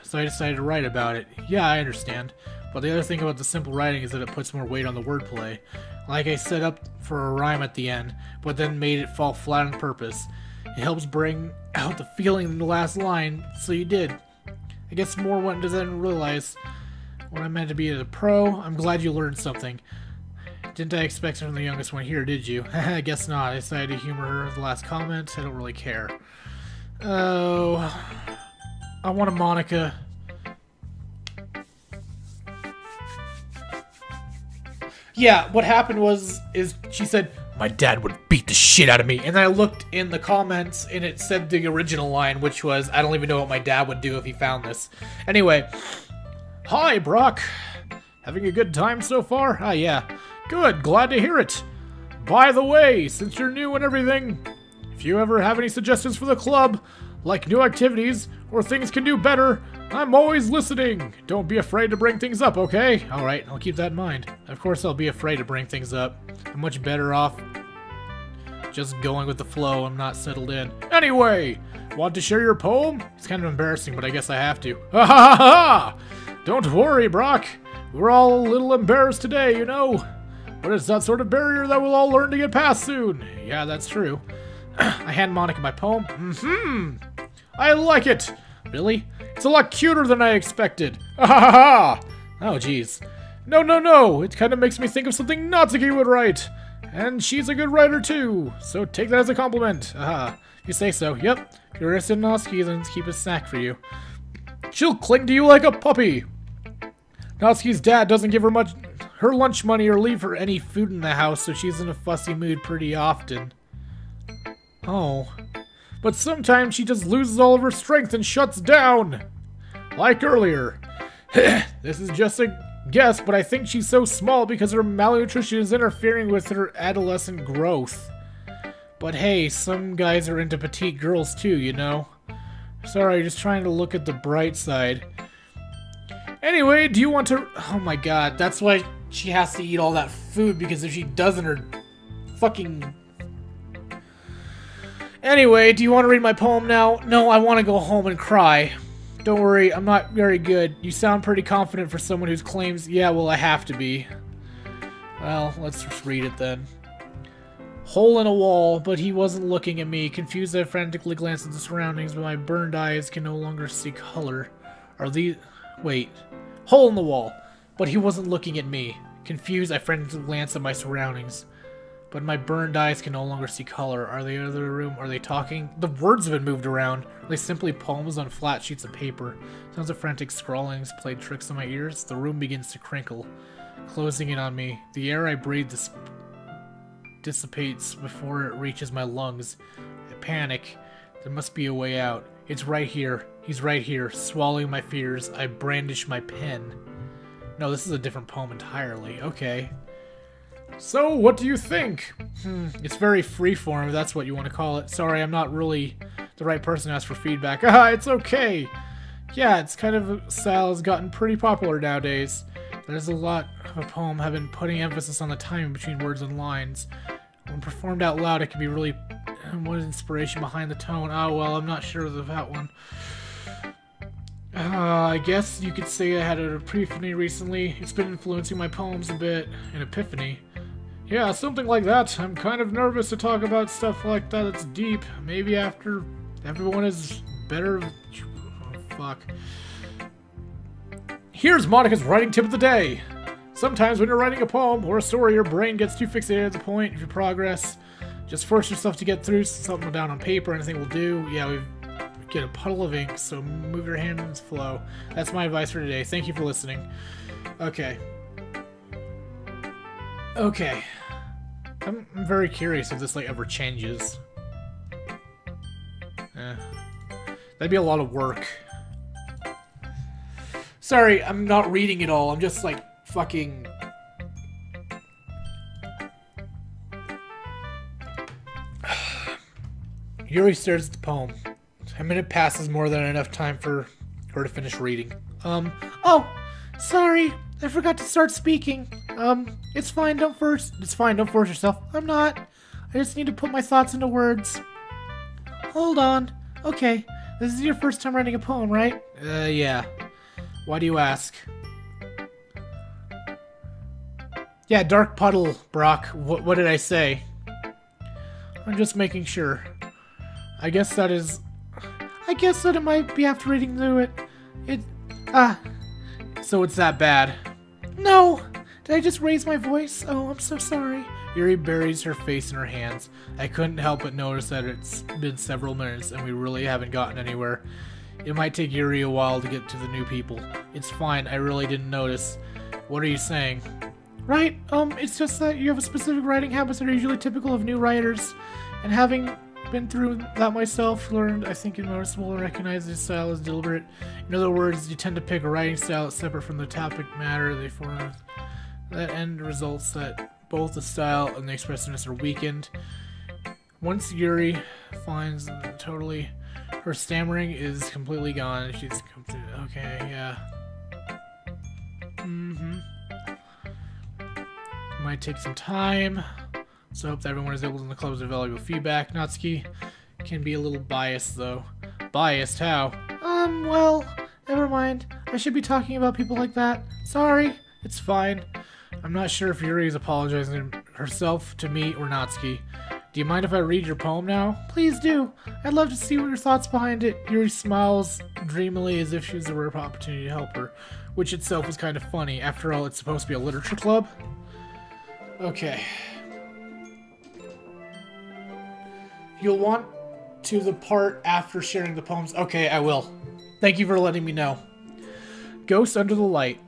So I decided to write about it. Yeah, I understand. But the other thing about the simple writing is that it puts more weight on the wordplay. Like I set up for a rhyme at the end, but then made it fall flat on purpose. It helps bring out the feeling in the last line, so you did. I guess more one doesn't realize what I meant to be as a pro. I'm glad you learned something. Didn't I expect it from the youngest one here, did you? I guess not. I decided to humor the last comment. I don't really care. Oh, I want a Monica. Yeah, what happened is she said, my dad would beat the shit out of me. And I looked in the comments and it said the original line, which was, I don't even know what my dad would do if he found this. Anyway, hi, Brâck. Having a good time so far? Ah, yeah. Good, glad to hear it. By the way, since you're new and everything, if you ever have any suggestions for the club, like new activities or things can do better, I'm always listening. Don't be afraid to bring things up, okay? Alright, I'll keep that in mind. Of course I'll be afraid to bring things up. I'm much better off just going with the flow. I'm not settled in. Anyway, want to share your poem? It's kind of embarrassing, but I guess I have to. Ha ha ha ha! Don't worry, Brâck. We're all a little embarrassed today, you know. But it's that sort of barrier that we'll all learn to get past soon. Yeah, that's true. I hand Monica my poem. I like it. Really? It's a lot cuter than I expected. Ha ha ha! Oh, jeez. No. It kind of makes me think of something Natsuki would write. And she's a good writer, too. So take that as a compliment. Aha. You say so. Yep. If you're interested in Natsuki, then keep a snack for you. She'll cling to you like a puppy. Natsuki's dad doesn't give her lunch money or leave her any food in the house, so she's in a fussy mood pretty often. Oh. But sometimes she just loses all of her strength and shuts down. Like earlier. This is just a guess, but I think she's so small because her malnutrition is interfering with her adolescent growth. But hey, some guys are into petite girls too, you know? Sorry, just trying to look at the bright side. Anyway, do you want to... Oh my god, that's why she has to eat all that food, because if she doesn't, her fucking... Anyway, do you want to read my poem now? No, I want to go home and cry. Don't worry, I'm not very good. You sound pretty confident for someone who claims... Yeah, well, I have to be. Well, let's just read it then. Hole in a wall, but he wasn't looking at me. Confused, I frantically glanced at the surroundings, but my burned eyes can no longer see color. Are these... Wait. Hole in the wall, but he wasn't looking at me. Confused, I frantically glanced at my surroundings. But my burned eyes can no longer see color. Are they in the other room? Are they talking? The words have been moved around. Are they simply poems on flat sheets of paper? Sounds of frantic scrawlings played tricks on my ears. The room begins to crinkle, closing in on me. The air I breathe dissipates before it reaches my lungs. I panic. There must be a way out. It's right here. He's right here, swallowing my fears. I brandish my pen. No, this is a different poem entirely. Okay. So, what do you think? It's very freeform, if that's what you want to call it. Sorry, I'm not really the right person to ask for feedback. It's okay. Yeah, it's kind of style has gotten pretty popular nowadays. There's a lot of a poem have been putting emphasis on the timing between words and lines. When performed out loud, it can be really... What is inspiration behind the tone? Oh, well, I'm not sure of that one. I guess you could say I had an epiphany recently. It's been influencing my poems a bit. An epiphany? Yeah, something like that. I'm kind of nervous to talk about stuff like that. It's deep. Maybe after everyone is better... Oh, fuck. Here's Monica's writing tip of the day. Sometimes when you're writing a poem or a story, your brain gets too fixated at the point of your progress. Just force yourself to get through something down on paper, anything will do. Yeah, we get a puddle of ink, so move your hand in its flow. That's my advice for today. Thank you for listening. Okay. Okay. I'm very curious if this, like, ever changes. That'd be a lot of work. Sorry, I'm not reading it all. I'm just, like, fucking... Yuri stares at the poem. A minute passes, more than enough time for her to finish reading. Oh, sorry. I forgot to start speaking. It's fine, don't force yourself. I'm not. I just need to put my thoughts into words. Hold on. Okay, this is your first time writing a poem, right? Yeah. Why do you ask? Yeah, dark puddle, Brâck. What did I say? I'm just making sure. I guess that it might be after reading through it. So it's that bad. No! Did I just raise my voice? Oh, I'm so sorry. Yuri buries her face in her hands. I couldn't help but notice that it's been several minutes and we really haven't gotten anywhere. It might take Yuri a while to get to the new people. It's fine, I really didn't notice. What are you saying? Right, it's just that you have a specific writing habits that are usually typical of new writers. And having been through that myself, learned, I think it's noticeable and recognize this style is deliberate. In other words, you tend to pick a writing style that's separate from the topic matter they form. That end results that both the style and the expressiveness are weakened. Once Yuri finds totally, her stammering is completely gone. She's okay, yeah. Might take some time. So I hope that everyone is able in the club's valuable feedback. Natsuki can be a little biased though. Biased? How? Well, never mind. I should be talking about people like that. Sorry. It's fine. I'm not sure if Yuri is apologizing herself to me or Natsuki. Do you mind if I read your poem now? Please do. I'd love to see what your thoughts behind it. Yuri smiles dreamily as if she was a rare opportunity to help her, which itself is kind of funny. After all, it's supposed to be a literature club. Okay. You'll want to the part after sharing the poems. Okay, I will. Thank you for letting me know. Ghost under the light.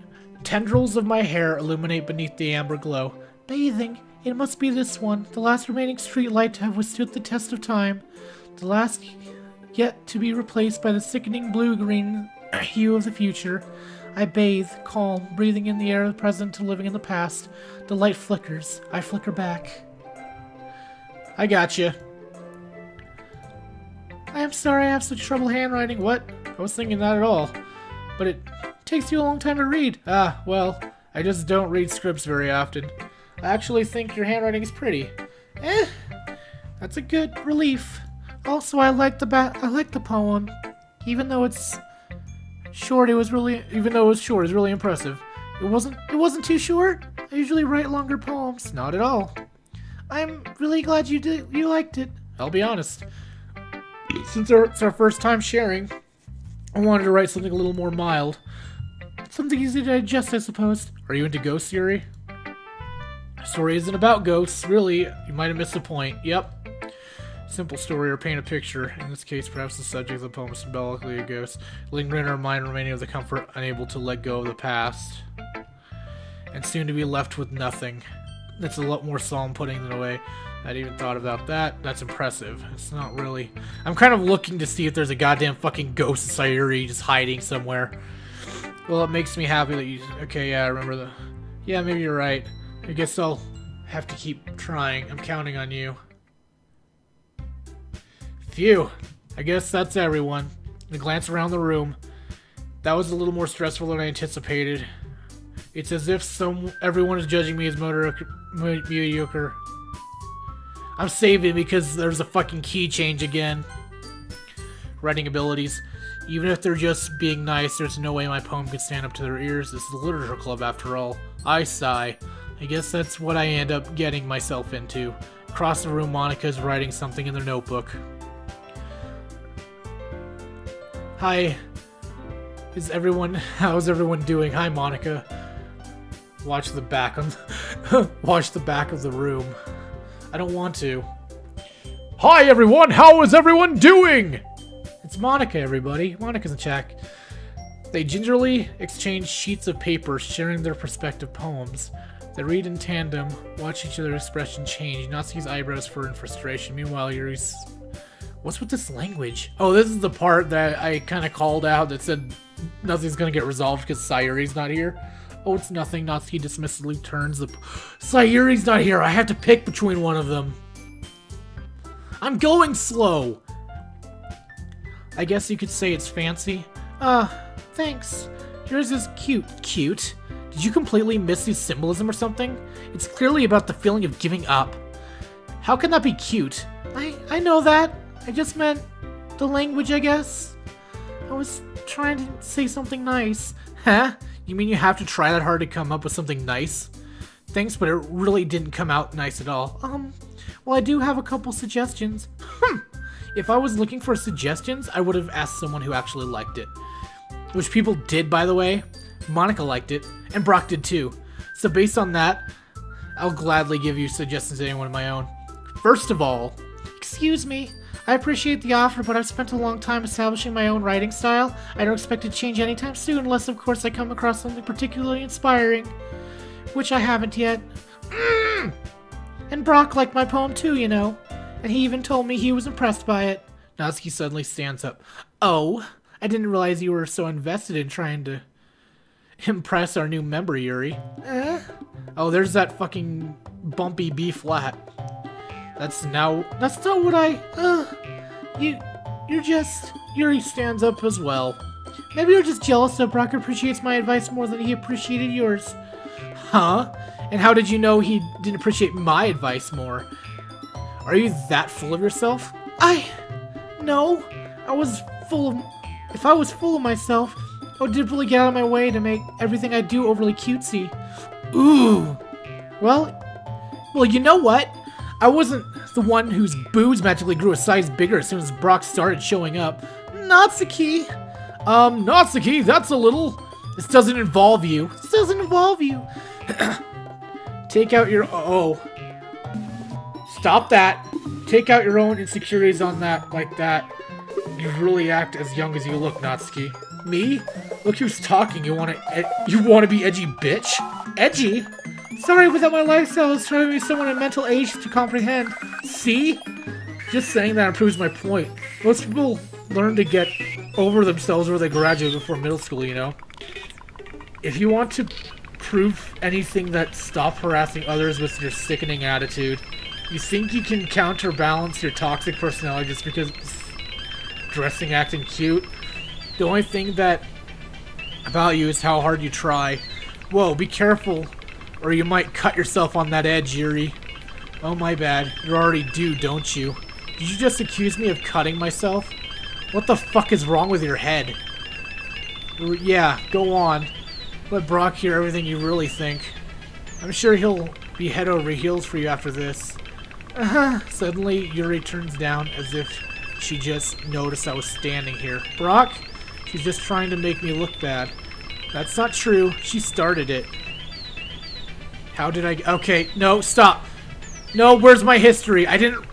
Tendrils of my hair illuminate beneath the amber glow. Bathing. It must be this one, the last remaining street light to have withstood the test of time. The last yet to be replaced by the sickening blue-green hue of the future. I bathe, calm, breathing in the air of the present and living in the past. The light flickers. I flicker back. I gotcha. I am sorry I have such trouble handwriting. What? I was thinking that at all. But it takes you a long time to read. Ah, well, I just don't read scripts very often. I actually think your handwriting is pretty. That's a good relief. Also, I like the poem. Even though it's short, it was really impressive. It wasn't too short. I usually write longer poems. Not at all. I'm really glad you liked it. I'll be honest. Since it's our first time sharing, I wanted to write something a little more mild. Something easy to digest, I suppose. Are you into ghosts, Yuri? The story isn't about ghosts, really. You might have missed the point. Yep. Simple story or paint a picture. In this case, perhaps the subject of the poem is symbolically a ghost, lingering in our mind, remaining of the comfort, unable to let go of the past, and soon to be left with nothing. That's a lot more solemn putting than away. I'd even thought about that. That's impressive. It's not really... I'm kind of looking to see if there's a goddamn fucking ghost in Sayuri just hiding somewhere. Well, it makes me happy that you... Okay, yeah, I remember the... Yeah, maybe you're right. I guess I'll have to keep trying. I'm counting on you. Phew. I guess that's everyone. I glance around the room. That was a little more stressful than I anticipated. It's as if everyone is judging me as mediocre. I'm saving because there's a fucking key change again. Writing abilities. Even if they're just being nice, there's no way my poem can stand up to their ears. This is the literature club after all. I sigh. I guess that's what I end up getting myself into. Across the room, Monica's writing something in their notebook. Hi. How's everyone doing? Hi, Monica. watch the back of watch the back of the room. I don't want to. Hi everyone, how is everyone doing? It's Monica, everybody. Monica's in chat. They gingerly exchange sheets of paper, sharing their respective poems. They read in tandem, watch each other's expression change. Natsuki's eyebrows furrow in frustration. Meanwhile, Yuri's... What's with this language? Oh, this is the part that I kind of called out that said nothing's gonna get resolved because Sayuri's not here. Oh, it's nothing. Natsuki dismissively turns the... Sayuri's not here. I have to pick between one of them. I'm going slow. I guess you could say it's fancy. Thanks. Yours is cute. Cute? Did you completely miss the symbolism or something? It's clearly about the feeling of giving up. How can that be cute? I know that. I just meant the language, I guess. I was trying to say something nice. Huh? You mean you have to try that hard to come up with something nice? Thanks, but it really didn't come out nice at all. Well, I do have a couple suggestions. If I was looking for suggestions, I would have asked someone who actually liked it. Which people did, by the way. Monica liked it, and Brâck did too. So based on that, I'll gladly give you suggestions to anyone of my own. First of all, excuse me. I appreciate the offer, but I've spent a long time establishing my own writing style. I don't expect to change anytime soon, unless of course I come across something particularly inspiring. Which I haven't yet. And Brâck liked my poem too, you know. And he even told me he was impressed by it. Natsuki suddenly stands up. Oh, I didn't realize you were so invested in trying to impress our new member, Yuri. Oh, there's that fucking bumpy B flat. That's not what you're just... Yuri stands up as well. Maybe you're just jealous that Brâck appreciates my advice more than he appreciated yours. Huh? And how did you know he didn't appreciate my advice more? Are you that full of yourself? No. If I was full of myself, I would really get out of my way to make everything I do overly cutesy. Ooh. Well, you know what? I wasn't the one whose boobs magically grew a size bigger as soon as Brâck started showing up. Natsuki! Natsuki, that's a little... This doesn't involve you. This doesn't involve you. Take out your... Oh. Stop that. Take out your own insecurities on that, like that. You really act as young as you look, Natsuki. Me? Look who's talking. You wanna be edgy, bitch? Edgy? Sorry, without my lifestyle is trying to be someone in mental age to comprehend. See? Just saying that proves my point. Most people learn to get over themselves where they graduate before middle school, you know? If you want to prove anything, that stop harassing others with your sickening attitude. You think you can counterbalance your toxic personality just because dressing, acting cute? The only thing that about you is how hard you try. Whoa, be careful, or you might cut yourself on that edge, Yuri. Oh, my bad. You already do, don't you? Did you just accuse me of cutting myself? What the fuck is wrong with your head? Yeah, go on. Let Brâck hear everything you really think. I'm sure he'll be head over heels for you after this. Suddenly, Yuri turns down as if she just noticed I was standing here. Brâck? She's just trying to make me look bad. That's not true. She started it. How did I... Okay, no, stop. No, where's my history? I didn't...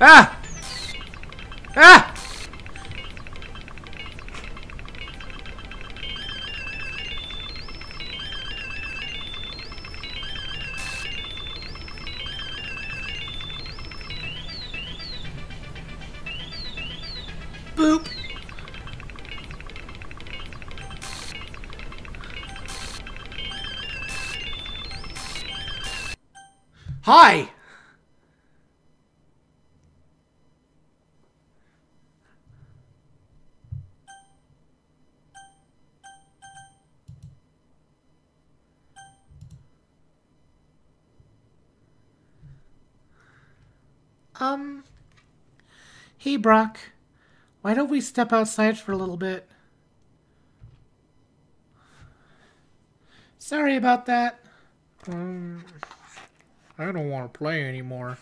Ah! Ah! Boop. Hi! Hey, Brâck. Why don't we step outside for a little bit? Sorry about that. I don't want to play anymore.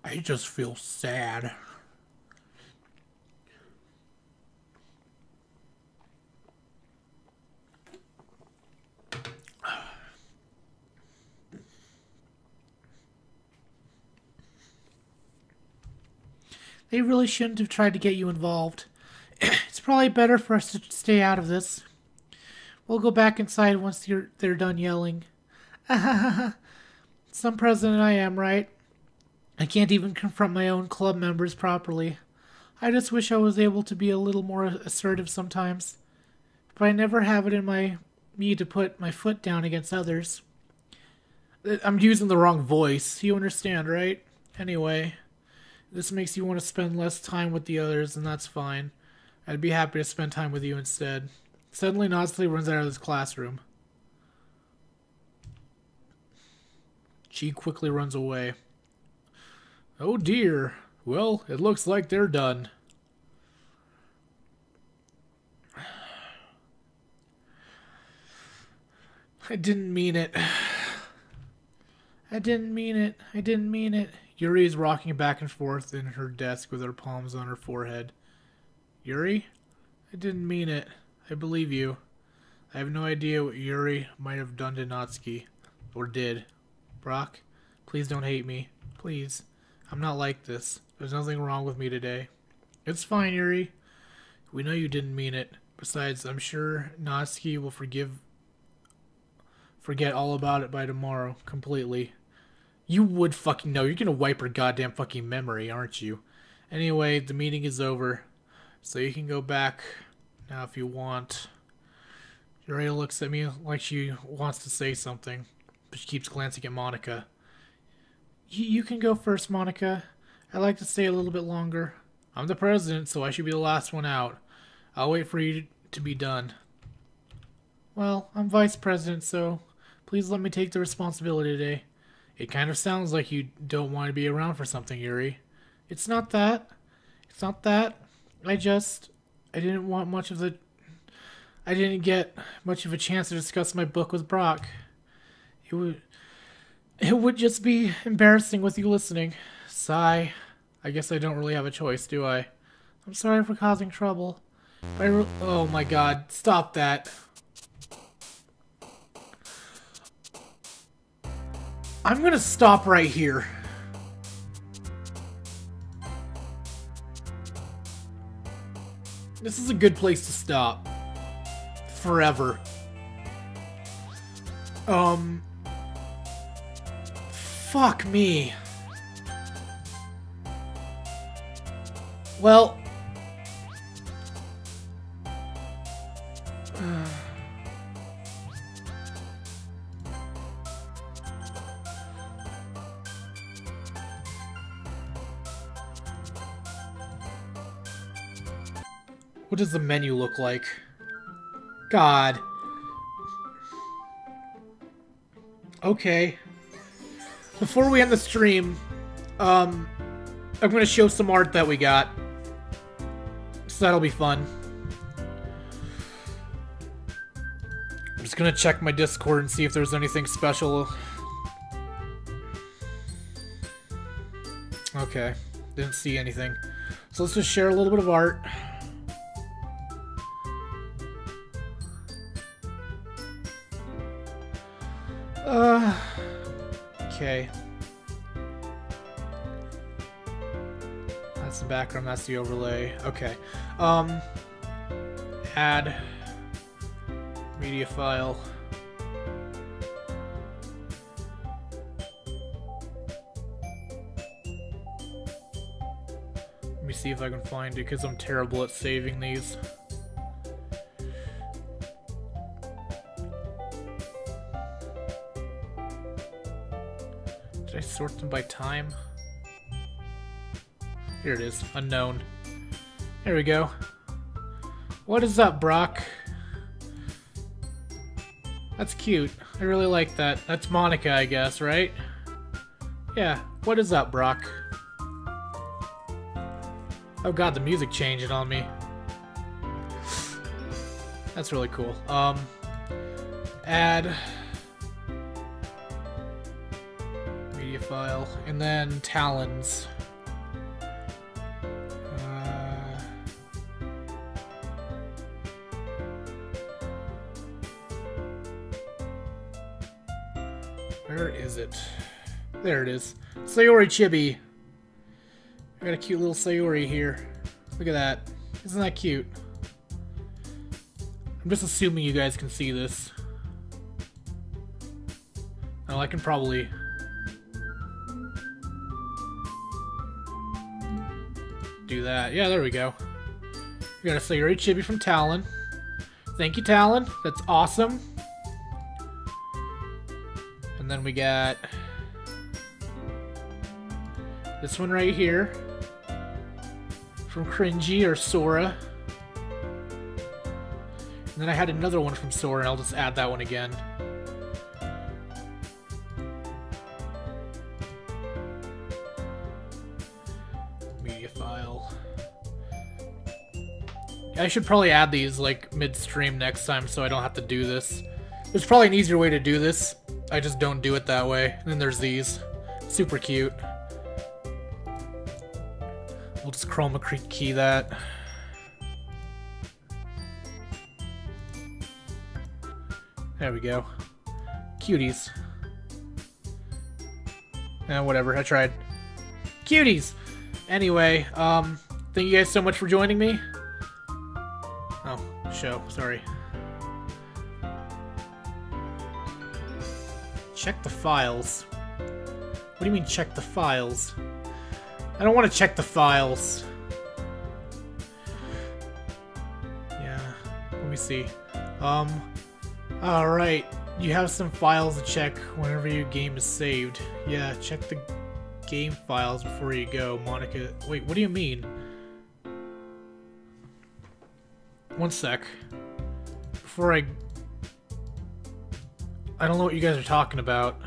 I just feel sad. They really shouldn't have tried to get you involved. It's probably better for us to stay out of this. We'll go back inside once they're done yelling. Some president I am, right? I can't even confront my own club members properly. I just wish I was able to be a little more assertive sometimes. But I never have it in me to put my foot down against others. I'm using the wrong voice. You understand, right? Anyway, this makes you want to spend less time with the others, and that's fine. I'd be happy to spend time with you instead. Suddenly, Natsuki runs out of this classroom. She quickly runs away. Oh dear. Well, it looks like they're done. I didn't mean it. I didn't mean it. I didn't mean it. Yuri is rocking back and forth in her desk with her palms on her forehead. Yuri? I didn't mean it. I believe you. I have no idea what Yuri might have done to Natsuki. Or did. Brâck, please don't hate me. Please. I'm not like this. There's nothing wrong with me today. It's fine, Yuri. We know you didn't mean it. Besides, I'm sure Natsuki will forget all about it by tomorrow, completely. You would fucking know. You're gonna wipe her goddamn fucking memory, aren't you? Anyway, the meeting is over. So you can go back now if you want. Yuri looks at me like she wants to say something, but she keeps glancing at Monika. You can go first, Monika. I'd like to stay a little bit longer. I'm the president, so I should be the last one out. I'll wait for you to be done. Well, I'm vice president, so please let me take the responsibility today. It kind of sounds like you don't want to be around for something, Yuri. It's not that. It's not that. I didn't get much of a chance to discuss my book with Brâck. It would just be embarrassing with you listening. Sigh. I guess I don't really have a choice, do I? I'm sorry for causing trouble. Oh my god, stop that. I'm gonna stop right here. This is a good place to stop. Forever. Fuck me. Well... What does the menu look like? God. Okay. Before we end the stream, I'm gonna show some art that we got. So that'll be fun. I'm just gonna check my Discord and see if there's anything special. Okay. Didn't see anything. So let's just share a little bit of art. Okay. That's the background, that's the overlay. Okay. Add media file. Let me see if I can find it, because I'm terrible at saving these. Did I sort them by time? Here it is. Unknown. There we go. What is up, Brâck? That's cute. I really like that. That's Monica, I guess, right? Yeah. What is up, Brâck? Oh god, the music changing on me. That's really cool. Add media file, and then Talons. Where is it? There it is. Sayori Chibi. I got a cute little Sayori here. Look at that. Isn't that cute? I'm just assuming you guys can see this. Oh, I can probably... do that. Yeah, there we go. We got a Sayori Chibi from Talon. Thank you, Talon. That's awesome. And then we got this one right here from Cringy or Sora. And then I had another one from Sora, and I'll just add that one again. Media file. I should probably add these like midstream next time so I don't have to do this. There's probably an easier way to do this. I just don't do it that way. And then there's these. Super cute. We'll just chroma key that. There we go. Cuties. Whatever, I tried. Cuties! Anyway, thank you guys so much for joining me. Oh, show, sorry. Check the files. What do you mean check the files? I don't want to check the files. Yeah, let me see. Alright. You have some files to check whenever your game is saved. Yeah, check the game files before you go, Monica. Wait, what do you mean? One sec. Before I don't know what you guys are talking about.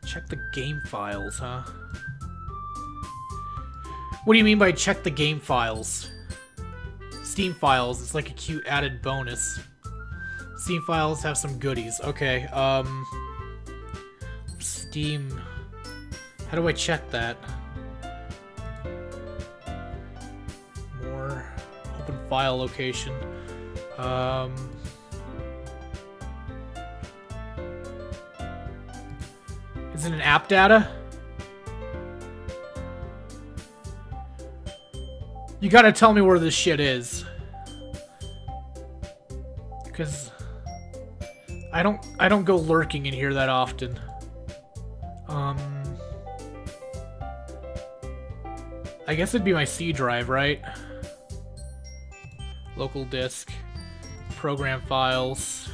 Check the game files, huh? What do you mean by check the game files? Steam files, it's like a cute added bonus. Steam files have some goodies. Okay, Steam. How do I check that? More open file location. Is it an app data? You gotta tell me where this shit is. Cause I don't go lurking in here that often. I guess it'd be my C drive, right? Local disk. Program files.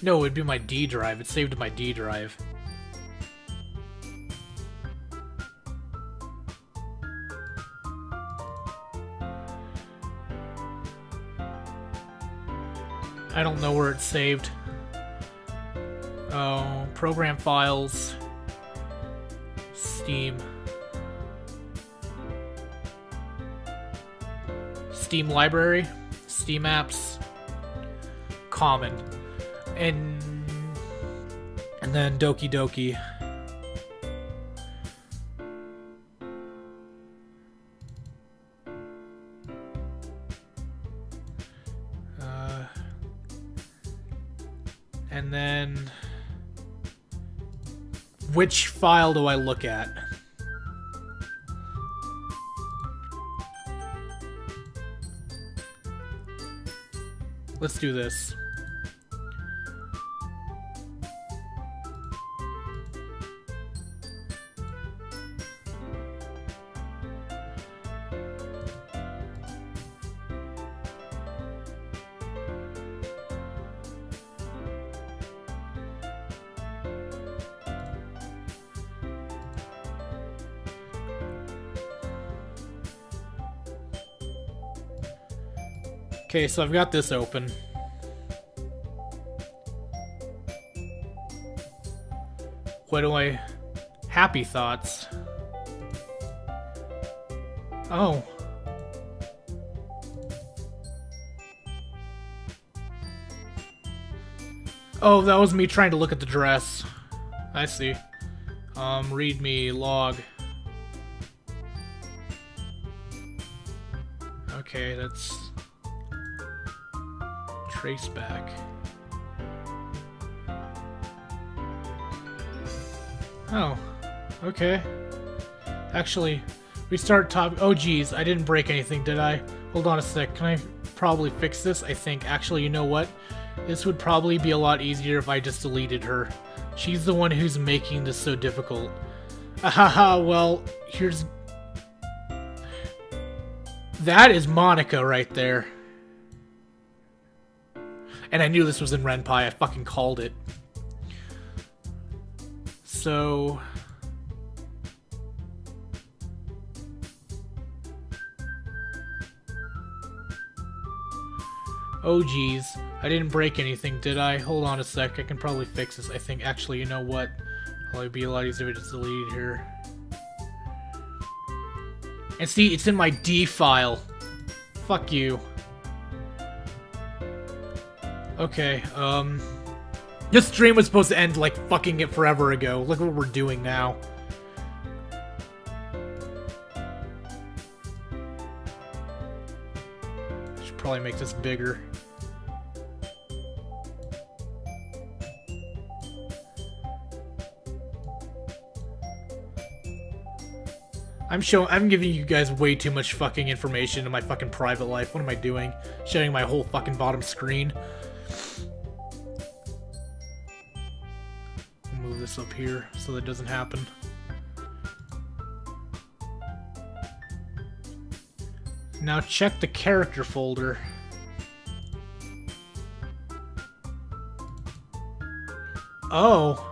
No, it'd be my D drive. It's saved to my D drive. I don't know where it's saved. Oh, program files. Steam. Steam library. Steam apps. Common. And then Doki Doki. And then which file do I look at? Let's do this. Okay, so I've got this open. What do I... Happy thoughts. Oh. Oh, that was me trying to look at the dress. I see. Read me, log. Okay, that's... Trace back. Oh, okay. Actually, restart top... Oh, geez, I didn't break anything, did I? Hold on a sec. Can I probably fix this? I think. Actually, you know what? This would probably be a lot easier if I just deleted her. She's the one who's making this so difficult. Ahaha, well, here's... That is Monica right there. And I knew this was in Ren'Py. I fucking called it. So... Oh geez, I didn't break anything, did I? Hold on a sec, I can probably fix this, I think. Actually, you know what? It'll be a lot easier if I just delete here. And see, it's in my D file. Fuck you. Okay, this stream was supposed to end, like, fucking it forever ago. Look at what we're doing now. Should probably make this bigger. I'm giving you guys way too much fucking information in my fucking private life. What am I doing? Showing my whole fucking bottom screen. I'll move this up here so that doesn't happen. Now check the character folder. Oh.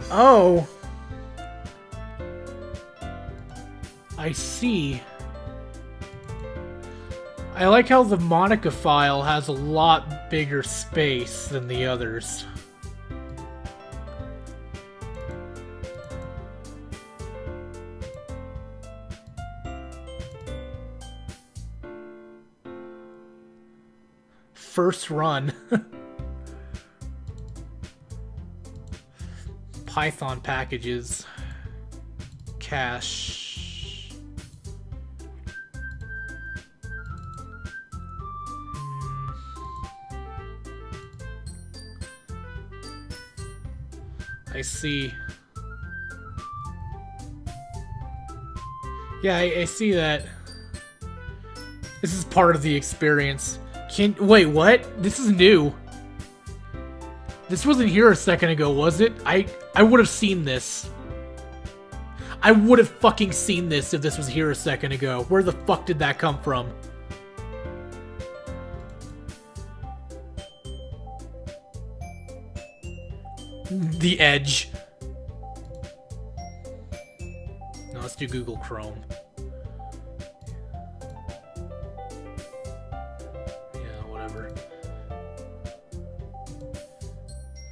Oh. I see. I like how the Monica file has a lot bigger space than the others. First run. Python packages. Cache. I see. Yeah, I see that. This is part of the experience. Wait, what? This is new. This wasn't here a second ago, was it? I would have seen this. I would have fucking seen this if this was here a second ago. Where the fuck did that come from? The Edge. No, let's do Google Chrome.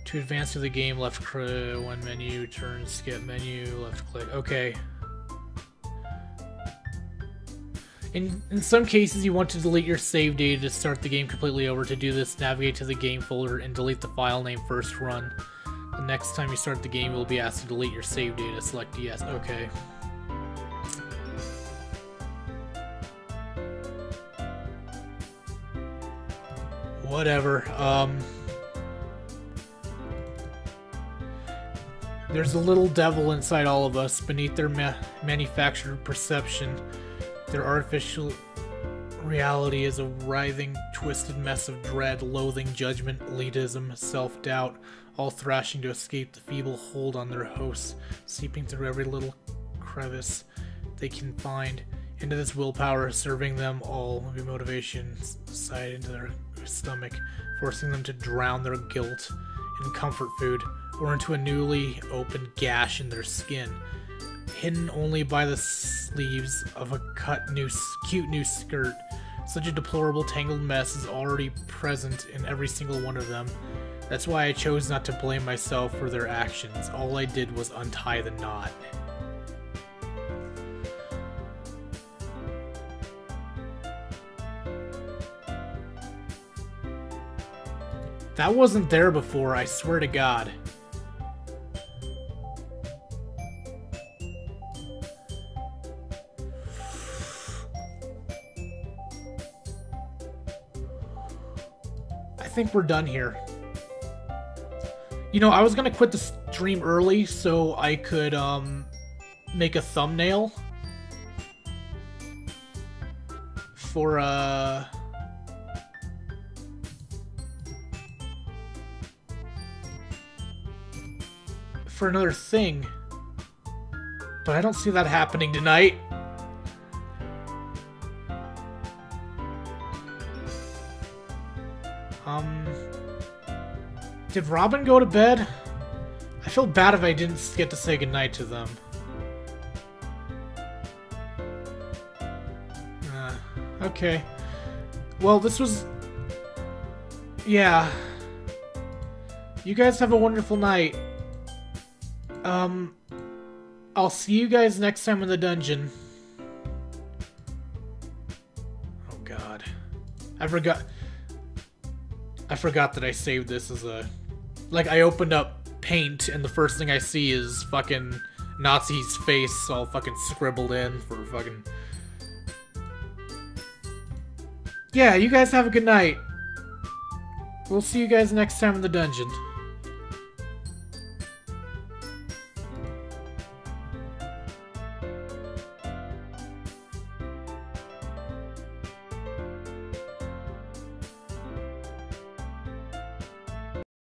To advance through the game, left one menu, turn, skip menu, left click. Okay. In some cases, you want to delete your save data to start the game completely over. To do this, navigate to the game folder and delete the file name first run. The next time you start the game, you will be asked to delete your save data. Select yes. Okay. Whatever. There's a little devil inside all of us. Beneath their manufactured perception, their artificial reality is a writhing, twisted mess of dread, loathing, judgment, elitism, self-doubt, all thrashing to escape the feeble hold on their hosts, seeping through every little crevice they can find. Into this willpower, serving them all the motivation side into their stomach, forcing them to drown their guilt in comfort food, or into a newly opened gash in their skin. hidden only by the sleeves of a cute new skirt. Such a deplorable tangled mess is already present in every single one of them. That's why I chose not to blame myself for their actions. All I did was untie the knot. That wasn't there before, I swear to God. I think we're done here. You know, I was gonna quit the stream early so I could, make a thumbnail for, for another thing. But I don't see that happening tonight. Did Robin go to bed? I feel bad if I didn't get to say goodnight to them. Okay. Well, this was... Yeah. You guys have a wonderful night. I'll see you guys next time in the dungeon. Oh god. I forgot that I saved this as a... Like, I opened up Paint, and the first thing I see is fucking Nazi's face all fucking scribbled in for fucking... Yeah, you guys have a good night. We'll see you guys next time in the dungeon.